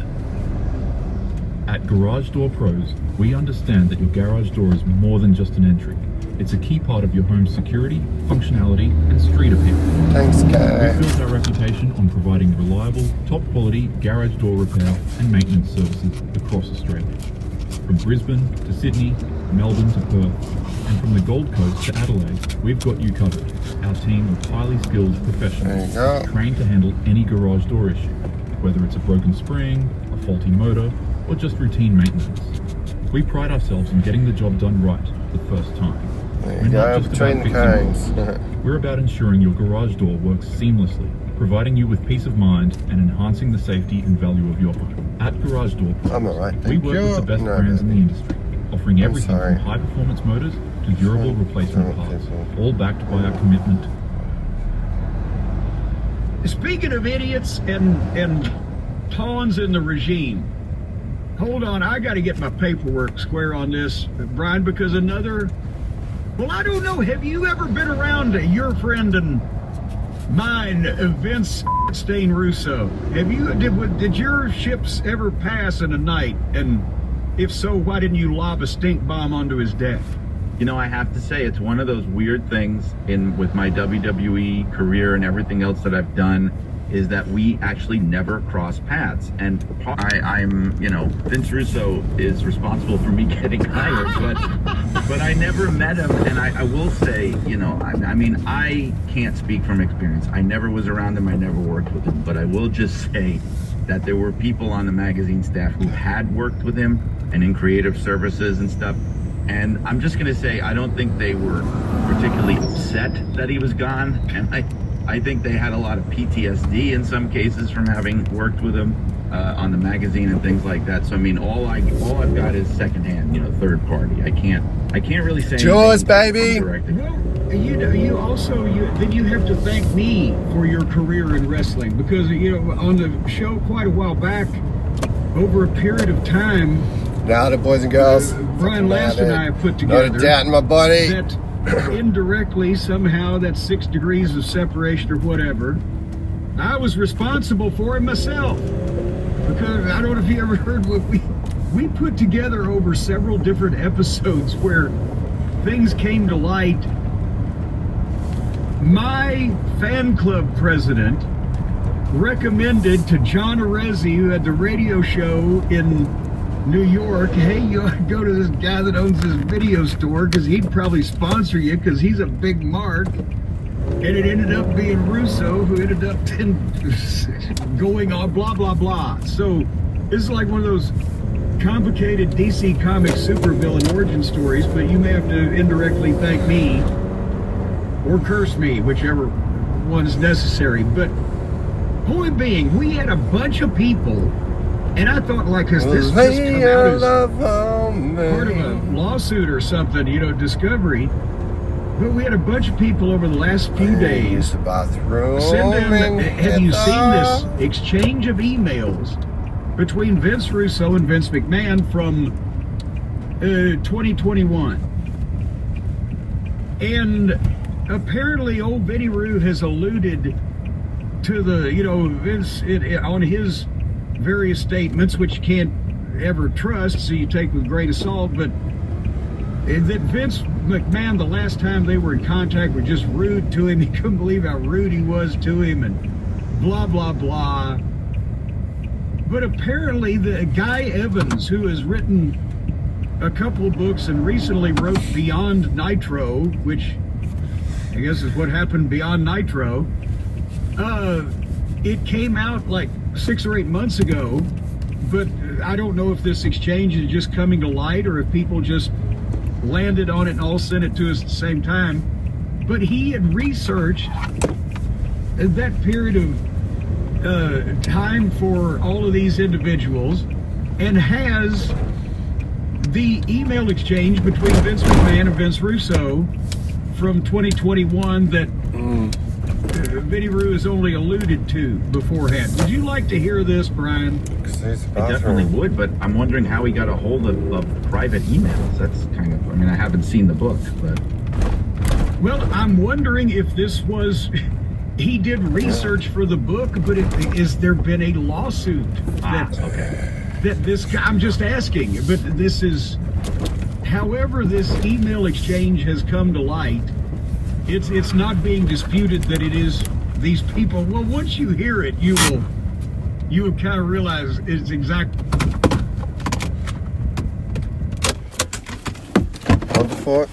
At Garage Door Pros, we understand that your garage door is more than just an entry. It's a key part of your home's security, functionality, and street appeal. Thanks, guy. We've built our reputation on providing reliable, top-quality garage door repair and maintenance services across Australia. From Brisbane to Sydney, Melbourne to Perth, and from the Gold Coast to Adelaide, we've got you covered. Our team of highly skilled professionals trained to handle any garage door issue, whether it's a broken spring, a faulty motor, or just routine maintenance. We pride ourselves in getting the job done right the first time. There you go, between the cones. We're about ensuring your garage door works seamlessly, providing you with peace of mind and enhancing the safety and value of your home. At Garage Door Pros, I'm alright, we thank work you. with the best No, brands in the industry, offering I'm everything sorry. from high-performance motors to durable replacement parts, all backed by our commitment. Speaking of idiots and pawns in the regime, hold on, I got to get my paperwork square on this, Brian, because well, I don't know, have you ever been around your friend and mine, Vince Stain Russo? Did your ships ever pass in a night? And if so, why didn't you lob a stink bomb onto his deck? You know, I have to say, it's one of those weird things with my WWE career and everything else that I've done, is that we actually never cross paths. And I'm, Vince Russo is responsible for me getting hired, but I never met him. And I will say, I can't speak from experience. I never was around him, I never worked with him, but I will just say that there were people on the magazine staff who had worked with him and in creative services and stuff. And I'm just gonna say, I don't think they were particularly upset that he was gone. And I think they had a lot of PTSD in some cases from having worked with him on the magazine and things like that. So I mean, all I've got is secondhand, third party. I can't really say Jaws, anything baby. Well, you also then you have to thank me for your career in wrestling, because on the show quite a while back, over a period of time, Now the boys and girls, Brian Last and I have put together not a doubt in my body. that indirectly somehow that 6 degrees of separation or whatever, I was responsible for it myself, because I don't know if you ever heard what we put together over several different episodes where things came to light. My fan club president recommended to John Arezzi, who had the radio show in New York, hey, you ought to go to this guy that owns this video store, because he'd probably sponsor you, because he's a big mark. And it ended up being Russo, who ended up going on blah, blah, blah. So this is like one of those complicated DC Comics supervillain origin stories, but you may have to indirectly thank me or curse me, whichever one's necessary. But point being, we had a bunch of people, and I thought, like, this just come out as part of a lawsuit or something, Discovery. But we had a bunch of people over the last few days send in, have you seen this exchange of emails between Vince Russo and Vince McMahon from 2021? And apparently old Vinny Roo has alluded to the, Vince, on his various statements, which you can't ever trust, so you take with a grain of salt, but that Vince McMahon, the last time they were in contact, were just rude to him. He couldn't believe how rude he was to him, and blah, blah, blah. But apparently the Guy Evans, who has written a couple of books and recently wrote Beyond Nitro, which I guess is what happened beyond Nitro, it came out like 6 or 8 months ago, but I don't know if this exchange is just coming to light or if people just landed on it and all sent it to us at the same time. But he had researched that period of time for all of these individuals and has the email exchange between Vince McMahon and Vince Russo from 2021 that Vinny Roo has only alluded to beforehand. Would you like to hear this, Brian? I definitely would, but I'm wondering how he got a hold of private emails. That's kind of, I mean, I haven't seen the book, but... Well, I'm wondering if this was... He did research for the book, but has there been a lawsuit? That this guy, I'm just asking, but this is... However this email exchange has come to light, it's not being disputed that it is these people. Well, once you hear it, you will kind of realize it's exact. Hold the fort.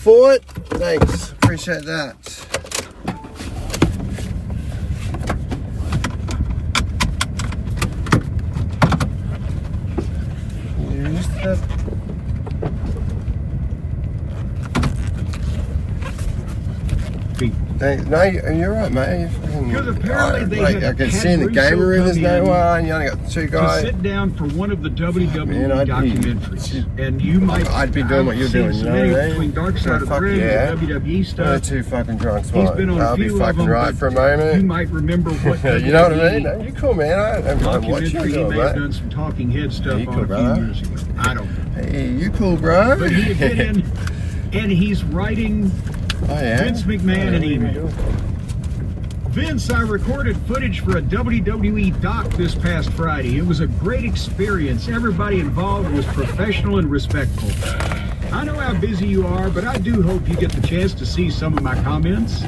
for it. Thanks. Appreciate that. Use the no, you're right, mate. Because apparently they had I can see in the gamer room there's no one. You only got two guys. To sit down for one of the WWE documentaries, and you might. I'd be doing what you're doing. You know what I mean? Between Dark Side of the Ring and WWE stuff. They're too fucking drunk. He's been on I'll a few be fucking of them, right for a moment. You might remember what. You know what I mean? No, you're cool, man. I'm watching you, He may have mate. done some talking head stuff You on cool, a brother? few years ago. I don't know. Hey, you cool, bro? But he had been in, and he's writing Vince McMahon an email. Vince, I recorded footage for a WWE doc this past Friday. It was a great experience. Everybody involved was professional and respectful. I know how busy you are, but I do hope you get the chance to see some of my comments.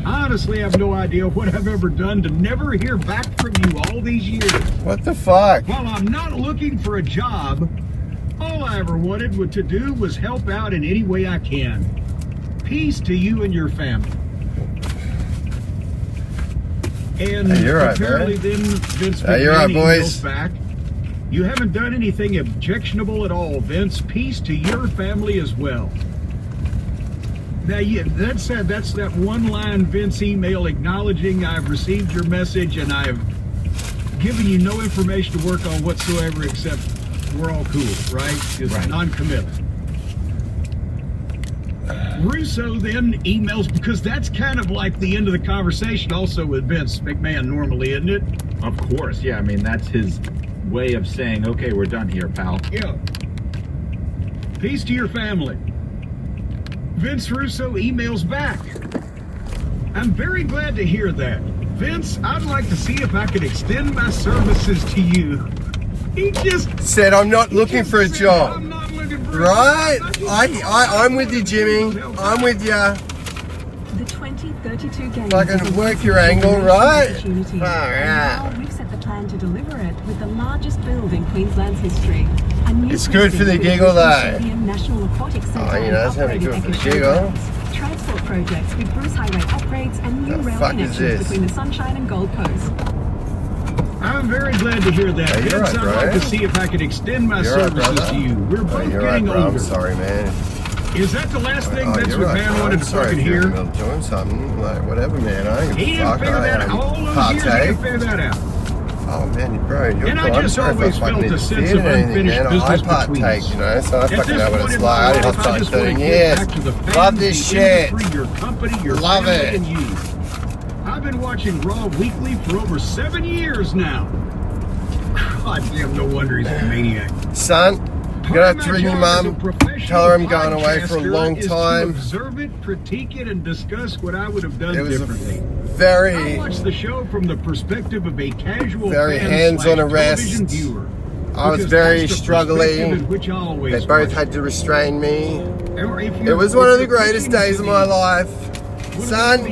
I honestly have no idea what I've ever done to never hear back from you all these years. What the fuck? While I'm not looking for a job, all I ever wanted to do was help out in any way I can. Peace to you and your family. And hey, you're right, apparently man. then Vince hey, you're right, boys. Back. You haven't done anything objectionable at all, Vince. Peace to your family as well. Now, yeah, that's that one-line Vince email acknowledging I've received your message and I've given you no information to work on whatsoever except we're all cool, right? It's non-committal. Russo then emails, because that's kind of like the end of the conversation also with Vince McMahon normally, isn't it? Of course, yeah. I mean, that's his way of saying, okay, we're done here, pal. Yeah. Peace to your family. Vince Russo emails back. I'm very glad to hear that. Vince, I'd like to see if I could extend my services to you. He just said, I'm not looking for a job. I'm not looking for right? I'm with you, Jimmy. I'm with you. The 2032 games. Fucking work your angle, right? Now we've set the plan to deliver it with the largest build in Queensland's history. It's good for the giggle, though. National Aquatic Centre you know, it's going to be good for the giggle. Transport projects with Bruce Highway upgrades and new rail connections between the Sunshine and Gold Coast. I'm very glad to hear that. Hey, Vince, right, I'd like to see if I could extend my services to you. We're both getting older. I'm sorry, man. Is that the last thing Vince McMahon wanted to fucking hear? Doing something, like, whatever, man. I ain't He didn't figure that out. All those years, he didn't figure that out. Oh, man, bro, you're and cool. I just always felt a sense of unfinished business I partake, you know, so I fucking know what it's like. I did hospitality 13 years. Love this shit. Your company, your love it. And you. I've been watching Raw weekly for over 7 years now. God damn, no wonder he's a maniac. Son, you're gonna have to ring your mum. Tell her I'm going away for a long time. Observe it, critique it, and discuss what I would have done differently. Very. I watched the show from the perspective of a casual, very hands-on arrest. Viewer. I was very struggling. They both had to restrain me. It was one of the greatest days of my life. Son,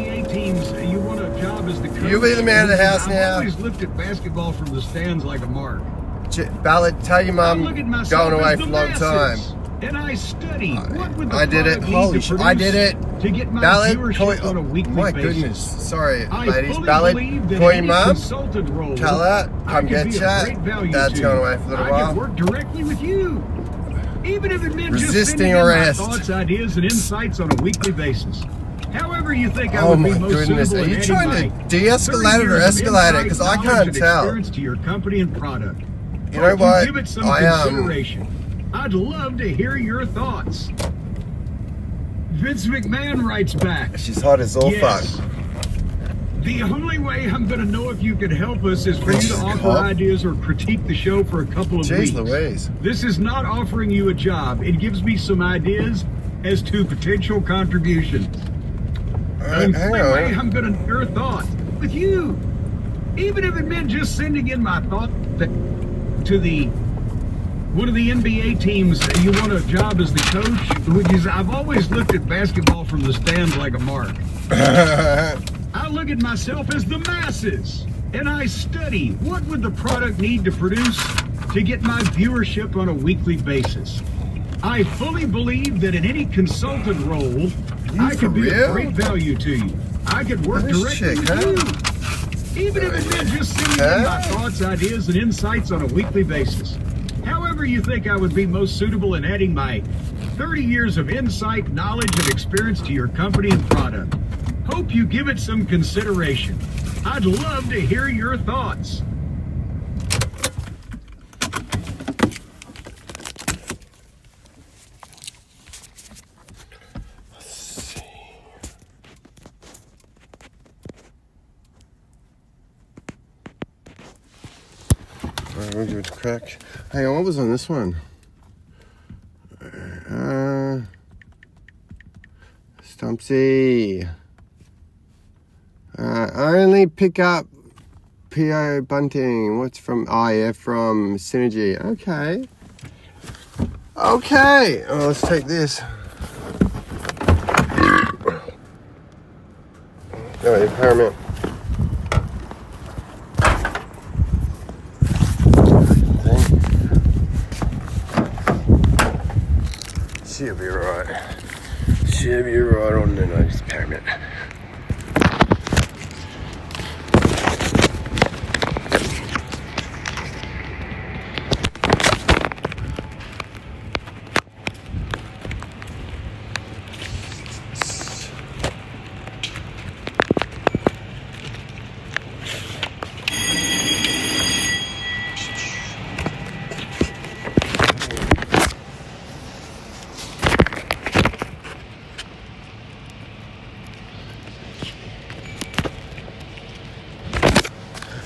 you'll be the man of the house now. I've always looked at basketball from the stands like a mark. Ballard, tell your mum going away for a long time. And I study. What would the I did it. Holy shit! I did it. To get my Ballard, viewership on a weekly my basis. goodness. Sorry, ladies. fully Ballard, believe that call your any mum. consultant role Tell her, I come could get be of ya. great value Dad's to. going away for a little I while. could work directly with you. Even if it meant just Resisting sending in arrest. my thoughts, ideas, and insights on a weekly basis. However you think I Oh would be my most goodness, suitable are you in trying adding to my de-escalate it 30 or years of escalate it? insight, Because I knowledge, can't and tell. experience to your company and product. You know But what? Give it some I consideration. I'd love to hear your thoughts. Vince McMahon writes back. She's hot as all fuck. The only way I'm going to know if you can help us is for you to offer ideas or critique the show for a couple of weeks. Louise. This is not offering you a job. It gives me some ideas as to potential contributions. The only way I'm going to your thought with you. Even if it meant just sending in my thought to one of the NBA teams, you want a job as the coach, which is, I've always looked at basketball from the stands like a mark. I look at myself as the masses, and I study what would the product need to produce to get my viewership on a weekly basis. I fully believe that in any consultant role, I for could be real? of great value to you. I could work This directly chick, with huh? you. Even if it meant just sending in my thoughts, ideas, and insights on a weekly basis. However you think I would be most suitable in adding my 30 years of insight, knowledge, and experience to your company and product. Hope you give it some consideration. I'd love to hear your thoughts. Alright, we'll give it a crack. Hang on, what was on this one? Stumpsy. Only pick up PO bunting. What's from? Oh yeah, from Synergy. Okay. Okay. Oh, let's take this. Oh, yeah, Paramount. She'll be right. She'll be right on the nose, Paramount.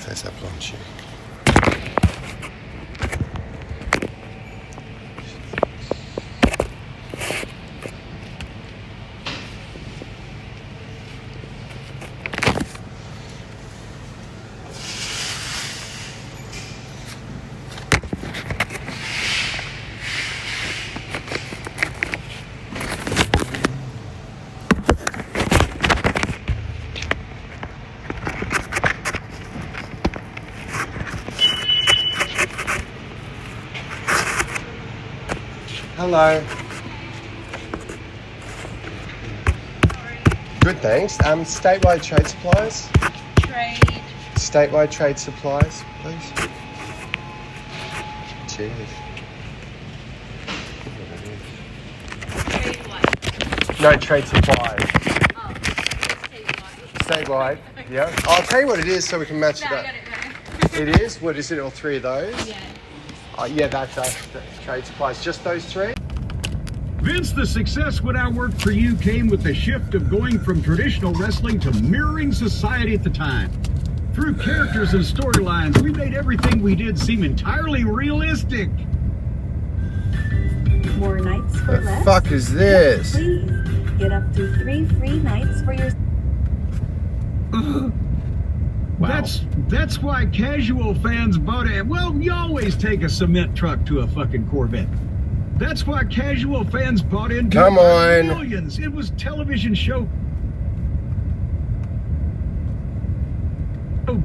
Face up on cheek. Hello. Good, thanks. Statewide trade supplies. Statewide trade supplies, please. Cheers. No, trade supplies. Oh, Statewide. Yeah. I'll tell you what it is so we can match it up. It is? What is it, all three of those? Yeah. Yeah, that's trade supplies. Just those three? Vince, the success when I worked for you came with the shift of going from traditional wrestling to mirroring society at the time. Through characters and storylines, we made everything we did seem entirely realistic. More nights for The less? fuck is this? Please, get up to 3 free nights for your... That's why casual fans bought it. Well, you always take a cement truck to a fucking Corvette. That's why casual fans bought into Come on. Millions. It was television show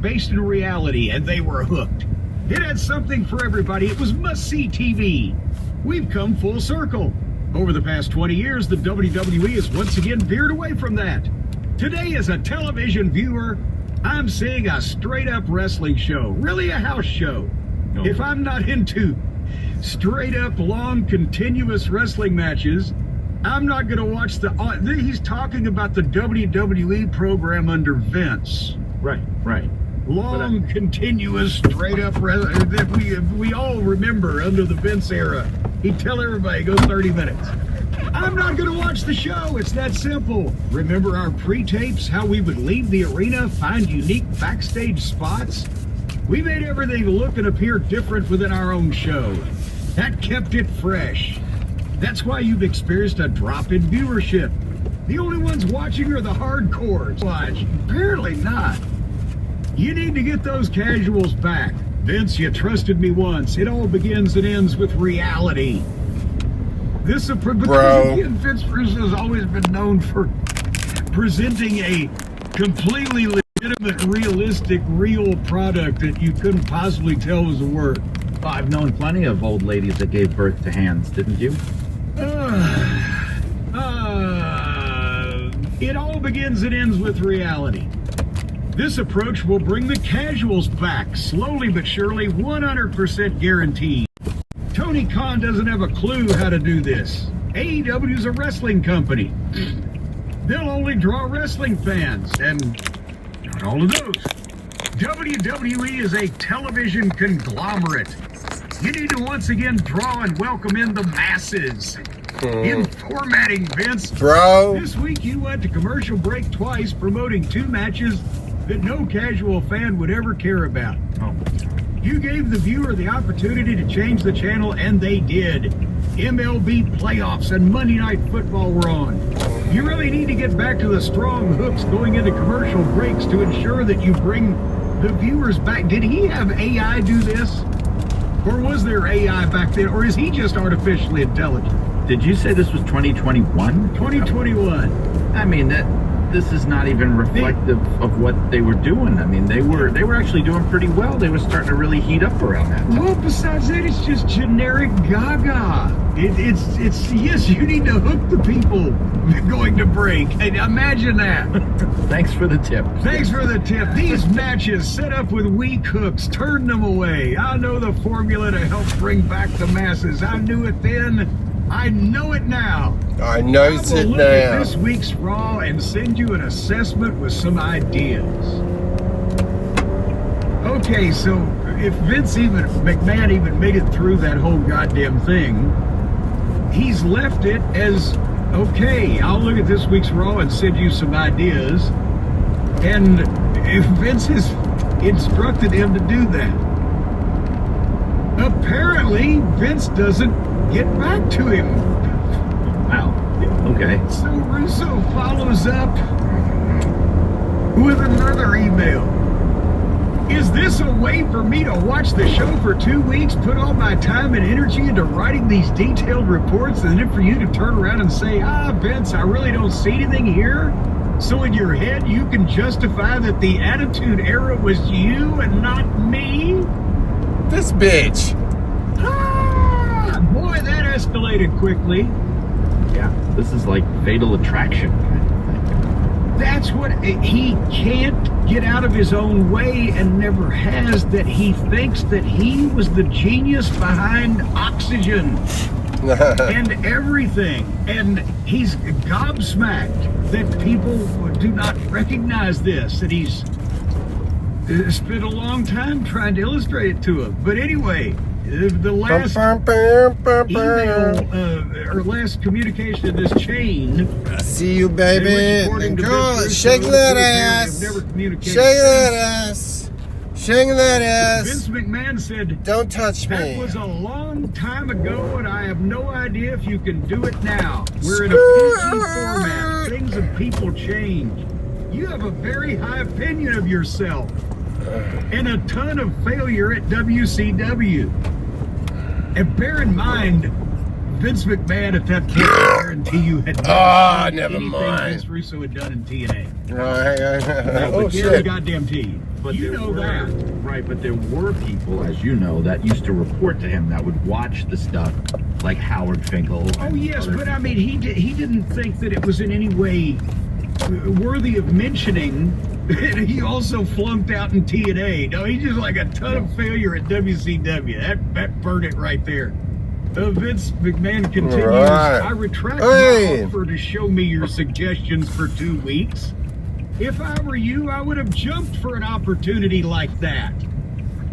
based in reality, and they were hooked. It had something for everybody. It was must-see TV. We've come full circle. Over the past 20 years, the WWE has once again veered away from that. Today, as a television viewer, I'm seeing a straight-up wrestling show, really a house show. No. If I'm not into straight-up, long, continuous wrestling matches, I'm not going to watch he's talking about the WWE program under Vince. Right. Long, continuous, straight-up wrestling that we all remember under the Vince era. He'd tell everybody, go 30 minutes. I'm not going to watch the show. It's that simple. Remember our pre-tapes, how we would leave the arena, find unique backstage spots? We made everything look and appear different within our own show. That kept it fresh. That's why you've experienced a drop in viewership. The only ones watching are the hardcores. Watch. Apparently not. You need to get those casuals back. Vince, you trusted me once. It all begins and ends with reality. This Bro. Vince Russo has always been known for presenting a completely legitimate, realistic, real product that you couldn't possibly tell was a word. I've known plenty of old ladies that gave birth to hands, didn't you? It all begins and ends with reality. This approach will bring the casuals back, slowly but surely, 100% guaranteed. Tony Khan doesn't have a clue how to do this. AEW's a wrestling company. They'll only draw wrestling fans, and not all of those. WWE is a television conglomerate. You need to once again draw and welcome in the masses. In formatting, Vince. Bro. This week you went to commercial break twice promoting 2 matches that no casual fan would ever care about. You gave the viewer the opportunity to change the channel, and they did. MLB playoffs and Monday Night Football were on. You really need to get back to the strong hooks going into commercial breaks to ensure that you bring the viewers back. Did he have AI do this? Or was there AI back then? Or is he just artificially intelligent? Did you say this was 2021? 2021. I mean, this is not even reflective of what they were doing. I mean, they were actually doing pretty well. They were starting to really heat up around that time. Well, besides that, it's just generic gaga. It's yes, you need to hook the people going to break. And imagine that. Thanks for the tip. Thanks for the tip. These matches set up with weak hooks, turn them away. I know the formula to help bring back the masses. I knew it then. I know it now. I knows it look now. At this week's Raw and send you an assessment with some ideas. Okay, so if McMahon even made it through that whole goddamn thing, he's left it as, okay, I'll look at this week's Raw and send you some ideas. And if Vince has instructed him to do that, apparently Vince doesn't get back to him. Wow. Okay. So Russo follows up with another email. Is this a way for me to watch the show for 2 weeks, put all my time and energy into writing these detailed reports, and then for you to turn around and say, Vince, I really don't see anything here? So in your head, you can justify that the Attitude Era was you and not me? This bitch. Boy, that escalated quickly. Yeah, this is like Fatal Attraction kind of thing. That's what he can't get out of his own way, and never has, that he thinks that he was the genius behind Oxygen and everything. And he's gobsmacked that people do not recognize this, that he's spent a long time trying to illustrate it to him. But anyway, the last email or last communication of this chain. See you, baby. And call it. Shake that ass. Shake that ass. Shake that ass. Vince McMahon said, "Don't touch me." That was a long time ago, and I have no idea if you can do it now. We're in a PC format. Things and people change. You have a very high opinion of yourself and a ton of failure at WCW. And bear in mind, Vince McMahon at that point, I guarantee you, had never mind. Vince Russo had done in TNA. Oh, shit. Goddamn T. But you know that. Right, but there were people, as you know, that used to report to him that would watch the stuff like Howard Finkel. Oh, yes, but I mean, he didn't think that it was in any way worthy of mentioning. He also flunked out in TNA. No, he's just like a ton of failure at WCW. That burned it right there. Vince McMahon continues, right. I retract my offer to show me your suggestions for 2 weeks. If I were you, I would have jumped for an opportunity like that.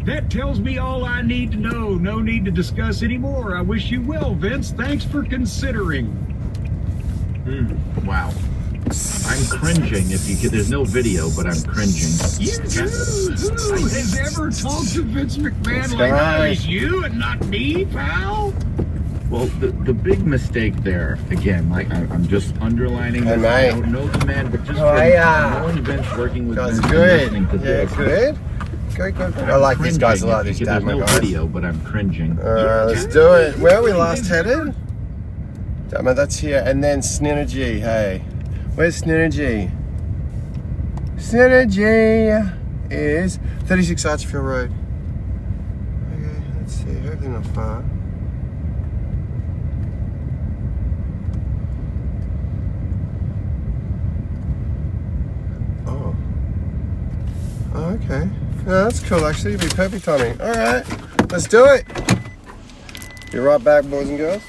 That tells me all I need to know. No need to discuss anymore. I wish you well, Vince. Thanks for considering. Wow. I'm cringing. There's no video, but I'm cringing. You too. Who has ever talked to Vince McMahon like that? It's you and not me, pal? Well, the big mistake there, again, like I'm just underlining this. I don't know the man, but just knowing Vince, working with Vince, listening to this. Good. Good. I like these guys a lot. These There's no video, but I'm cringing. Let's do it. Where are we last headed? Damn it, that's here. And then Synergy, hey. Where's Synergy? Synergy is 36 Archfield Road. Okay, let's see. Hopefully not far. Oh, okay. Yeah, that's cool, actually. It'd be perfect timing. All right, let's do it. Be right back, boys and girls.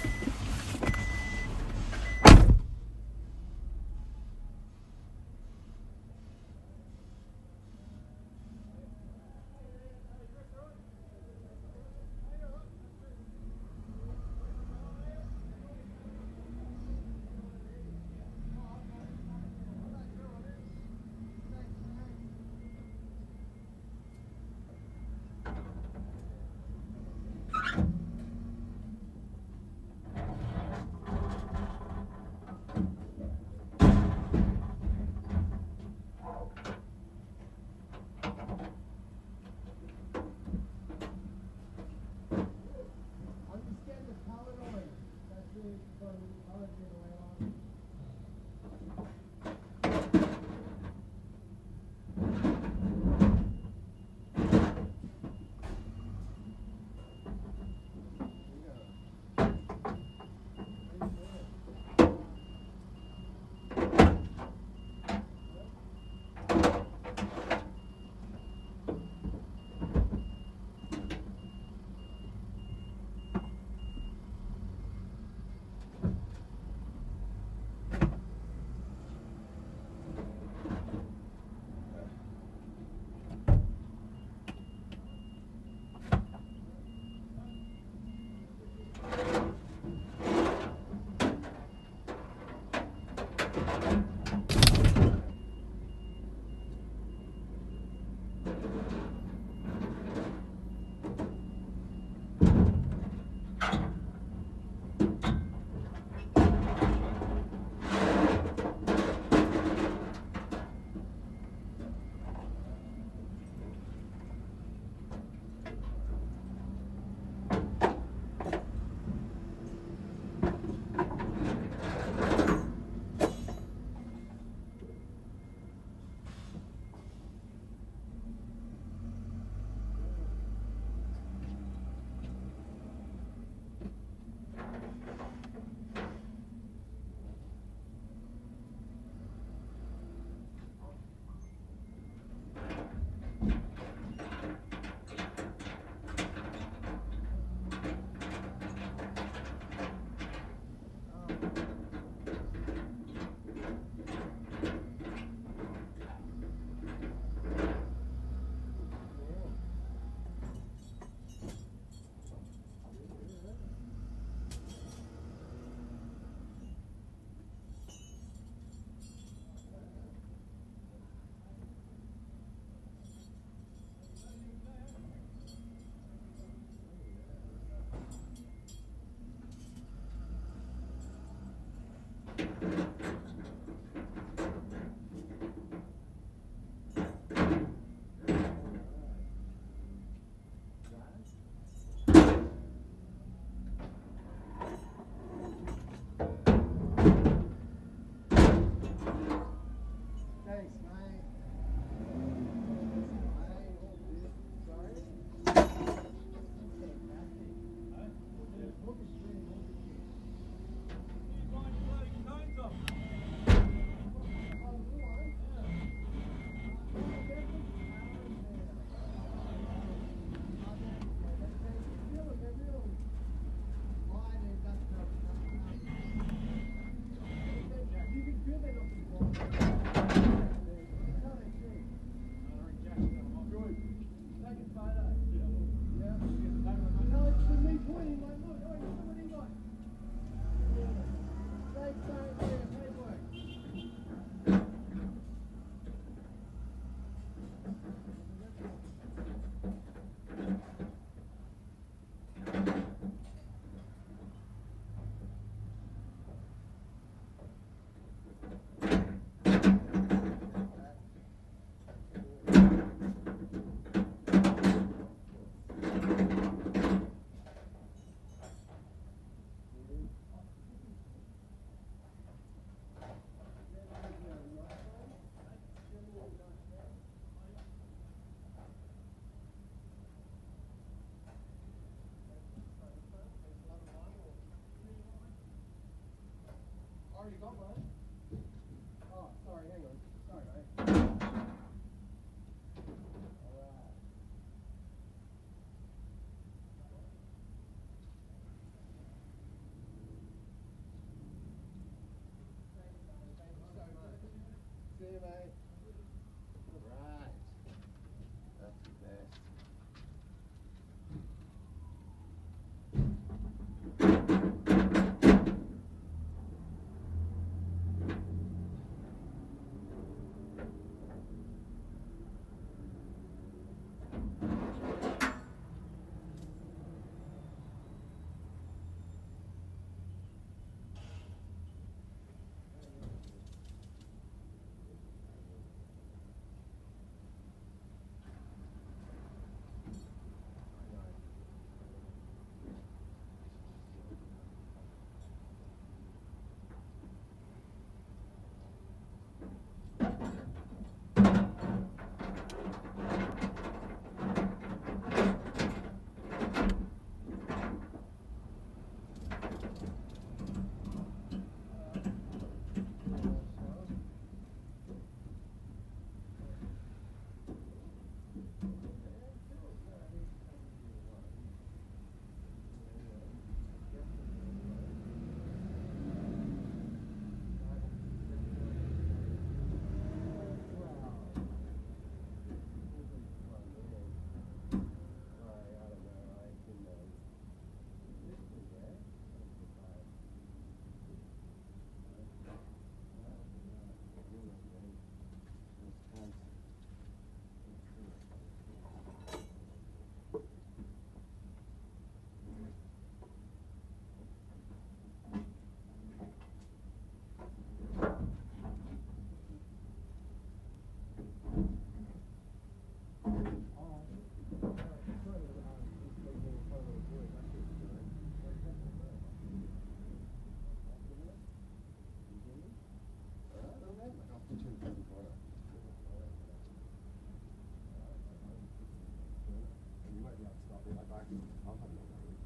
I'll have no worries.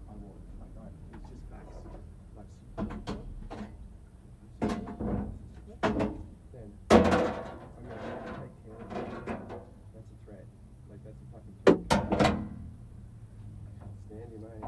I won't. Like, it's just facts. Then I'm gonna take care of you. That's a threat. Like, that's a fucking threat. Stand your mate.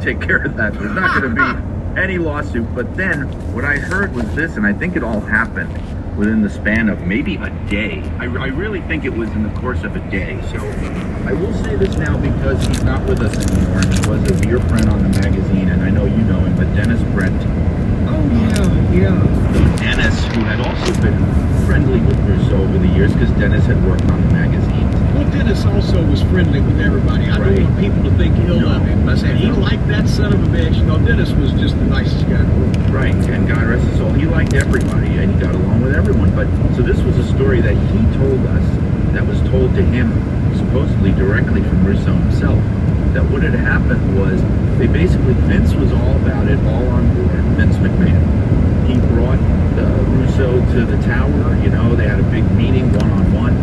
Take care of that. There's not going to be any lawsuit. But then what I heard was this, and I think it all happened within the span of maybe a day. I really think it was in the course of a day. So I will say this now because he's not with us anymore. He was a dear friend on the magazine, and I know you know him, but Dennis Brent. Oh, yeah. Dennis, who had also been friendly with Russo over the years because Dennis had worked on the magazine. Well, Dennis also was friendly with everybody. I don't want people to think ill of him. I said he liked that son of a bitch. No, Dennis was just the nicest guy in the world. Right, and God rest his soul, he liked everybody, and he got along with everyone. But so this was a story that he told us, that was told to him, supposedly directly from Russo himself, that what had happened was, they basically, Vince was all about it, all on board, Vince McMahon. He brought Russo to the tower, you know, they had a big meeting, one-on-one,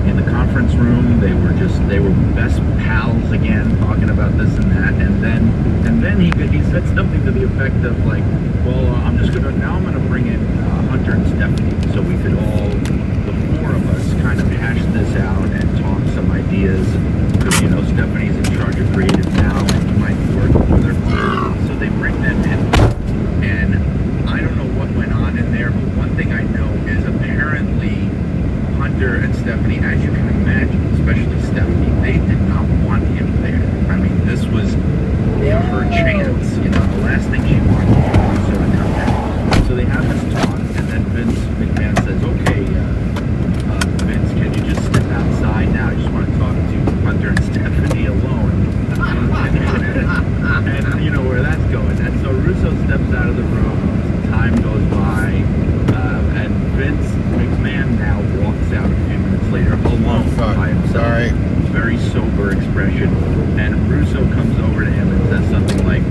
in the conference room. They were best pals again, talking about this and that, and then he said something to the effect of like, well, I'm gonna bring in Hunter and Stephanie, so we could all, the four of us, kind of hash this out and talk some ideas, because, you know, Stephanie's in charge of creative now, and you might be working with her. So they bring them in, and I don't know what went on in there, but one thing I know is apparently Hunter and Stephanie, as you can imagine, especially Stephanie, they did not want him there. I mean, this was her chance, you know, the last thing she wanted was to come there. So they have this talk, and then Vince McMahon says, okay, Vince, can you just step outside now? I just want to talk to Hunter and Stephanie alone. And you know where that's going. And so Russo steps out of the room, time goes by, and Vince McMahon now walks out a few minutes later alone by himself. Sorry. Very sober expression. And Russo comes over to him and says something like,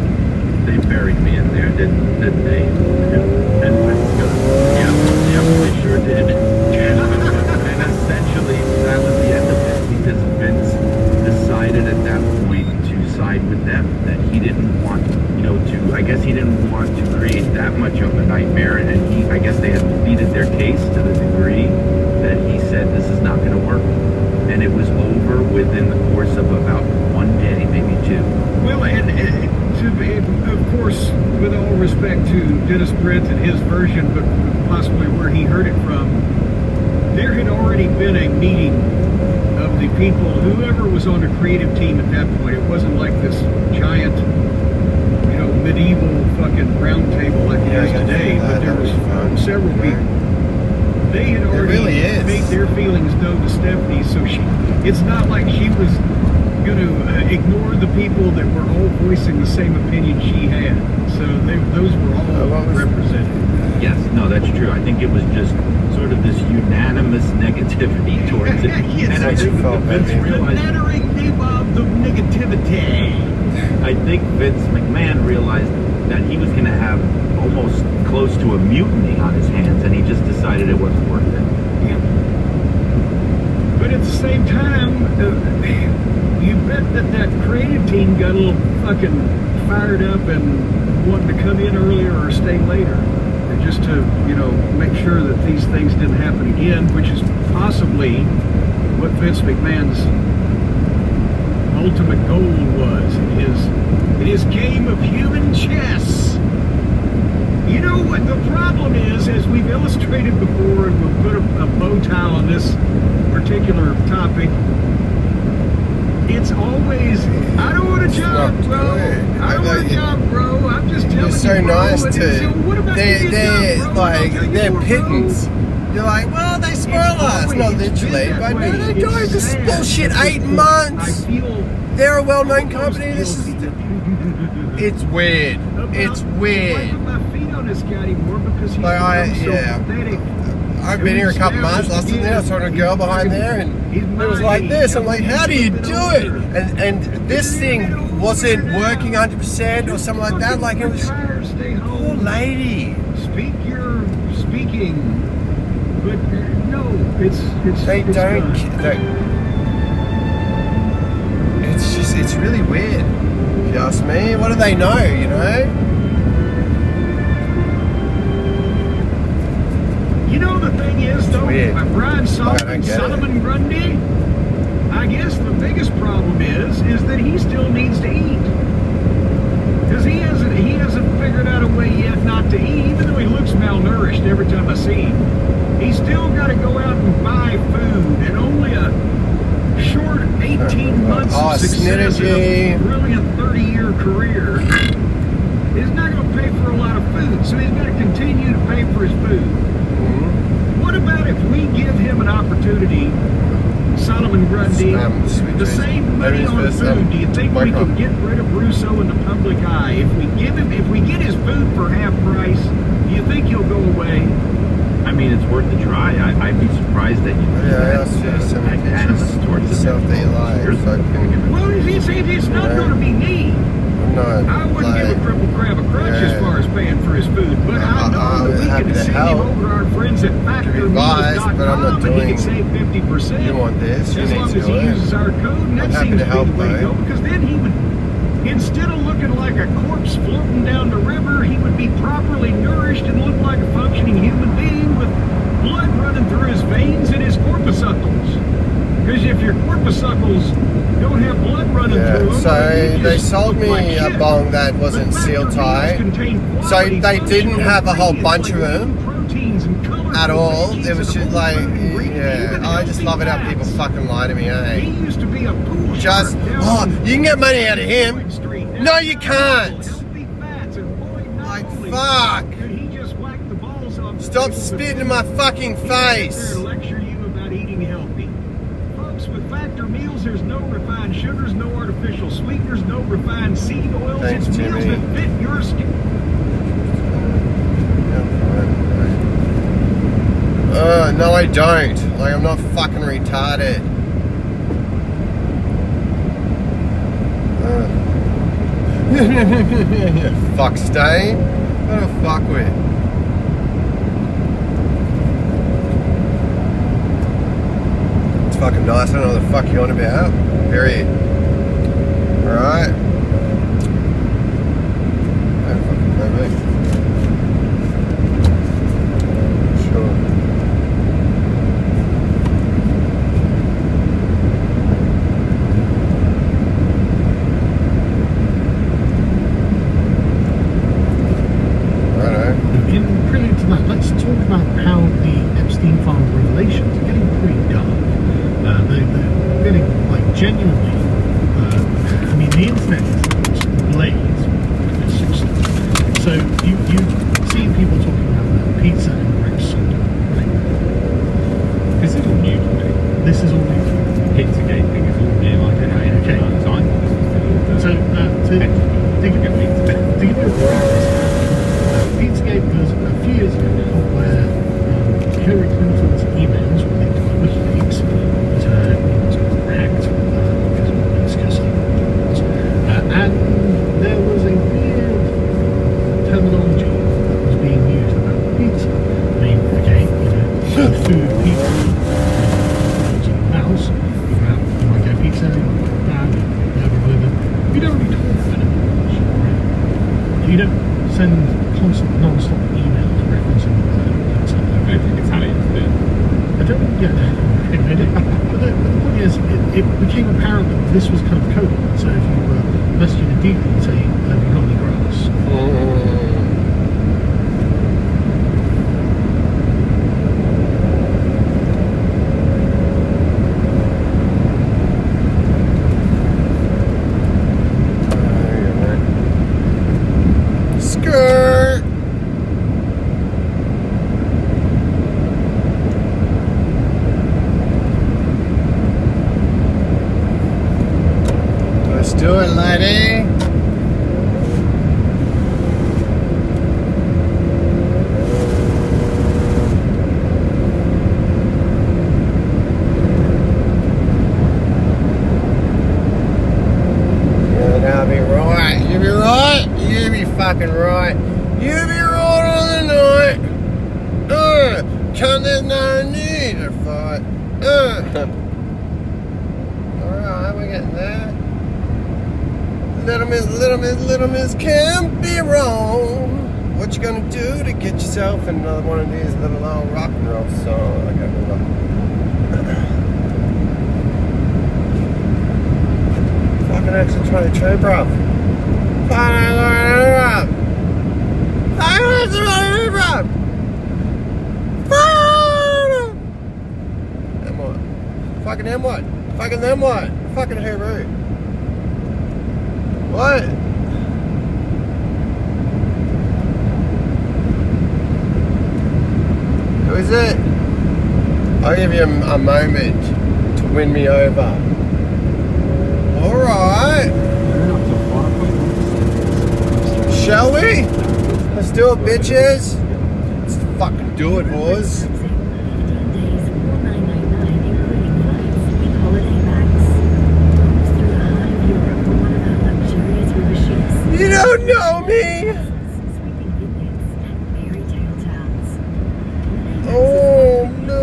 they buried me in there, didn't they? And Vince goes, yep, they sure did. And essentially that was the end of it, because Vince decided at that point to side with door, and it was over within the course of about 1 day, maybe 2. Well, and of course, with all respect to Dennis Brent and his version, but possibly where he heard it from, there had already been a meeting of the people, whoever was on the creative team at that point. It wasn't like this giant, you know, medieval fucking round table like it is today, but there was several people. They had already made their feelings known to Stephanie, so it's not like she was going to ignore the people that were all voicing the same opinion she had. So those were all represented. Yes, no, that's true. I think it was just sort of this unanimous negativity towards it. And I think that Vince realized... The of the negativity. I think Vince McMahon realized that he was going to have almost close to a mutiny on his hands, and he just decided it wasn't worth it. Yeah. But at the same time, you bet that creative team got a little fucking fired up and wanted to come in earlier or stay later, just to, you know, make sure that these things didn't happen again, which is possibly what Vince McMahon's ultimate goal was in his game of human chess. You know what the problem is, as we've illustrated before, and we'll put a bow tie on this particular topic, it's always, I don't want a job, bro. I don't want a job, bro. I'm just telling you, You're so bro, nice to, they're pittance. pittance. You're like, well, they spoil us, not literally, but no, they don't. This is bullshit. 8 months. They're a well-known company. This is, it's weird. It's weird. Like I've been here a couple months. Last time there, I saw a girl behind there, and it was like this. I'm like, how do you do it? And this thing wasn't working 100% or something like that. Like it was, poor lady. Speaking, but no, it's they don't. It's just, it's really weird. If you ask me, what do they know? You know. You know, the thing is, though, Brian Solomon Grundy, I guess the biggest problem is that he still needs to eat. Because he hasn't figured out a way yet not to eat, even though he looks malnourished every time I see him. He's still got to go out and buy food, and only a short 18 months of success in a brilliant 30-year career is not going to pay for a lot of food. So he's got to continue to pay for his food. What about if we give him an opportunity, Solomon Grundy, to save money on food? Do you think we can get rid of Russo in the public eye? If we get his food for half price, do you think he'll go away? I mean, it's worth a try. I'd be surprised that you magnanimous towards it. Well, it's not going to be me. I wouldn't give a cripple crab a crutch as far as paying for his food, but I know that we can send him over our friends at FactorMeals.com and he can save 50%. You want this? As long as he uses our code, and that seems to be the way to go, because then he would, instead of looking like a corpse floating down the river, he would be properly nourished and look like a functioning human being with blood running through his veins and his corpuscles. Because if your corpuscles don't have blood running through them, so they sold me a bong that wasn't seal tight. So they didn't have a whole bunch of them at all. It was just like, yeah, I just love it how people fucking lie to me, eh? Just, oh, you can get money out of him. No, you can't. Like, fuck. Stop spitting in my fucking face. With Factor Meals, there's no refined sugars, no artificial sweeteners, no refined seed oils. Thanks, it's meals Jimmy. that fit your skin. No, I don't. Like, I'm not fucking retarded. Fuck stain. What the fuck with? Fucking nice. I don't know what the fuck you're on about. Period. Alright. Don't fucking know me. Sure. genuinely, I mean, the internet is ablaze with this sort of stuff. So you've seen people talking about pizza and bricks, right? This is all new to me. This is all new to me. Pizzagate thing is all new. I don't know anything about the time. So, to give you a Pizzagate was a few years ago now, where Hillary Clinton's emails related to WikiLeaks was hacked because of the discussing was. And there was a weird terminology that was being used about pizza. I mean, okay, food, pizza, mouse, you might get pizza, whatever. You don't really talk about it much, right? You don't send constant, non-stop emails referencing pizza. I think Italians do. I don't, yeah, they do. But the point is, it became apparent that this was kind of code. So if you were messaging a deeply, you'd say, have you got any grass? Skirt. Let's do it, lady. I'll be right. You be right. You be fucking right. You be right on the night. Come, there's no need to fight. Alright, we're getting there. Little miss can't be wrong. What you gonna do to get yourself another one of these little old rock and roll songs? I got fucking extra 22, bro. Fucking them what? Fucking them what? Fucking who? What? Who is it? I'll give you a moment to win me over. Alright. Shall we? Let's do it, bitches. Let's fucking do it, boys. You don't know me! Oh, no.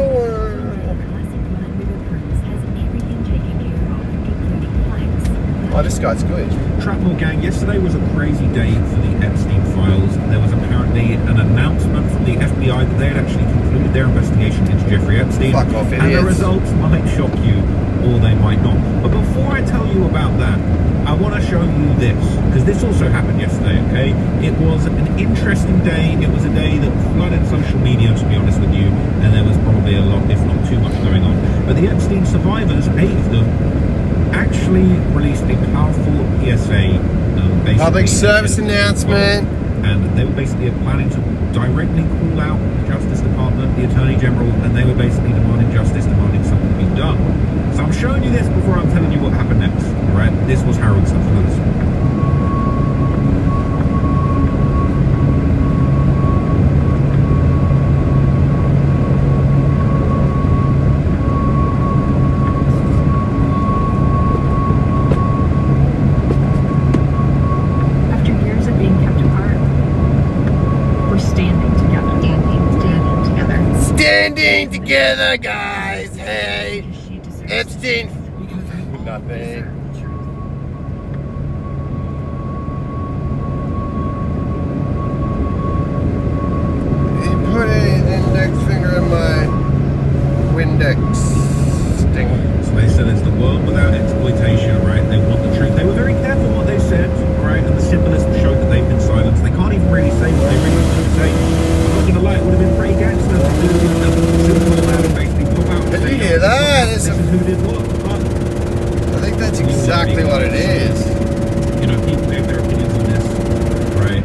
Oh, this guy's good. Trapmore Gang, yesterday was a crazy day for the Epstein files. There was apparently an announcement from the FBI that they had actually concluded their investigation into Jeffrey Epstein. Fuck off, idiots. And the results might shock you, or they might not. But before I tell you about that, I want to show you this, because this also happened yesterday, okay? It was an interesting day. It was a day that flooded social media, to be honest with you, and there was probably a lot, if not too much, going on. But the Epstein survivors, 8 of them, actually released a powerful PSA. Public service announcement. And they were basically planning to directly call out the Justice Department, the Attorney General, and they were basically demanding justice, demanding something be done. So I'm showing you this before I'm telling you what happened next. Alright? This was harrowing stuff. Look at this. Standing together, guys. Hey, Epstein. Nothing. He put his index finger in my Windex sting. So they said it's the world without exploitation, right? They want the truth. They were very careful what they said, right? And the simplest showed that they've been silenced. They can't even really say what they really want to say. I'm not gonna lie, it would have been pretty gangster to do simple and basically pop out. Did you hear that? This is who did what. But I think that's exactly what it is. You know, people gave their opinions on this, right?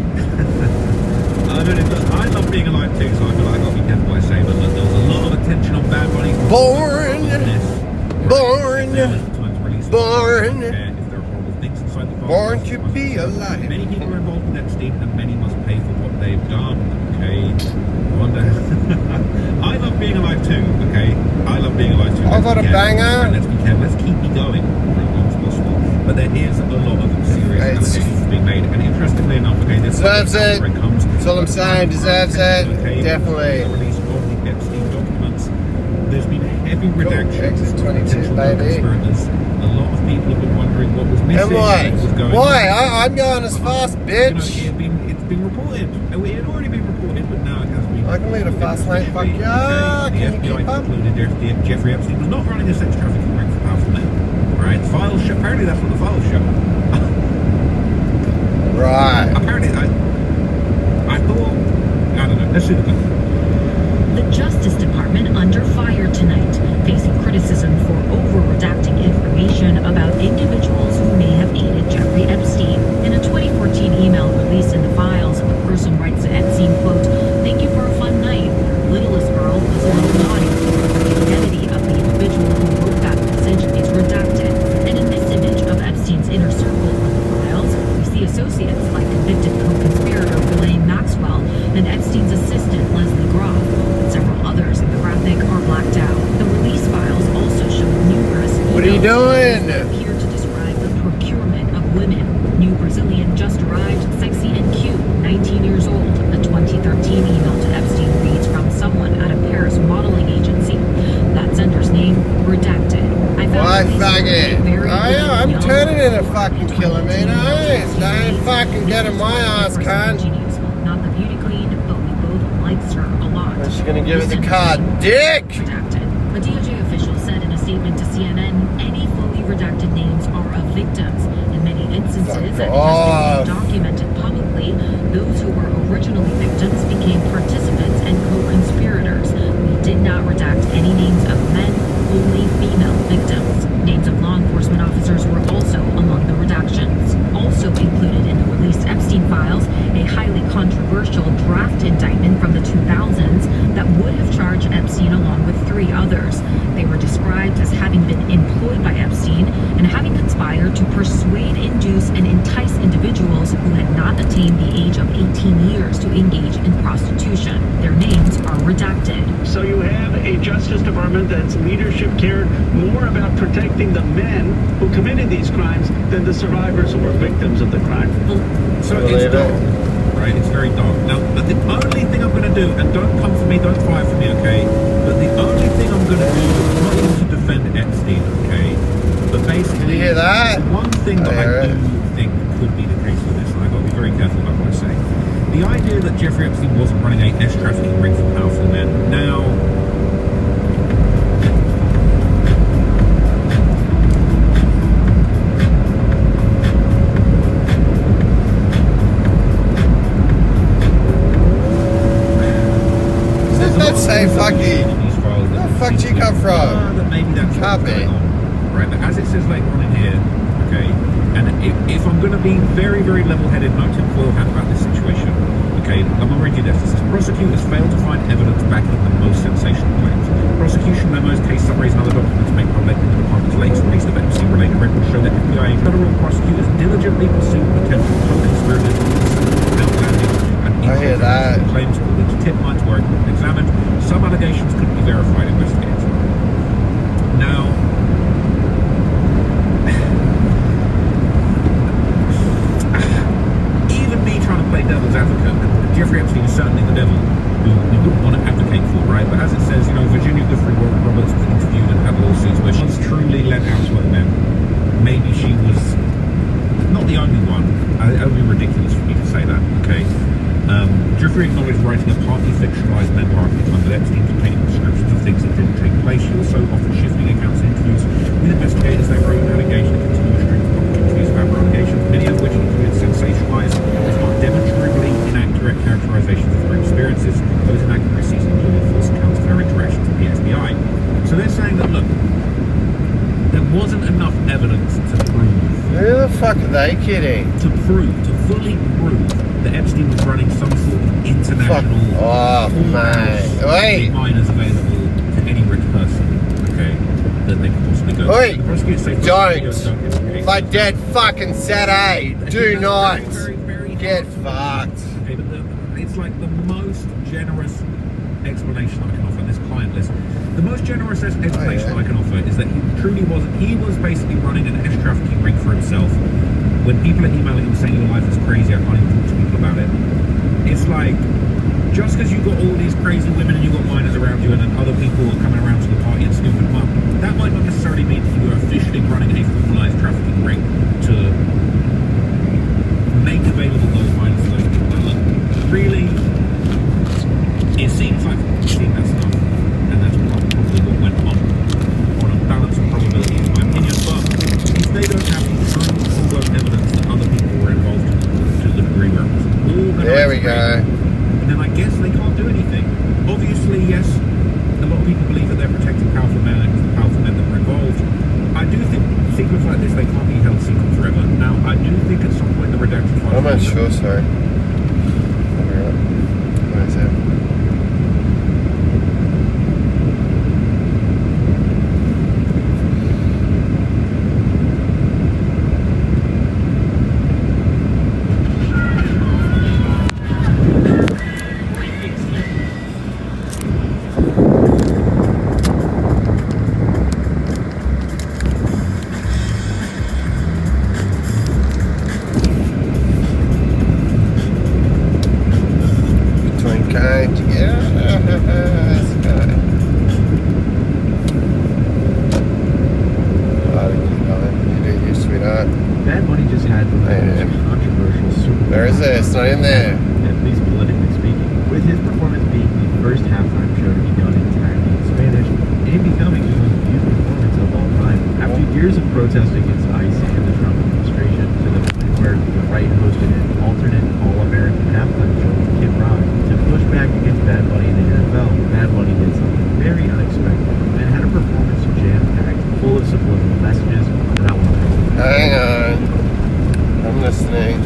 I love being alive too, so I feel like I've got to be careful what I say, but look, there was a lot of attention on Bad Bunny. Born! Born to be alive. Many people are involved with Epstein, and many must pay for what they've done. Okay, wonder. I love being alive too. Okay, I love being alive too. I got a banger. Let's be careful. Let's keep me going for as long as possible. But there is a lot of serious allegations being made, and interestingly enough, okay, this deserves it. Where it comes. That's all I'm saying. Deserves it. Okay, Definitely. Release of the Epstein documents. There's been heavy redactions. Exit 22, baby. A lot of people have been wondering what was missing. And what? What was going Why? on. I'm going as fast, bitch. You know, it's been reported. It had already been reported, but now it has been. I can lead a fast lane. Fuck yeah. The FBI concluded Jeffrey Epstein was not running a sex trafficking ring for powerful men. Right? The files show. Apparently, that's what the files show. Right. Apparently, I thought. I don't know. Let's see the clip. The Justice Department under fire tonight, facing criticism for over-redacting information about individuals who may have aided Jeffrey Epstein. In a 2014 email released in the files, the person writes to Epstein, quote, "Thank you for a fun night. Littlest girl was a little naughty." The identity of the individual who wrote that message is redacted. And in this image of Epstein's inner circle from the files, we see associates like convicted co-conspirator Ghislaine Maxwell and Epstein's assistant Leslie Groff. Several others in the graphic are blacked out. The release files also show numerous emails What are you doing? that appear to describe the procurement of women. New Brazilian just arrived, sexy and cute, 19 years old. A 2013 email to Epstein reads from someone at a Paris modeling agency. That sender's name redacted. I found Why, these faggot? very I'm young, turning in a fucking kilometer. I ain't fucking getting my ass, cunt. not the beauty queen, but we both likes her a lot. She's gonna give it the card, dick! Redacted. A DOJ official said in a statement to CNN, any fully redacted names are of victims. In many instances, and it has been documented publicly, those who were originally victims became participants and co-conspirators. We did not redact any names of men, only female victims. Names of law enforcement officers were also among the redactions. Also included in the released Epstein files, a highly controversial draft indictment from the 2000s that would have charged Epstein along with 3 others. They were described as having been employed by Epstein and having conspired to persuade, induce, and entice individuals who had not attained the age of 18 years to engage in prostitution. Their names are redacted. So you have a Justice Department that's leadership cared more about protecting the men who committed these crimes than the survivors who were victims of the crime. So it's dark, right? It's very dark. Now, the only thing I'm going to do, and don't come for me, don't fire for me, okay? But the only thing I'm going to do is not even to defend Epstein, okay? But basically, did you hear that? One thing that I do think could be the case with this, and I've got to be very careful about what I say. The idea that Jeffrey Epstein wasn't running a sex trafficking ring for powerful men. Now, Say fucky. Where the fuck did you come from? That maybe that's what's going on, right? But as it says later on in here, okay, and if I'm going to be very, very level-headed, no tinfoil hat about this situation, okay, I'm going to read you this. It says, prosecutors failed to find evidence backing the most sensational claims. Prosecution memos, case summaries, and other documents made public in the department's latest release of Epstein-related records show that FBI and federal prosecutors diligently pursued potential co-conspirators outlandish and inconclusive claims for which tip lines were examined. Some allegations couldn't be verified investigators. Now, even me trying to play devil's advocate, Jeffrey Epstein is certainly the devil who we wouldn't want to advocate for, right? But as it says, you know, Virginia Guthrie Roberts was interviewed and had lawsuits where she was truly led out to other men. Maybe she was not the only one. It would be ridiculous for me to say that, okay? Jeffrey acknowledged writing a partly fictionalized memoir at the time that Epstein containing descriptions of things that didn't take place. She also offered shifting accounts and interviews with investigators they wrote and had engaged in a continuous string of public interviews about her allegations, many of which included sensationalized, if not demonstrably inaccurate characterizations of her experiences. Those inaccuracies included false accounts of her interactions with the FBI. So they're saying that, look, there wasn't enough evidence to prove. Who the fuck are they kidding? To fully prove that Epstein was running some sort of international. Oh, mate. Wait. Minors available to any rich person. Okay. That they could possibly go. Wait. The prosecutors say Don't. My dead fucking said, hey, do not get fucked. Okay, but it's like the most generous explanation I can offer on this client list. The most generous explanation I can offer is that he was basically running an ash trafficking ring for himself. When people are emailing him saying your life is crazy, I can't even talk to people about it. It's like, just because you've got all these crazy women and you've got minors around you and then other people are coming around to the party and scooping them up, that might not necessarily mean that you are officially running a formalized trafficking ring to make available those minors to those people. Now look, really, it seems like that's enough, and that's probably what went on a balance of probability in my opinion, but if they don't have true full-blown evidence that other people were involved to the degree where it was organized, there we go. then I guess they can't do anything. Obviously, yes, a lot of people believe that they're protecting powerful men and it was the powerful men that were involved. I do think secrets like this, they can't be held secret forever. Now, I do think at some point the redacted file... I'm not sure, sorry. Where is it? Bad Bunny just had the most controversial Super Bowl. Where is it? It's not in there. At least politically speaking. With his performance being the first halftime show to be done entirely in Spanish and becoming the most viewed performance of all time. After years of protest against ICE and the Trump administration, to the point where the right hosted an alternate all-American halftime show with Kid Rock to push back against Bad Bunny in the NFL, Bad Bunny did something very unexpected and had a performance jam-packed, full of subliminal messages that I want to talk about. Hang on. I'm listening.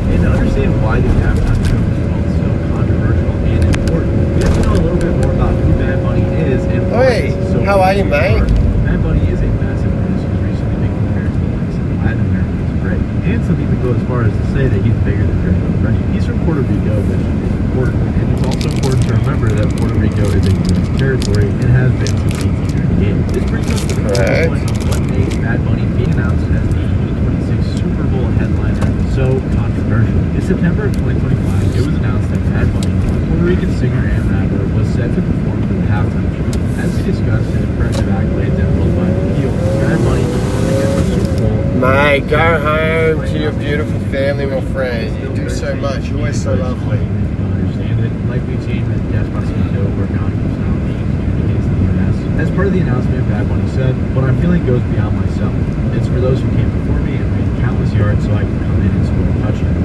And to understand why this halftime show was felt so controversial and important, we have to know a little bit more about who Bad Bunny is and why this is so how are you, mate? Bad Bunny is a massive artist who's recently been compared to the likes of Latin Americans Drake. And some people go as far as to say that he's bigger than Drake already. He's from Puerto Rico, which is important. And it's also important to remember that Puerto Rico is a U.S. territory and has been since 1898. This brings us to the point of what makes Bad Bunny being announced as the 2026 Super Bowl headliner so controversial. In September of 2025, it was announced that Bad Bunny, a Puerto Rican singer and rapper, was set to perform for the halftime show. As we discussed in impressive accolades and worldwide appeal, Bad Bunny performing at the Super Bowl. Mate, go home to your beautiful family, my friend. You do so much. You're always so lovely. Understand it, like we've seen with Despacito or Gandhi style being communicates in the US. As part of the announcement, Bad Bunny said, "What I'm feeling goes beyond myself. It's for those who came before me and made countless yards so I can come in and score a touchdown.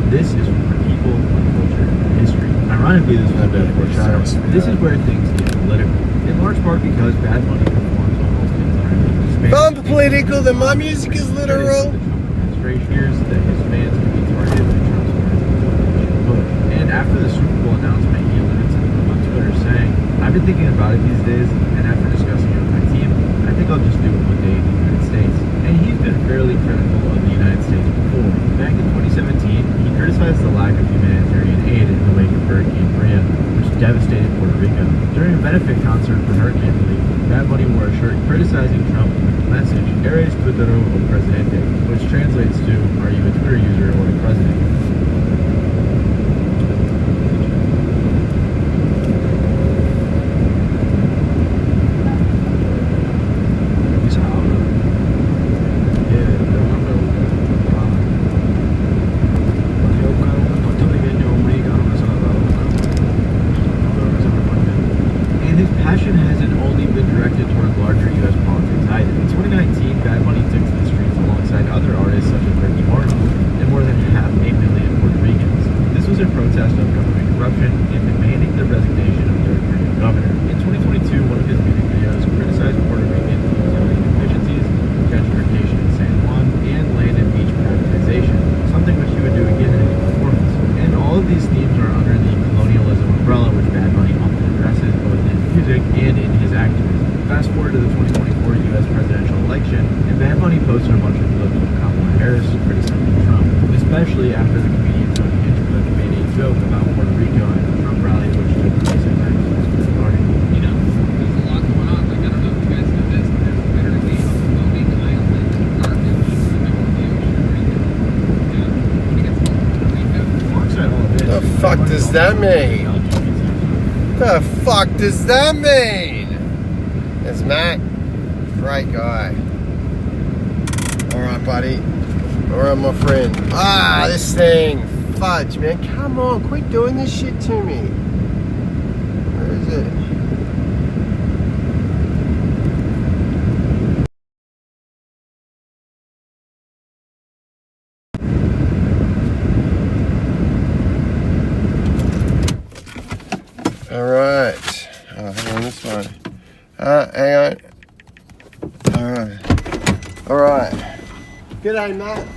This is for my people, my culture, and history." Ironically, this was a bit of foreshadowing. This is where things get political. In large part because Bad Bunny performs almost entirely in Spanish. If I'm political, then my music is literal. Here's that his fans can be targeted by Trump's push. And after the Super Bowl announcement, he alluded to them on Twitter saying, "I've been thinking about it these days, and after discussing it with my team, I think I'll just do it one day in the United States." And he's been fairly critical of the United States before. Back in 2017, he criticized the lack of humanitarian aid in the wake of Hurricane Maria, which devastated Puerto Rico. During a benefit concert for hurricane relief, Bad Bunny wore a shirt criticizing Trump with the message, "Eres Twittero o Presidente," which translates to, "Are you a Twitter user or a president?" $1.5 million after the 2024 U.S. presidential election, and Bad Bunny posted a bunch of clips with Kamala Harris criticizing Trump, especially after the comedian Tony Hinchcliffe made a joke about Puerto Rico and the Trump rallies which took place in Madison Square Garden. You know, there's a lot going on. Like, I don't know if you guys know this, but there's literally a floating island of garbage in the middle of the ocean right now. Yeah, when it gets cold in Puerto Rico. What the fuck does that mean? The fuck does that mean? There's Matt. Great guy. Alright, buddy. Alright, my friend. Ah, this thing. Fudge, man. Come on, quit doing this shit to me. Where is it? Alright. Oh, hang on, this one. Hang on. Alright. Alright. G'day, Matt.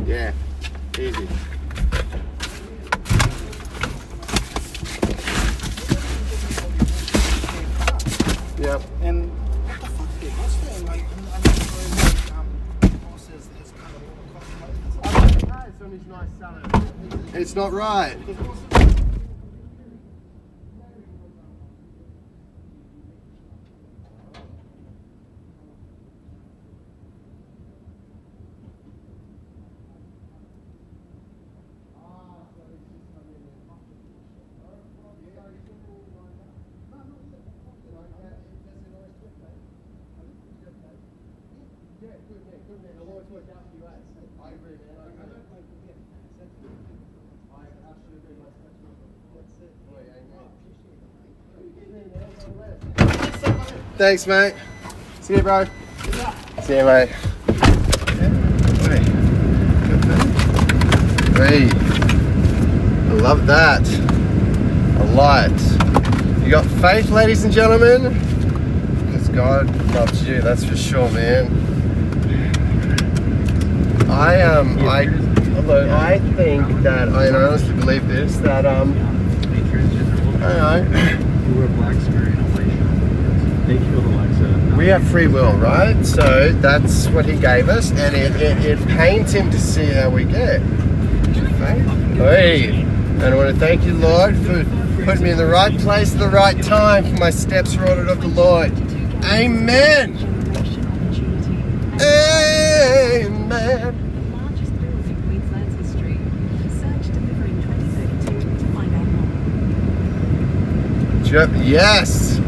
Yeah, easy. Yep. And what the fuck, dude? What's that? Like, boss has kind of It's not right. Thanks, mate. See you, bro. See you, mate. Hey, I love that. A light. You got faith, ladies and gentlemen? Because God loves you, that's for sure, man. I think that, I honestly believe this, that, I don't know. You were a black spirit in a white shirt. Thank you for the likes. We have free will, right? So that's what he gave us, and it pains him to see how we get. Hey, and I want to thank you, Lord, for putting me in the right place at the right time, for my steps are ordered of the Lord. Amen. Amen. Yes.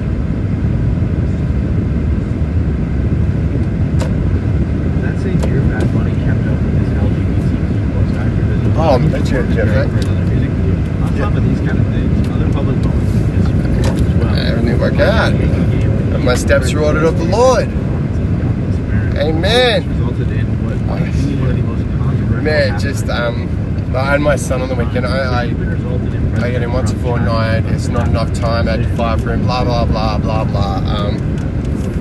That same year, Bad Bunny kept up with his LGBTQ plus activism. Oh, that's your Jeff. On top of these kind of things, other public moments in history as well. Everything work out. And my steps are ordered of the Lord. Amen. Resulted in what might be one of the most controversial. Man, just I had my son on the weekend. I get him once a fortnight. It's not enough time. I had to fly for him. Blah blah blah blah blah.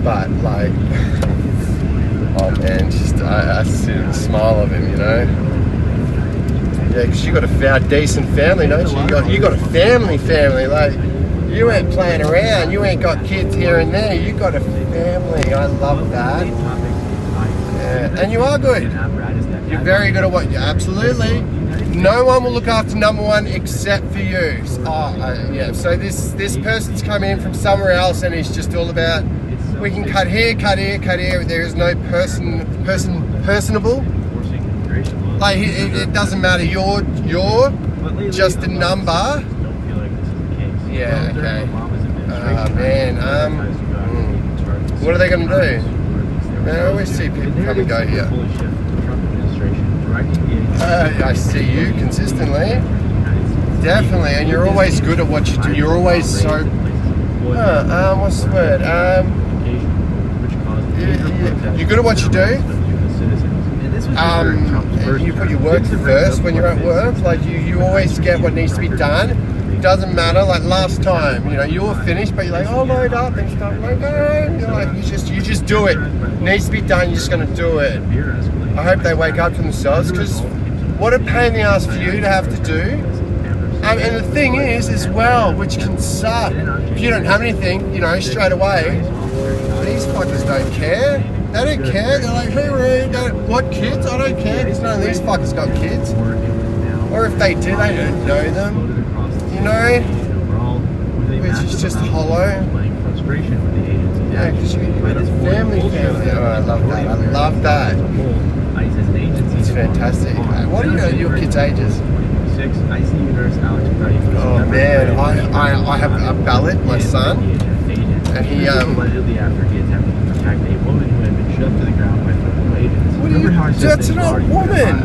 But like, oh man, just I see the smile of him, you know. Yeah, because you got a decent family, don't you? You got a family. Like, you ain't playing around. You ain't got kids here and there. You got a family. I love that. Yeah, and you are good. You're very good at what you absolutely. No one will look after number one except for you. Yeah. So this person's come in from somewhere else, and he's just all about we can cut here. There is no personable. Like it doesn't matter. You're just a number. Yeah. Okay. Man. What are they gonna do? Man, I always see people come and go here. I see you consistently. Definitely, and you're always good at what you do. You're always so. What's the word? You're good at what you do. You put your work first when you're at work. Like you always get what needs to be done. It doesn't matter. Like last time, you were finished, but you're like, oh, load up and stuff. Like, no, you're like, you just do it. It needs to be done. You're just gonna do it. I hope they wake up to themselves, because what a pain in the ass for you to have to do. And the thing is, as well, which can suck, if you don't have anything, straight away, these fuckers don't care. They don't care. They're like, hey, what kids? I don't care, because none of these fuckers got kids. Or if they do, they don't know them. Which is just hollow. Yeah, because you got a family. Oh, I love that. It's fantastic. What are your kids' ages? Oh man, I have a Ballot, my son, and he allegedly after he attempted to protect a woman who had been shoved to the ground by federal agents. What are you? That's not a woman.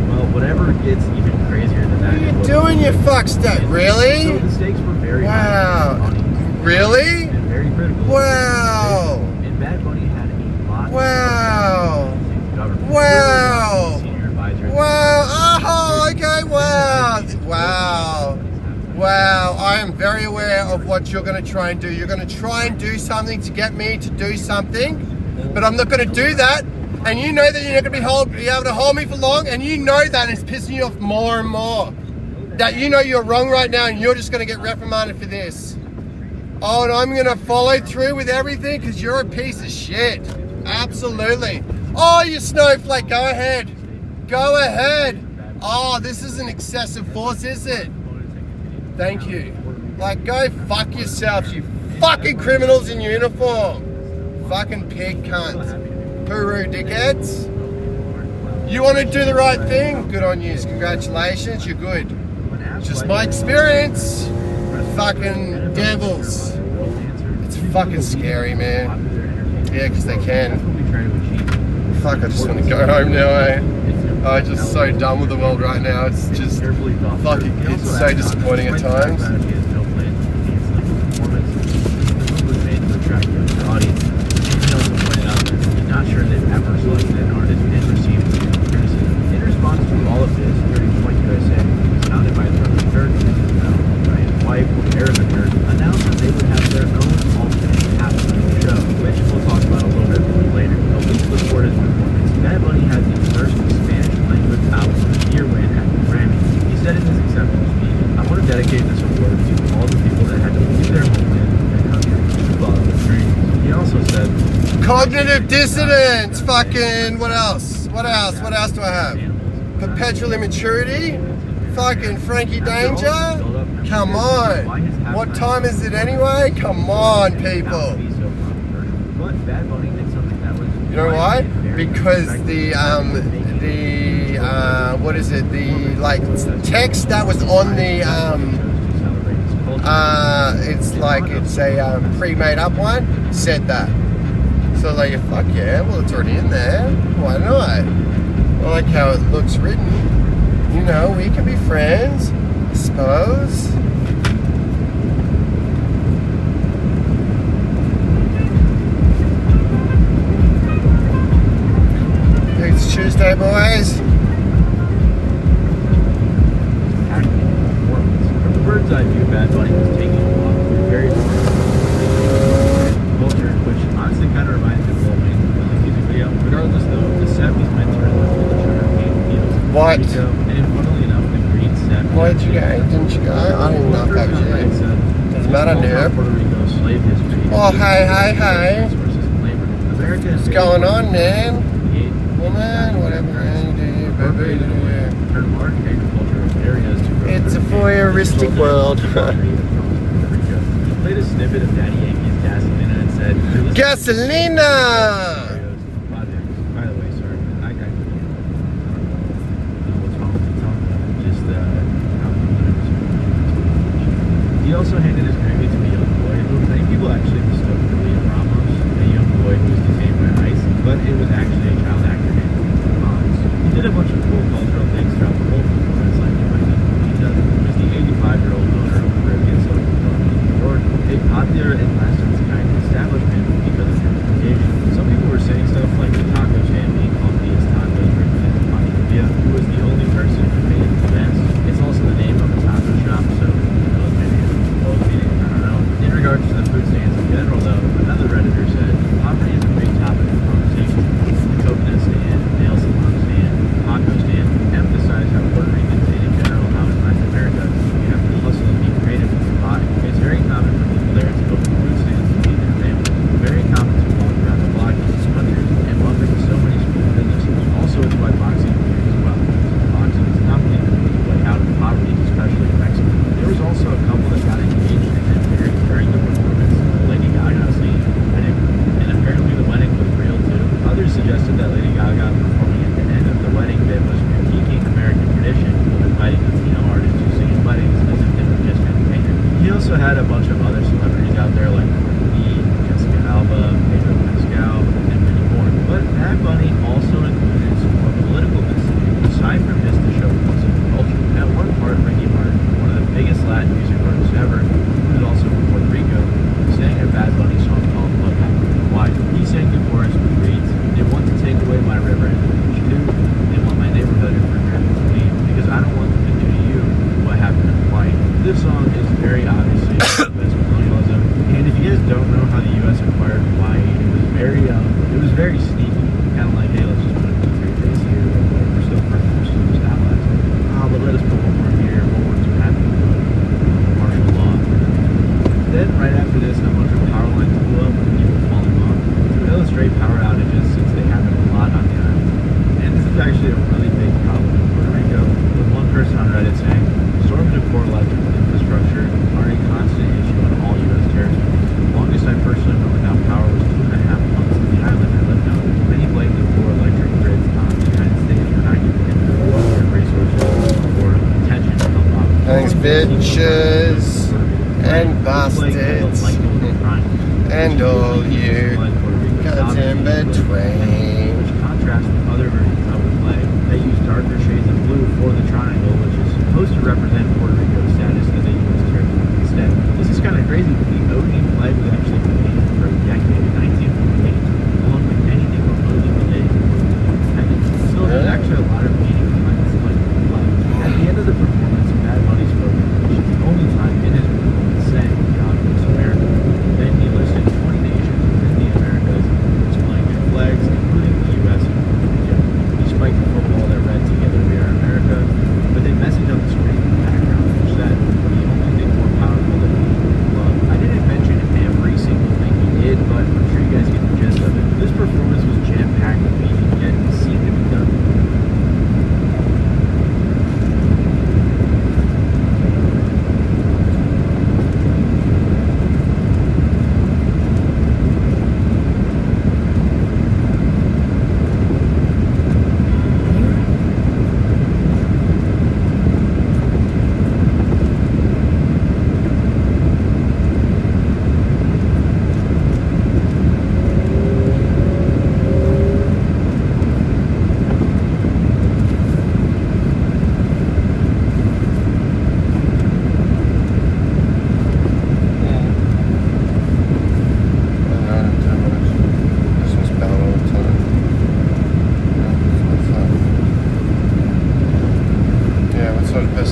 Well, whatever gets even crazier than that. What are you doing, you fuckstuff? Really? So the stakes were very high. Really? And very critical. Wow. And Bad Bunny had a lot. Wow. Wow. Wow. Oh, okay. Wow. Wow. I am very aware of what you're going to try and do. You're going to try and do something to get me to do something, but I'm not going to do that. And you know that you're not going to be able to hold me for long, and you know that, and it's pissing you off more and more. That you know you're wrong right now, and you're just going to get reprimanded for this. Oh, and I'm going to follow through with everything because you're a piece of shit. Absolutely. Oh, you snowflake, go ahead. Go ahead. Oh, this isn't excessive force, is it? Thank you. Like, go fuck yourselves, you fucking criminals in uniform. Fucking pig cunts. Hooroo, dickheads. You want to do the right thing? Good on you. Congratulations, you're good. Just my experience. Fucking devils. It's fucking scary, man. Yeah, because they can. Fuck, I just want to go home now, eh? I'm just so done with the world right now. It's just fucking, it's so disappointing at times. Not sure they've ever selected an artist and received criticism. In response to all of this, 30 Point USA, founded by his brother Dirk, by his wife, Erica Dirk, announced that they would have their own alternate halftime show, which we'll talk about a little bit more later. A week before his performance, Bad Bunny had the first Spanish language album of the year win at the Grammy. He said in his acceptance speech, "I want to dedicate this award to all the people that had to leave their homes and their country to follow their dreams." He also said, cognitive dissonance, fucking, what else? What else? What else do I have? Perpetual immaturity? Fucking Frankie Danger? Come on. What time is it anyway? Come on, people. You know why? Because what is it? The, like, text that was on the, it's like, it's a pre-made up one, said that. So like, fuck yeah, well it's already in there, why not? I like how it looks written. You know, we can be friends, I suppose. It's Tuesday, boys. From the bird's eye view, Bad Bunny was taking a walk through very culture, which honestly kind of reminds me of Lil Wayne's music video. Regardless, though, the set was meant to resemble the sugarcane fields. What? And funnily enough, the green set. Why did you go? Didn't you go? I didn't know if that was you. Doesn't matter, dude. Puerto Rico slave history. Oh, hey. What's going on, man? Well, man, whatever you do, baby. It's a voyeuristic world. Played a snippet of Daddy Yankee's Gasolina and said, Gasolina! By the way, sorry, I got what's wrong with the talk about it. Just he also handed his Grammy to a young boy who many people actually mistook for Liam Ramos, a young boy who was detained by ICE, but it was actually a child actor named Hans. He did a bunch of cool cultural things throughout the whole performance, like he was the 85-year-old owner of Caribbean Soda Company in New York, a popular and last of its kind establishment because of gentrification. Some people were saying stuff like the taco stand being called Diaz Tacos represented Pani Villa, who was the only person who made it the best. It's also the name of a taco shop, so maybe both meaning, I don't know. In regards to the food stands in general, though, another Redditor said, poverty is a big topic of conversation. The coconut stand, nail salon stand, taco stand emphasize how Puerto Ricans and in general how in Latin America you have to hustle and be creative with your body. It's very common for people there to open food stands to feed their families. Very common to walk around the block in these countries and welcome to so many small businesses. Also, it's why boxing is weird as well. Boxing is not only the way out of poverty, especially in Mexico. There was also a couple that got engaged and then married during the performance. Lady Gaga scene, and apparently the wedding was real too. Others suggested that Lady Gaga performing at the end of the wedding bit was critiquing American tradition of inviting Latino artists to sing in weddings as if they were just entertainers. He also had a bunch of other celebrities out there like Lee, Jessica Alba, Pedro Pascal, and many more. But Bad Bunny also included some more political messaging aside from just the show music and culture. At one part, Ricky Martin, one of the biggest Latin music artists ever, who is also from Puerto Rico, sang a Bad Bunny song called What Happened. Why? He sang the chorus which reads, "They want to take away my river and the beach too. They want my neighborhood and regret to me because I don't want them to do to you what happened to Hawaii." This song is very obviously U.S. colonialism, and if you guys don't know how the U.S. acquired Hawaii, it was very sneaky. kind of like, hey, let's just put a military base here. We're still friends, we're still just allies. Oh, but let us put one more here. What works what happened to martial law. Then right after this, a bunch of power lines blew up and people falling off. To illustrate power outages, since they happen a lot on the island. And this is actually a really big problem in Puerto Rico, with one person on Reddit saying, storms of poor electrical infrastructure are a constant issue on all U.S. territory. The longest I personally went without power was 2.5 months on the island I lived on. Many blame the poor electric grids on the United States for not giving them the water resources or attention to help out. Thanks, bitches and bastards and all you guys in between. Which contrasts with other versions of the flag that use darker shades of blue for the triangle, which is supposed to represent Puerto Rico's status as a U.S. territory. Instead, this is kind of crazy, but the OG flag was actually created for a decade in 1948, along with anything remotely related to Puerto Rico. So there's actually a lot of meaning behind this flag. At the end of the performance, Bad Bunny spoke, which is the only time in his performance saying God bless America. Then he listed 20 nations within the Americas displaying their flags, including the U.S. and Puerto Rico. He spiked the football that read "Together We Are America," with a message on the screen in the background which said, "The only thing more powerful than love." I didn't mention every single thing he did, but I'm sure you guys get the gist of it. This performance was jam-packed with meaning, yet it seemed to be done.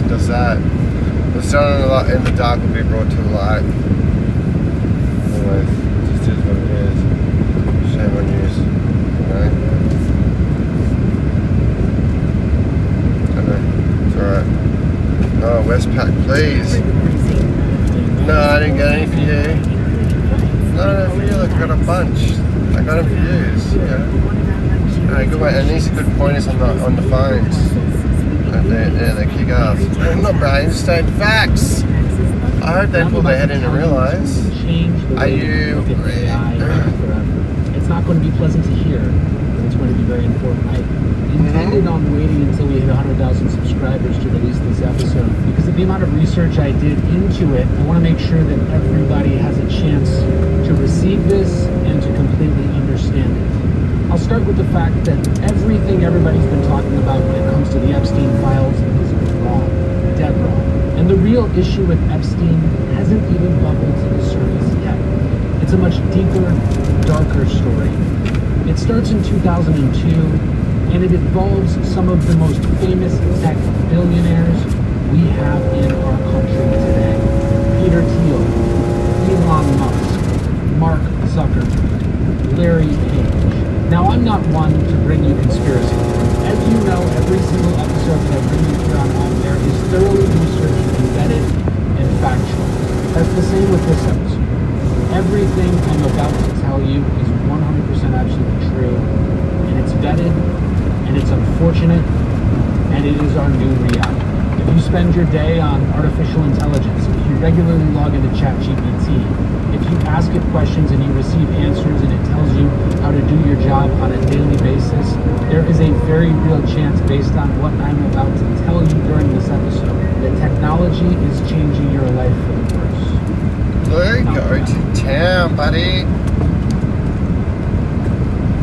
Does that. What's done in the dark will be brought to the light. Anyways, it just is what it is. Shame on you, it's alright. Oh, Westpac, please. No, I didn't get any for you. No, for you, look, I got a bunch. I got them for you. Yeah. Alright, good way. And these are good pointers on the phones. They kick ass. I'm not brain, just stating facts. I hope they pull their head in and realise. Are you? It's not going to be pleasant to hear, but it's going to be very important. I intended on waiting until we hit 100,000 subscribers to release this episode because of the amount of research I did into it. I want to make sure that everybody has a chance to receive this and to completely understand it. I'll start with the fact that everything everybody's been talking about when it comes to the Epstein files is wrong, dead wrong. And the real issue with Epstein hasn't even bubbled to the surface yet. It's a much deeper, darker story. It starts in 2002, and it involves some of the most famous tech billionaires we have in our country today. Peter Thiel, Elon Musk, Mark Zuckerberg, Larry Page. Now, I'm not one to bring you conspiracy theories. As you know, every single episode that I bring you here on there is thoroughly researched, embedded, and factual. That's the same with this episode. Everything I'm about to tell you is 100% absolutely true, and it's vetted, and it's unfortunate, and it is our new reality. If you spend your day on artificial intelligence, if you regularly log into ChatGPT, if you ask it questions and you receive answers and it tells you how to do your job on a daily basis, there is a very real chance, based on what I'm about to tell you during this episode, that technology is changing your life for the worse. Luke, go to town, buddy.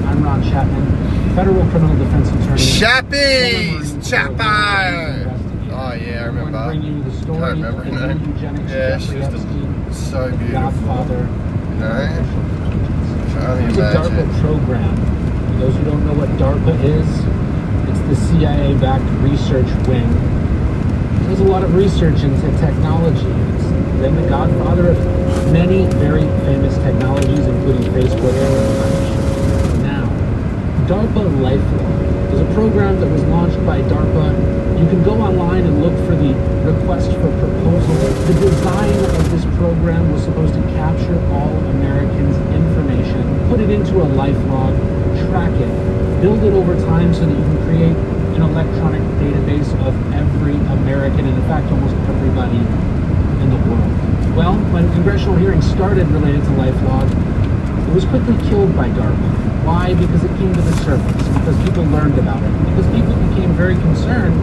I'm Ron Chapman, federal criminal defense attorney. Chappies! Chapo! Oh yeah, I remember. I'm going to bring you the story Can't remember her name. eugenics, Yeah, Jeffrey she was Epstein, so the beautiful. Godfather. No? Can't It's a DARPA imagine. program. For those who don't know what DARPA is, it's the CIA-backed research wing. There's a lot of research into technology. It's been the godfather of many very famous technologies, including Facebook and such. Now, DARPA LifeLog is a program that was launched by DARPA. You can go online and look for the request for proposal. The design of this program was supposed to capture all Americans' information, put it into a LifeLog, track it, build it over time so that you can create an electronic database of every American, and in fact almost everybody in the world. Well, when congressional hearings started related to LifeLog, it was quickly killed by DARPA. Why? Because it came to the surface, because people learned about it, because people became very concerned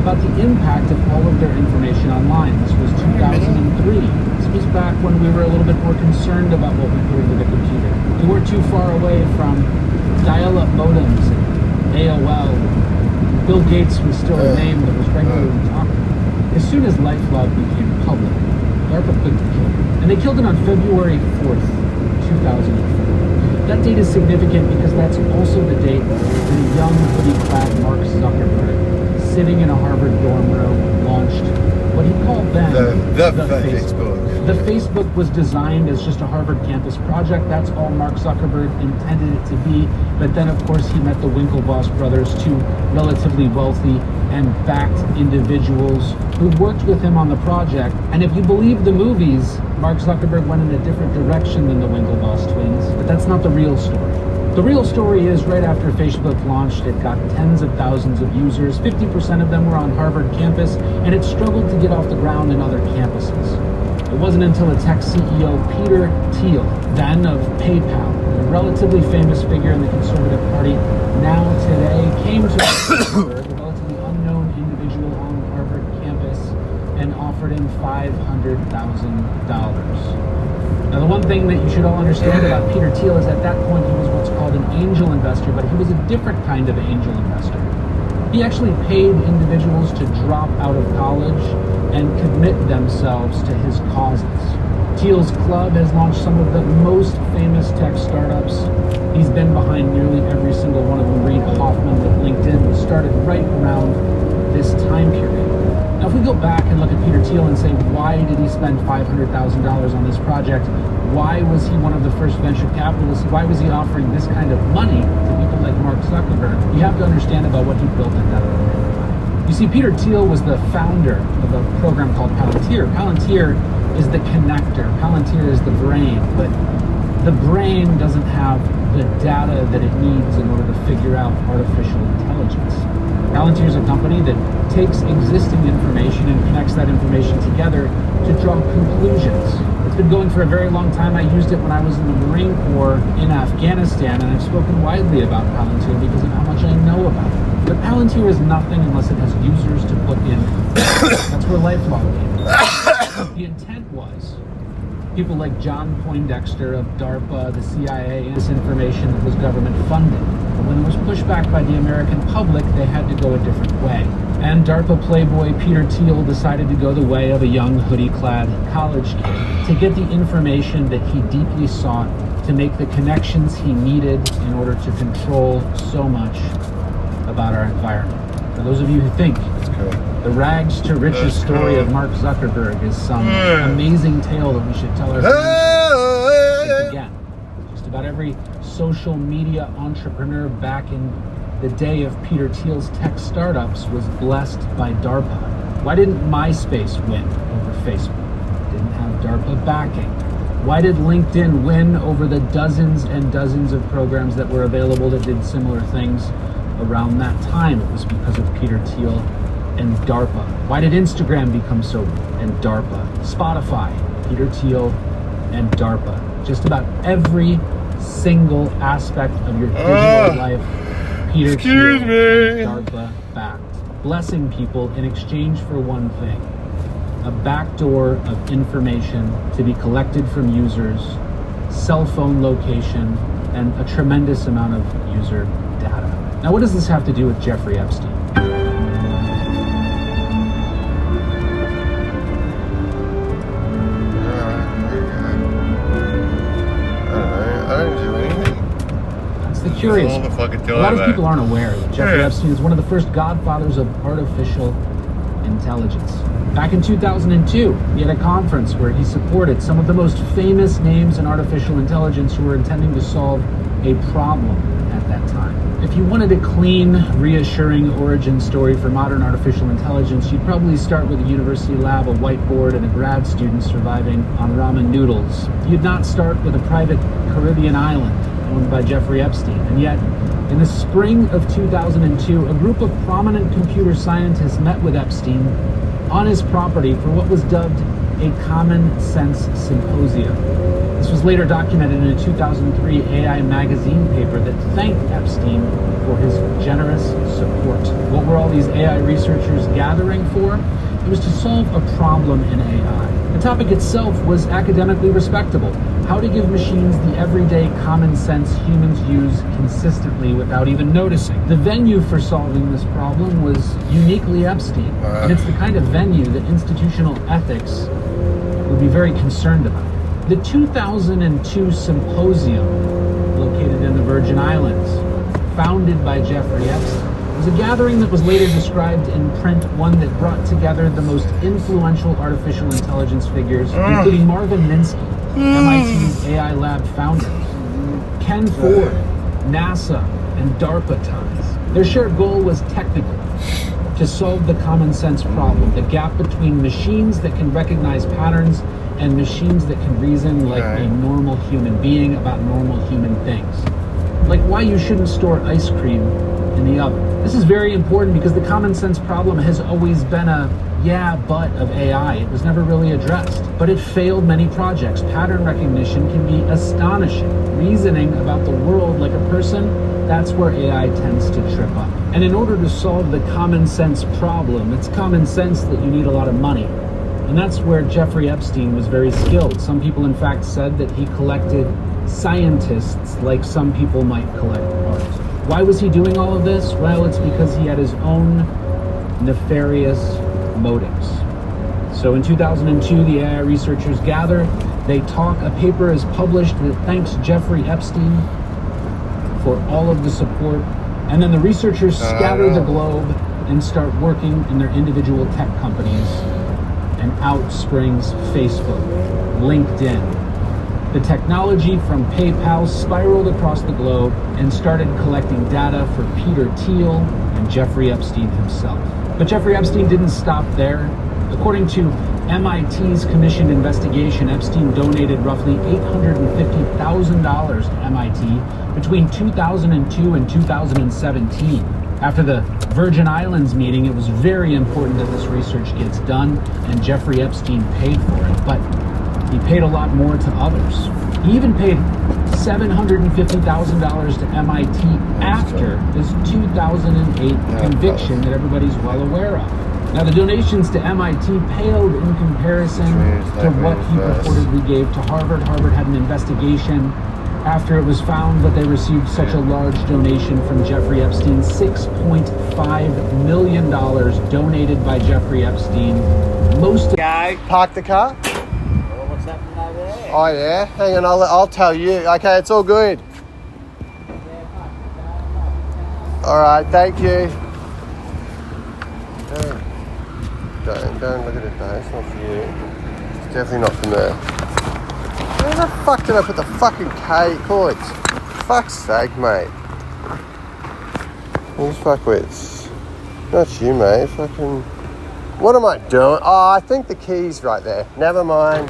about the impact of all of their information online. This was 2003. This was back when we were a little bit more concerned about what we put into the computer. We weren't too far away from dial-up modems and AOL. Bill Gates was still a name that was regularly talked about. As soon as LifeLog became public, DARPA quickly killed it. And they killed it on February 4th, 2004. That date is significant because that's also the date that a young hoodie-clad Mark Zuckerberg, sitting in a Harvard dorm room, launched what he called then the Facebook. The Facebook was designed as just a Harvard campus project. That's all Mark Zuckerberg intended it to be. But then, of course, he met the Winklevoss brothers, two relatively wealthy and backed individuals who worked with him on the project. And if you believe the movies, Mark Zuckerberg went in a different direction than the Winklevoss twins. But that's not the real story. The real story is right after Facebook launched, it got tens of thousands of users. 50% of them were on Harvard campus, and it struggled to get off the ground in other campuses. It wasn't until a tech CEO, Peter Thiel, then of PayPal, a relatively famous figure in the Conservative Party, now today, came to Zuckerberg, a relatively unknown individual on Harvard campus, and offered him $500,000. Now, the one thing that you should all understand about Peter Thiel is at that point he was what's called an angel investor, but he was a different kind of angel investor. He actually paid individuals to drop out of college and commit themselves to his causes. Thiel's club has launched some of the most famous tech startups. He's been behind nearly every single one of them. Reid Hoffman with LinkedIn was started right around this time period. Now, if we go back and look at Peter Thiel and say, why did he spend $500,000 on this project? Why was he one of the first venture capitalists? Why was he offering this kind of money to people like Mark Zuckerberg? You have to understand about what he built at that point in time. You see, Peter Thiel was the founder of a program called Palantir. Palantir is the connector. Palantir is the brain, but the brain doesn't have the data that it needs in order to figure out artificial intelligence. Palantir is a company that takes existing information and connects that information together to draw conclusions. It's been going for a very long time. I used it when I was in the Marine Corps in Afghanistan, and I've spoken widely about Palantir because of how much I know about it. But Palantir is nothing unless it has users to put in. That's where LifeLog came in. The intent was people like John Poindexter of DARPA, the CIA, and this information that was government funded. But when there was pushback by the American public, they had to go a different way. And DARPA playboy Peter Thiel decided to go the way of a young hoodie-clad college kid to get the information that he deeply sought to make the connections he needed in order to control so much about our environment. For those of you who think the rags to riches story of Mark Zuckerberg is some amazing tale that we should tell our friends, again, just about every social media entrepreneur back in the day of Peter Thiel's tech startups was blessed by DARPA. Why didn't MySpace win over Facebook? It didn't have DARPA backing. Why did LinkedIn win over the dozens and dozens of programs that were available that did similar things around that time? It was because of Peter Thiel and DARPA. Why did Instagram become so big? And DARPA. Spotify, Peter Thiel and DARPA. Just about every single aspect of your digital life, Peter Thiel, DARPA backed, blessing people in exchange for one thing: a backdoor of information to be collected from users, cell phone location, and a tremendous amount of user data. Now, what does this have to do with Jeffrey Epstein? The curious. A lot of people aren't aware that Jeffrey Epstein is one of the first godfathers of artificial intelligence. Back in 2002, he had a conference where he supported some of the most famous names in artificial intelligence who were intending to solve a problem at that time. If If you wanted a clean, reassuring origin story for modern artificial intelligence, you'd probably start with a university lab, a whiteboard, and a grad student surviving on ramen noodles. You'd not start with a private Caribbean island owned by Jeffrey Epstein. And yet, in the spring of 2002, a group of prominent computer scientists met with Epstein on his property for what was dubbed a common sense symposium. This was later documented in a 2003 AI magazine paper that thanked Epstein for his generous support. What were all these AI researchers gathering for? It was to solve a problem in AI. The topic itself was academically respectable: how to give machines the everyday common sense humans use consistently without even noticing. The venue for solving this problem was uniquely Epstein, and it's the kind of venue that institutional ethics would be very concerned about. The 2002 symposium, located in the Virgin Islands, founded by Jeffrey Epstein, was a gathering that was later described in print, one that brought together the most influential artificial intelligence figures, including Marvin Minsky, MIT's AI lab founder, Ken Ford, NASA, and DARPA ties. Their shared goal was technical: to solve the common sense problem, the gap between machines that can recognize patterns and machines that can reason like a normal human being about normal human things. Like why you shouldn't store ice cream in the oven. This is very important because the common sense problem has always been a yeah, but of AI. It was never really addressed, but it failed many projects. Pattern recognition can be astonishing. Reasoning about the world like a person, that's where AI tends to trip up. And in order to solve the common sense problem, it's common sense that you need a lot of money. And that's where Jeffrey Epstein was very skilled. Some people, in fact, said that he collected scientists like some people might collect art. Why was he doing all of this? Well, it's because he had his own nefarious motives. So in 2002, the AI researchers gather, they talk, a paper is published that thanks Jeffrey Epstein for all of the support, and then the researchers scatter the globe and start working in their individual tech companies, and out springs Facebook, LinkedIn. The technology from PayPal spiraled across the globe and started collecting data for Peter Thiel and Jeffrey Epstein himself. But Jeffrey Epstein didn't stop there. According to MIT's commissioned investigation, Epstein donated roughly $850,000 to MIT between 2002 and 2017. After the Virgin Islands meeting, it was very important that this research gets done, and Jeffrey Epstein paid for it, but he paid a lot more to others. He even paid $750,000 to MIT after his 2008 conviction that everybody's well aware of. Now, the donations to MIT paled in comparison to what he purportedly gave to Harvard. Harvard had an investigation after it was found that they received such a large donation from Jeffrey Epstein. $6.5 million donated by Jeffrey Epstein. Most guy park the car. What's happening over there? Oh yeah, hang on, I'll tell you. Okay, it's all good. All right, thank you. Don't look at it though. It's not for you. It's definitely not from there. Where the fuck did I put the fucking cords? Fuck's sake, mate. These fuckwits. Not you, mate. Fucking. What am I doing? Oh, I think the key's right there. Never mind.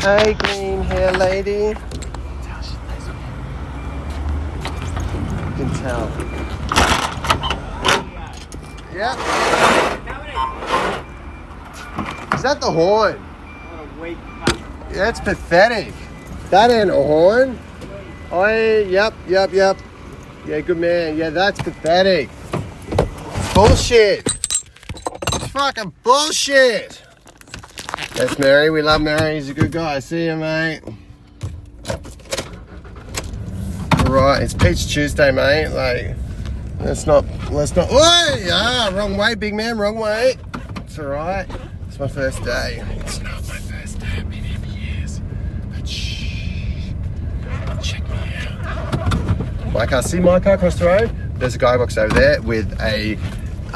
Hey, green hair lady. You can tell. Yep. Is that the horn? Yeah, it's pathetic. That ain't a horn. Oh, yep. Yeah, good man. Yeah, that's pathetic. It's bullshit. It's fucking bullshit. That's Mary. We love Mary. He's a good guy. See you, mate. Alright, it's Peach Tuesday, mate. Like, let's not. Oh, wrong way, big man, wrong way. It's alright. It's my first day. It's not my first day. I've been here for years. But shh. Check me out. My car. See my car across the road? There's a guy box over there with I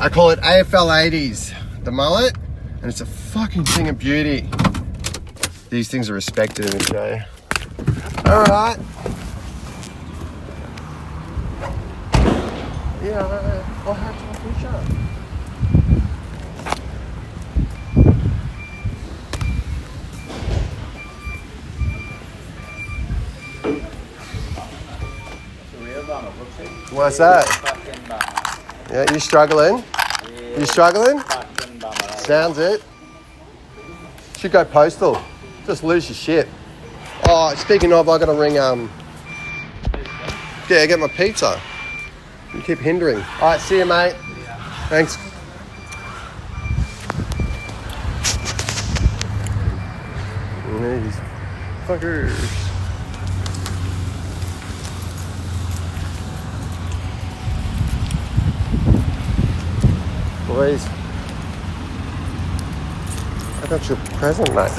call it AFL 80s. The mullet. And it's a fucking thing of beauty. These things are respected in Australia. All right. Yeah, I'll have to push up. What's that? Yeah, you struggling? You struggling? Sounds it. Should go postal. Just lose your shit. Oh, speaking of, I gotta ring yeah, get my pizza. You keep hindering. Alright, see you, mate. Thanks. These fuckers. Boys, I got your present, mate.